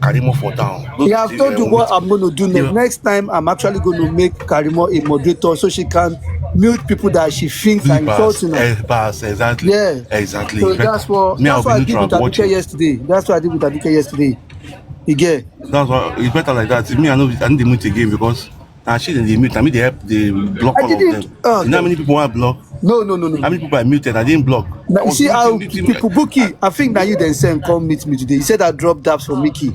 Karimo for down. Yeah, I've told you what I'm going to do next. Next time, I'm actually going to make Karimo a moderator so she can mute people that she thinks are insulting her. Exactly. Yeah. Exactly. So It's better. Me, I'll that's be what I did neutral. with I'll be Aduke watching. yesterday. That's what I did with Aduke yesterday. You get? That's why it's better like that. Me, I need to mute again because she they mute. I mean, they block I all of didn't. them. Oh You know how God. many people I block? No, no, no, no, How no. many people I muted? I didn't block. Now, I you was see how muting. people Bookie, I think that you then send come meet me today. He said I dropped Dabs for Mickey.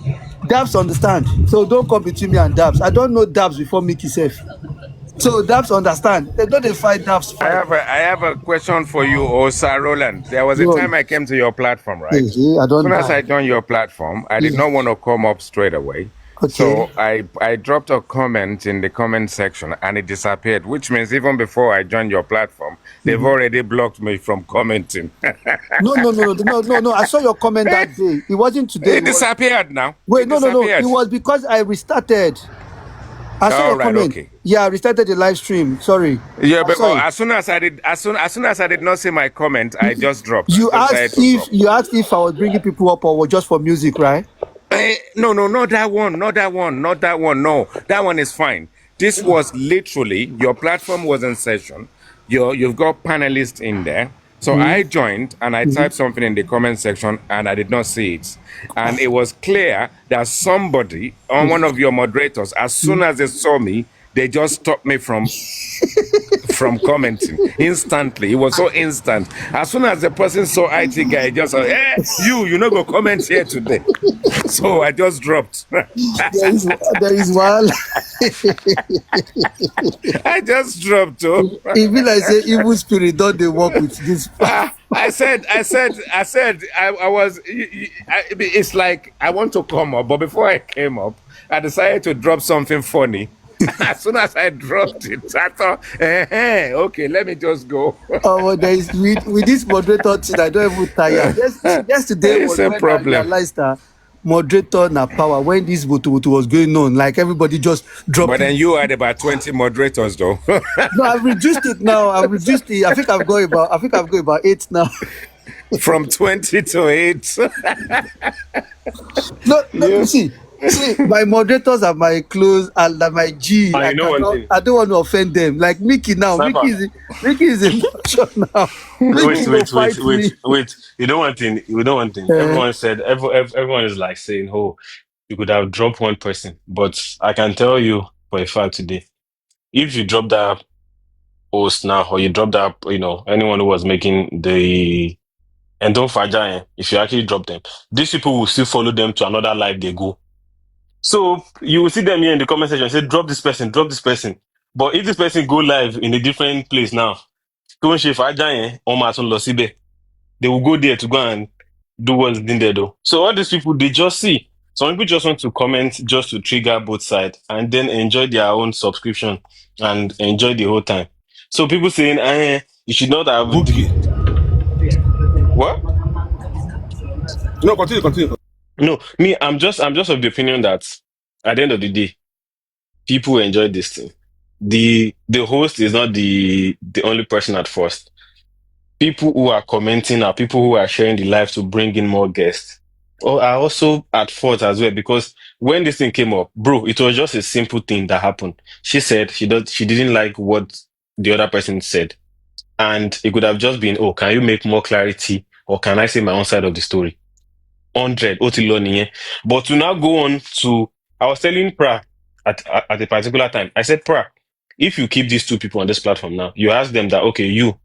Dabs understand. So don't come between me and Dabs. I don't know Dabs before Mickey self. So Dabs understand. They don't fight Dabs I fight. have a question for you, Osa Roland. There was a Go on. time I came to your platform, right? Hey, hey, I As don't soon as I die. joined your platform, I did Yeah. not want to come up straight away. Okay. So I dropped a comment in the comment section and it disappeared, which means even before I joined your platform, they've Mhm. already blocked me from commenting. No, no, no, no, no, no, no. I saw your comment that day. It wasn't today. It It was disappeared now. wait, It no, no, no. It disappeared. was because I restarted. I saw All your right, comment. okay. Yeah, I restarted the live stream. Sorry. Yeah, I but saw it. as soon as I did not see my comment, I just dropped. I You just asked decided to if drop. I was bringing people up or was just for music, right? No, no, not that one, not that one, not that one. No, that one is fine. This was literally your platform was in session. You've got panelists in there. So I Mm-hmm. joined and I typed something in the comment section and I did not see it. And it was clear that somebody on one of your moderators, as soon as they saw me, they just stopped me from commenting instantly. It was so instant. As soon as the person saw IT guy, he just said, "Hey, you not go comment here today." So I just dropped. There is one. I just dropped. Oh. It be like say evil spirit don't they work with this. I was. It's like I want to come up, but before I came up, I decided to drop something funny. As soon as I dropped it, I thought, okay, let me just go. Oh, there is with this moderator thing. I don't even tire. Yesterday It's was a when I problem. realized that moderator na power when this vote was going on. Like everybody just But dropping. then you had about 20 moderators, though. No, I've reduced it now. I've reduced it. I think I've got about 8 now. From 20 to 8. No, no. You, See, my moderators are my close and like my G. And I you know one cannot. thing, I don't want to offend them. Like Mickey now. sniper. Mickey is in action now. Wait, Mickey go wait, wait, fight wait, me. wait. You know one thing. You know one thing. Uh, Everyone said. Everyone is like saying, "Oh, you could have dropped one person," but I can tell you for a fact today, if you drop that host now, or you drop that, anyone who was making the and don't forget, if you actually drop them, these people will still follow them to another live they go. So you will see them here in the comment section say, drop this person, drop this person. But if this person go live in a different place now, tó ń ṣe fàájà yẹn, wọ́n máa tún lọ síbẹ̀. They will go there to go and do what's in there though. So all these people, they just see. Some people just want to comment just to trigger both sides and then enjoy their own subscription and enjoy the whole time. So people saying, you should not have... Bookie. What? No, continue. No, me, I'm just of the opinion that at the end of the day, people enjoy this thing. The host is not the only person at first. People who are commenting are people who are sharing the live to bring in more guests. Or are also at fault as well, because when this thing came up, bro, it was just a simple thing that happened. She said she didn't like what the other person said. And it could have just been, oh, can you make more clarity? Or can I say my own side of the story? 100, ó ti lọ nìyẹn. But to now go on to, I was telling Pra at a particular time, I said, Pra, if you keep these two people on this platform now, you ask them that, okay, you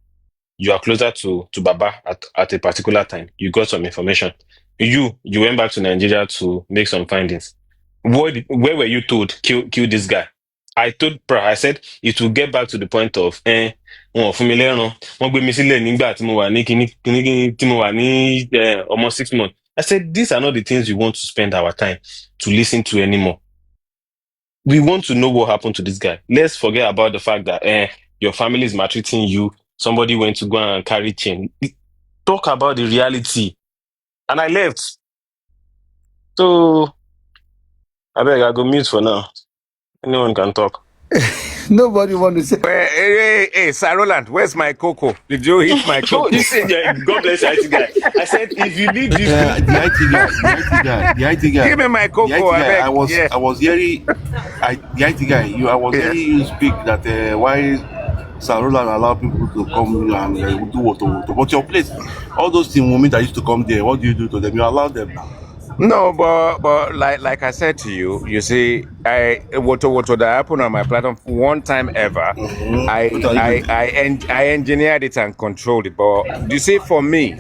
are closer to Baba at a particular time. You got some information. You went back to Nigeria to make some findings. Where were you told, kill this guy? I told Pra, I said, it will get back to the point of, wọn ò fún mi lẹ́ran, wọ́n gbé mi sílẹ̀ nígbà tí mo wà ní tí mo wà ní almost 6 months. I said, these are not the things we want to spend our time to listen to anymore. We want to know what happened to this guy. Let's forget about the fact that your family is maltreating you. Somebody went to go and carry chain. Talk about the reality. And I left. So, I beg, I go mute for now. Anyone can talk. Nobody want to say. Hey, Sir Roland, where's my cocoa? Did you eat my No, cocoa? you said, God bless the IT guy. I said, if you leave this... The IT guy. Give me my cocoa, I beg. I was hearing, the IT guy, I was hearing you speak that why Sir Roland allow people to come and do what. But your place, all those team women that used to come there, what do you do to them? You allow them now. No, but like I said to you, you see, what that happened on my platform one time ever, I engineered it and controlled it. But you see, for me,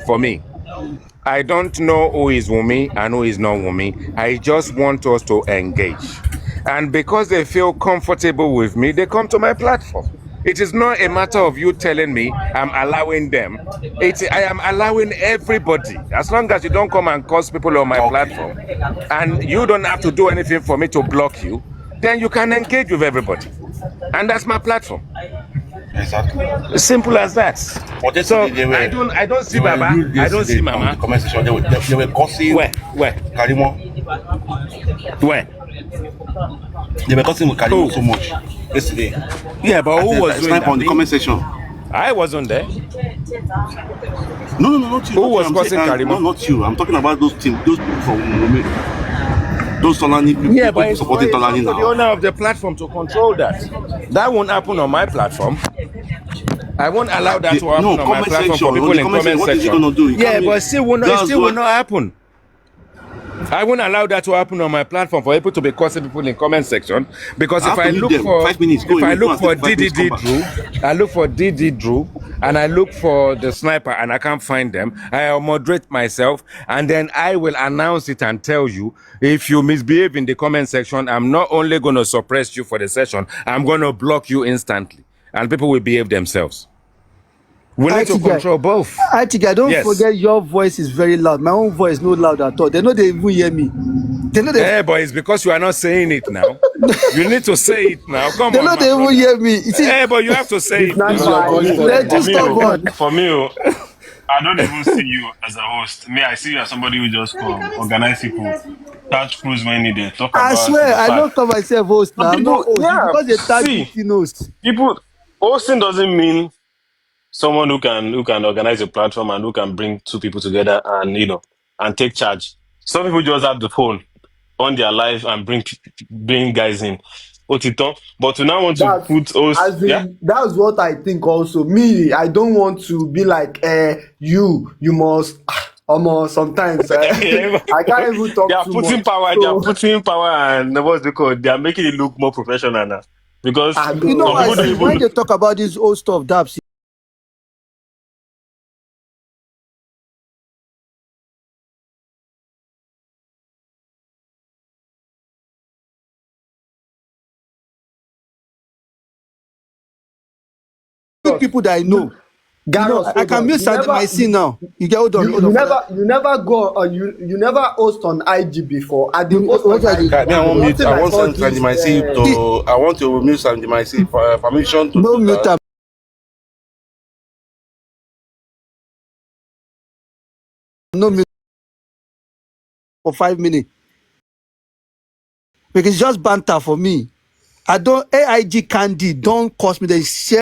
I don't know who is Wumi and who is not Wumi. I just want us to engage, and because they feel comfortable with me, they come to my platform. It is not a matter of you telling me I'm allowing them. I am allowing everybody. As long as you don't come and cause people on my platform, and you don't have to do anything for me to block you, then you can engage with everybody. And that's my platform. Exactly. Simple as that. But So I don't see Baba. I don't see Mama. The comment section, they were cursing. Where? Karimo. Where? They were cursing with Karimo so much yesterday. Yeah, but who was doing that? On the comment section. I wasn't there. No, not you. Who was cursing Karimo? No, not you. I'm talking about those people from Wumi. Those Tolani people, yeah, but it's supporting Tolani now. The owner of the platform to control that. That won't happen on my platform. I won't allow that to happen on my platform for people in comment section. What is he gonna do? Yeah, but it still will not happen. I won't allow that to happen on my platform for people to be cursing people in comment section, because if I look for 5 minutes, I look for DD Drew and I look for the sniper and I can't find them, I'll moderate myself and then I will announce it and tell you, if you misbehave in the comment section, I'm not only going to suppress you for the session, I'm going to block you instantly and people will behave themselves. We need to control both. Atiga, don't forget your voice is very loud. My own voice is not loud at all. They know they even hear me. Yeah, but it's because you are not saying it now. You need to say it now. Come they on. They know they even hear me. Yeah, but you have to say it. They're too stubborn. For me, I don't even see you as a host. Me, I see you as somebody who just come, organize people, touch crews when needed, talk about. I swear, I don't call myself host now. I'm not host. Because they tag me host. People, hosting doesn't mean someone who can organize a platform and who can bring two people together and and take charge. Some people just have the phone on their live and bring guys in. Otito, but to now want to put host, that's what I think also. Me, I don't want to be like you must almost sometimes I can't even talk too much. They are putting power and what's the code? They are making it look more professional now. Because when they talk about this old stuff, Dabs, people that I know, Garros, I hold can on. mute my scene now. You get hold on for that. You never go you never host on IG before. I did host What on I did? IG. Okay, me, I want mute. Nothing I like want all Sandy this. Myself to. I want to mute Sandy Myself for permission to No do mute that. am. No mute for 5 minutes. Because it's just banter for me. I don't AIG Candy don't cost me. They share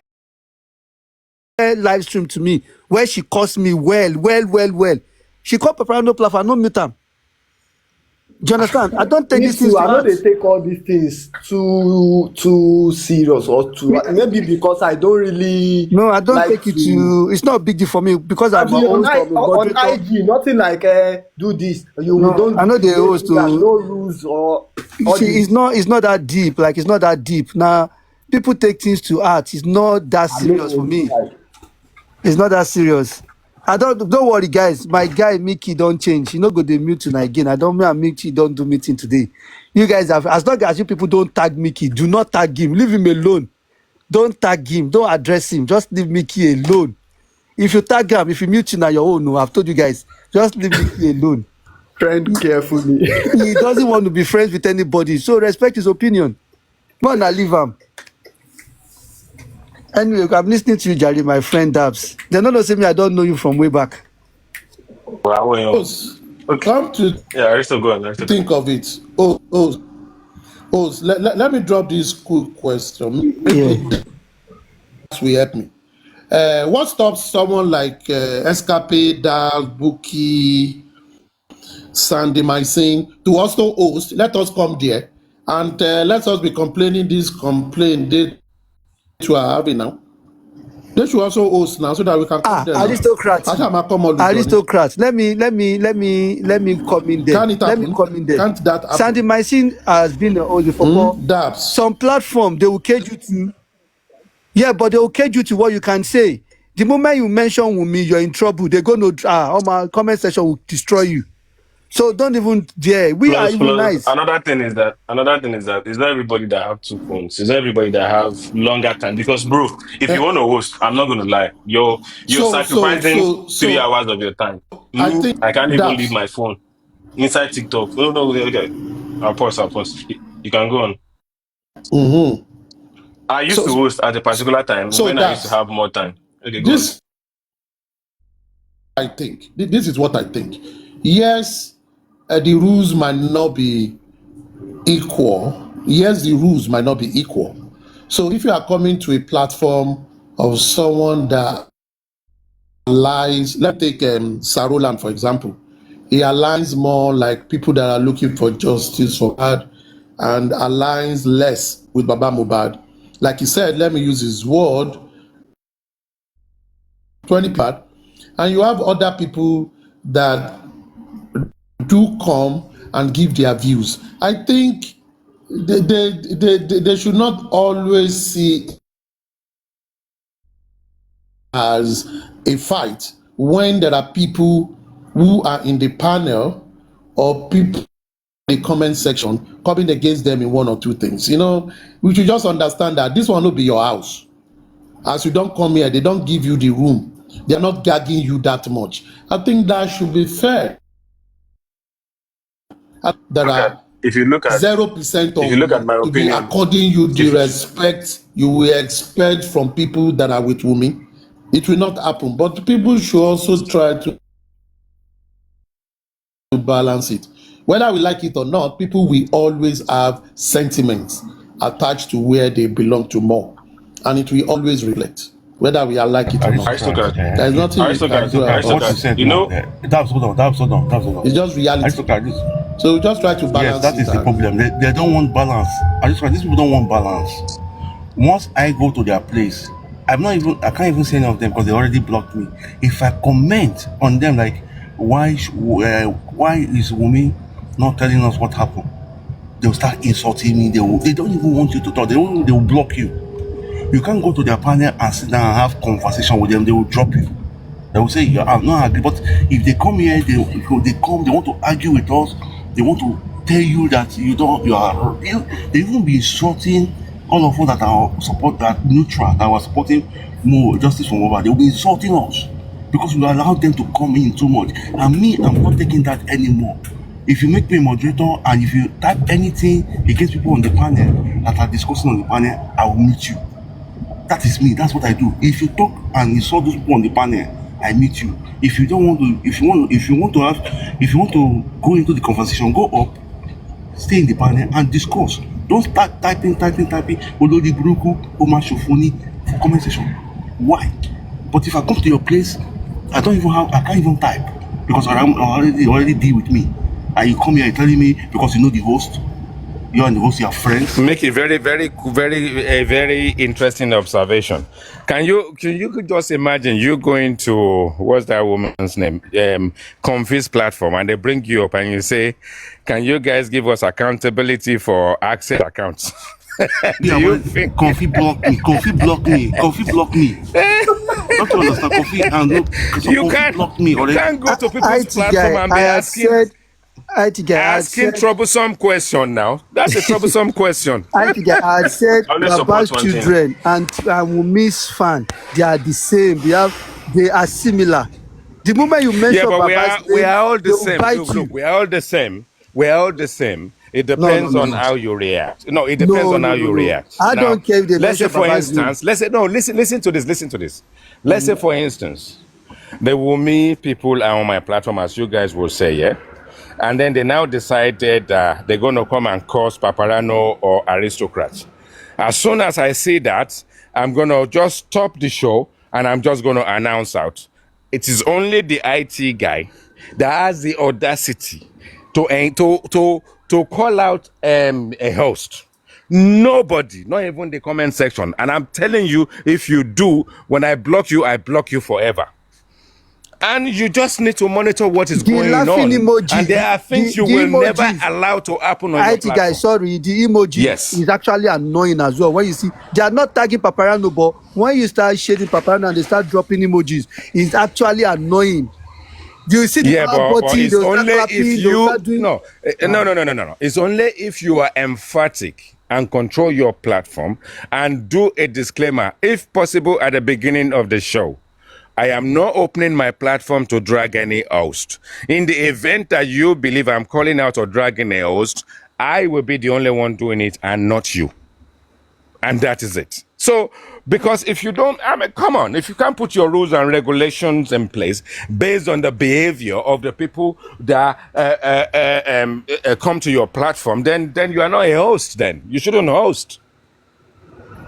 live stream to me where she cost me well. She called Paparano Plafa, no mute am. Do you understand? I don't take Me these things too. to I know heart. they take all these things too serious or too Me, maybe because I don't really no, I don't like take it to. to. It's not a big deal for me because As I'm a in host or a on moderator. IG, nothing like do this. You No, don't I know do the this. Don't host do that. to. No rules or all See, this. it's not that deep. Like it's not that deep. Now people take things to heart. It's not that I know serious for it's me. like It's not that serious. I don't worry, guys. My guy Mickey don't change. He no go dey mute tonight again. I don't mean Mickey don't do meeting today. You guys have as long as you people don't tag Mickey, do not tag him. Leave him alone. Don't tag him. Don't address him. Just leave Mickey alone. If you tag him, if you mute him na your own. No, I've told you guys. Just leave Mickey alone. tread carefully. He doesn't want to be friends with anybody. So respect his opinion. Man, I leave him. Anyway, I'm listening to you, Jerry, my friend Dabs. They don't know say me, I don't know you from way back. Wow. Okay. Come to Yeah, Aristo, go on. Aristo. think of it. Let me drop this quick question. Yeah. Maybe that will help me. What stops someone like Escape, Dal, Buki, Sandy Mycin to also host? Let us come there and let us be complaining this complaint they two are having now. They should also host now so that we can come there now. Aristocrat. Ashama come on, Johnny. Aristocrat. Let me come in there. Can it Let me happen? come in there. Can't that Sandy happen? Mycin has been a host before. Dabs. Some platform they will cage you to. Yeah, but they will cage you to what you can say. The moment you mention Wunmi, you're in trouble. They're going to on my comment section will destroy you. So don't even dare. We are even Plus, nice. another thing is that it's not everybody that have two phones. It's not everybody that have longer time. Because, bro, if you want to host, I'm not gonna lie, you're So, so, sacrificing so, 3 so, hours of your time. I Me, think I can't even leave Dabs. my phone inside TikTok. Oh no, okay. I'll pause. You can go on. Mm-hmm. I used So, to host at a particular time so when I used to Dabs. have more time. Okay, go on. This, I think. This is what I think. Yes, the rules might not be equal. Yes, the rules might not be equal. So, if you are coming to a platform of someone that aligns, let's take Sarolan for example. He aligns more like people that are looking for justice for God and aligns less with Baba Mubad. Like he said, let me use his word, 20 part. And you have other people that do come and give their views. I think they should not always see as a fight when there are people who are in the panel or people in the comment section coming against them in one or two things. You know, we should just understand that this one will be your house. As you don't come here, they don't give you the room. They're not gagging you that much. I think that should be fair. There Look at are if you look at 0% if you of look at my to be opinion, according you the if respect you will expect from people that are with women. It will not happen. But people should also try to balance it. Whether we like it or not, people will always have sentiments attached to where they belong to more. And it will always reflect, whether we are like it or not. Aristocrat, There is nothing we can do about What you it. Aristocrat, said now, Dabs, hold on. It's just reality. Aristocrat, So we just try to yes, balance that it. is the And problem. They don't want balance. Aristocrat, these people don't want balance. Once I go to their place, I can't even say any of them because they already blocked me. If I comment on them like, why is Wumi not telling us what happened? They'll start insulting me. They don't even want you to talk. They will block you. You can't go to their panel and sit down and have conversation with them. They will drop you. They will say, yeah, I'm not agree. But if they come here, they want to argue with us. They want to tell you that they even be insulting all of us that are support that neutral, that were supporting more justice for Mohbad, they'll be insulting us because we allowed them to come in too much. And me, I'm not taking that anymore. If you make me a moderator and if you type anything against people on the panel that are discussing on the panel, I will meet you. That is me. That's what I do. If you talk and insult those people on the panel, I meet you. If you don't want to, if you want to go into the conversation, go up, stay in the panel and discuss. Don't start typing. Olodi Buruku, Oma Shofuni for comment section. Why? But if I come to your place, I can't even type because I already deal with me. And you come here and telling me because you know the host, you and the host, you are friends. Make a very interesting observation. Can you just imagine you going to what's that woman's name? Confi's platform, and they bring you up and you say, "Can you guys give us accountability for access accounts?" Do you think Confi blocked me? Confi blocked me. Don't you understand? Confi and you can't block me already. You can't go to people's platform and be asking troublesome question now. That's a troublesome question. I had said Only Baba's support one thing. children and Wumi's fan, they are the same. They are similar. The moment you mention Yeah, but Baba's we name, are all they the will same. bite Look, you. we are all the same. We are all the same. It depends on how you react. No, it depends on how you react. I Now, don't care if they let's say, mention for Baba's name. instance, listen to this. Let's say, for instance, the Wumi people are on my platform, as you guys will say, yeah? And then they now decided they're going to come and curse Paparano or aristocrats. As soon as I see that, I'm going to just stop the show and I'm just going to announce out. It is only the IT guy that has the audacity to call out a host. Nobody, not even the comment section. And I'm telling you, if you do, when I block you forever. And you just need to monitor what is The going laughing on. emoji, And there are things you the will never emojis. allow to happen on your IT platform. guy, sorry, the emoji Yes. is actually annoying as well. When you see, they are not tagging Paparano, but when you start shading Paparano and they start dropping emojis, it's actually annoying. You see the Yeah, clap but button, it's they'll start only clapping, if they'll you start doing... no. It's only if you are emphatic and control your platform and do a disclaimer, if possible, at the beginning of the show. I am not opening my platform to drag any host. In the event that you believe I'm calling out or dragging a host, I will be the only one doing it and not you. And that is it. So, because if you don't, I mean, come on, if you can't put your rules and regulations in place based on the behavior of the people that come to your platform, then you are not a host. Then you shouldn't host.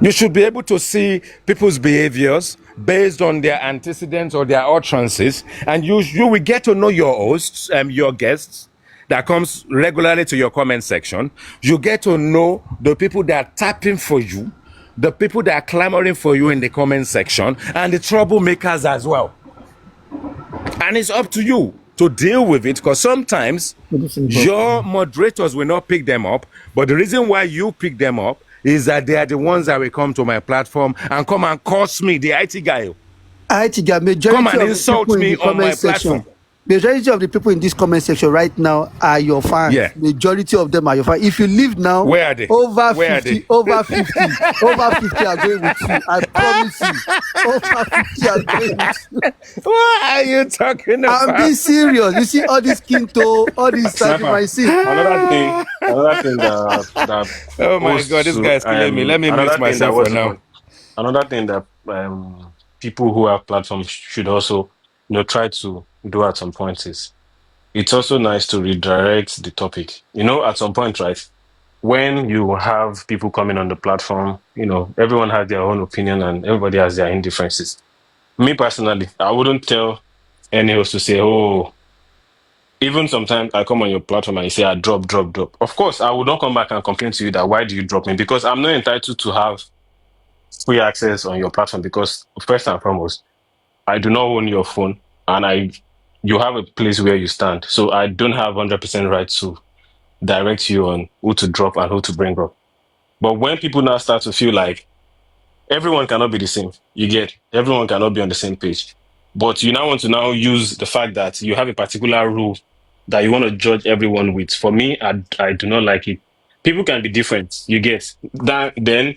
You should be able to see people's behaviors based on their antecedents or their utterances, and you will get to know your hosts, your guests that comes regularly to your comment section. You get to know the people that are tapping for you, the people that are clamoring for you in the comment section, and the troublemakers as well. And it's up to you to deal with it, because sometimes your moderators will not pick them up, but the reason why you pick them up is that they are the ones that will come to my platform and come and curse me, the IT guy. IT guy, majority Come and of the insult people in me the on my comment section. platform. Majority of the people in this comment section right now are your fans. Yeah. Majority of them are your fans. If you leave now, Where are they? over Where are 50 they? are going with you. I promise you. Over 50 are going with you. What are you talking about? I'm being serious. You see all this Kinto, all this sacrificing. Another thing that Oh my goes God, this to guy's killing me. Let me mute another thing that myself for was now. another thing that people who have platforms should also try to do at some point is it's also nice to redirect the topic. At some point, right? When you have people coming on the platform, everyone has their own opinion and everybody has their indifferences. Me personally, I wouldn't tell any host to say, oh, even sometimes I come on your platform and you say I drop. Of course, I would not come back and complain to you that why do you drop me? Because I'm not entitled to have free access on your platform, because first and foremost, I do not own your phone and you have a place where you stand. So I don't have 100% right to direct you on who to drop and who to bring up. But when people now start to feel like everyone cannot be the same, everyone cannot be on the same page. But you now want to now use the fact that you have a particular rule that you want to judge everyone with. For me, I do not like it. People can be different. You get that. Then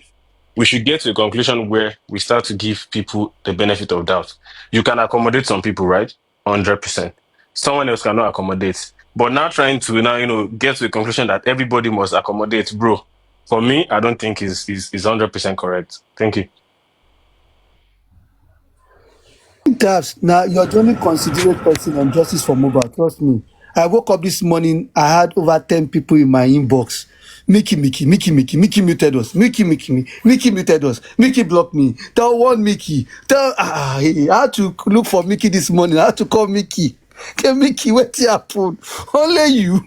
we should get to a conclusion where we start to give people the benefit of doubt. You can accommodate some people, right? 100%. Someone else cannot accommodate. But now trying to get to a conclusion that everybody must accommodate, bro. For me, I don't think is 100% correct. Thank you. Tabs, now you're the only considerate person on justice for mobile. Trust me. I woke up this morning, I had over 10 people in my inbox. Mickey muted us. Mickey muted us. Mickey blocked me. Tell one Mickey. I had to look for Mickey this morning. I had to call Mickey. Okay, Mickey, what happened? Only you.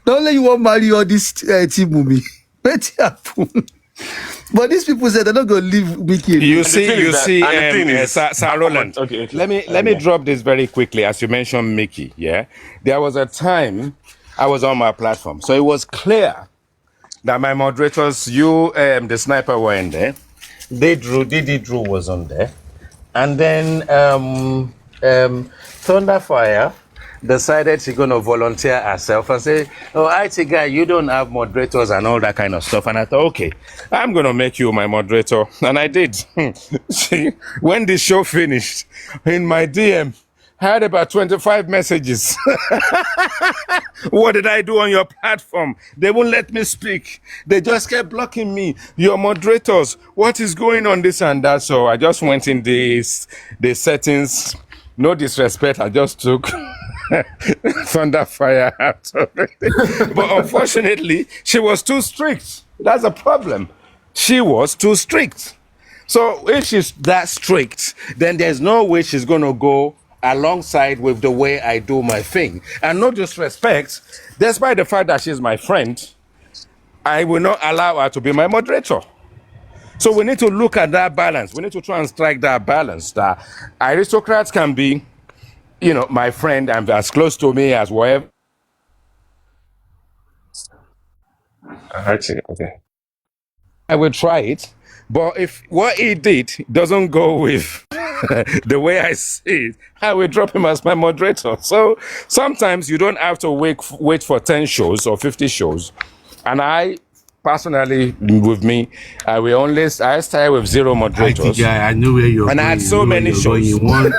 Not only you want marry all this team movie. What happened? But these people said they're not going to leave Mickey. You see, Sir Roland. Okay. Let me drop this very quickly. As you mentioned, Mickey. Yeah, there was a time I was on my platform, so it was clear that my moderators, the sniper, were in there. Didi Drew was on there, and then Thunderfire decided she's going to volunteer herself and say, "Oh, IT guy, you don't have moderators and all that kind of stuff." And I thought, okay, I'm going to make you my moderator. And I did. See, when the show finished, in my DM, I had about 25 messages. What did I do on your platform? They won't let me speak. They just kept blocking me. Your moderators, what is going on, this and that? So I just went in the settings. No disrespect, I just took Thunderfire out of it. But unfortunately, she was too strict. That's a problem. She was too strict. So if she's that strict, then there's no way she's going to go alongside with the way I do my thing. And no disrespect, despite the fact that she's my friend, I will not allow her to be my moderator. So we need to look at that balance. We need to try and strike that balance that aristocrats can be, my friend and as close to me as whatever. Okay. I will try it. But if what he did doesn't go with the way I see it, I will drop him as my moderator. So sometimes you don't have to wait for 10 shows or 50 shows. And I personally, with me, I started with 0 moderators. Guy, I know where you're and going. I had so many shows. You want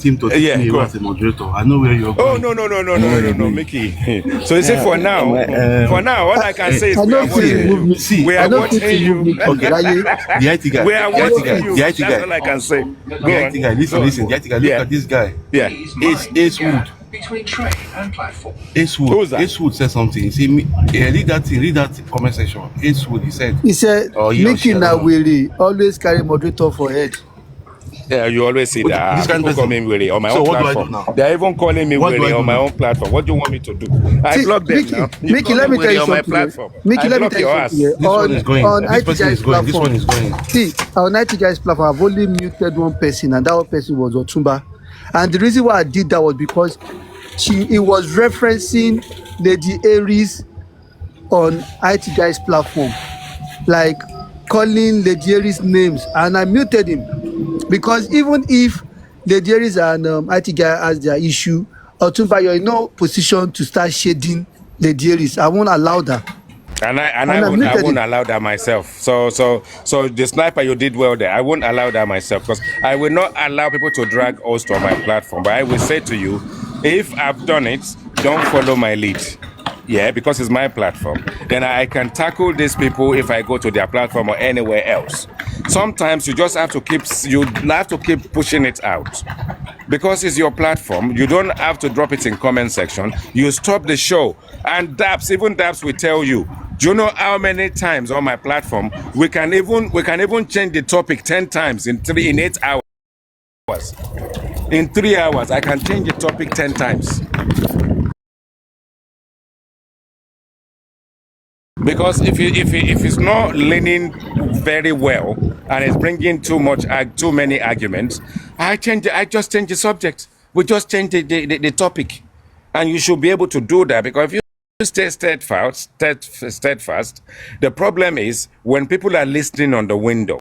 him to take me as a moderator. I know where you're going. Oh no, Mickey. So you see, for now, all I can say is we are watching you. We are watching you. Okay, the IT guy. We are watching you. The IT guy. That's all I can say. The IT guy. Listen. The IT guy. Look at this guy. Yeah. Ace Wood. Between trade and platform. Ace Wood. Who's that? Ace Wood said something. You see, read that comment section. Ace Wood, he said, Mickey Nawiri always carry moderator for head. Yeah, you always see that. This kind of people call me Willie on my own platform. They're even calling me Willie on my own platform. What do you want me to do? I block them Mickey, now. Mickey, let me tell you something. Mickey, let me tell you something. this one is going. On This person is going. This one is going. See, on IT Guys platform, I've only muted one person, and that one person was Otumba. And the reason why I did that was because he was referencing Lady Aries on IT Guys platform, like calling Lady Aries names, and I muted him because even if Lady Aries and IT Guy has their issue, Otumba, you're in no position to start shading Lady Aries. I won't allow that. And I won't allow that myself. So the sniper, you did well there. I won't allow that myself because I will not allow people to drag us to my platform. But I will say to you, if I've done it, don't follow my lead. Yeah, because it's my platform. Then I can tackle these people if I go to their platform or anywhere else. Sometimes you just have to keep pushing it out. Because it's your platform, you don't have to drop it in comment section. You stop the show. And even Daps will tell you, do you know how many times on my platform we can even change the topic 10 times in 8 hours? In 3 hours, I can change the topic 10 times. Because if it's not leaning very well and it's bringing too many arguments, I just change the subject. We just change the topic, and you should be able to do that because if you stay steadfast, the problem is when people are listening on the window.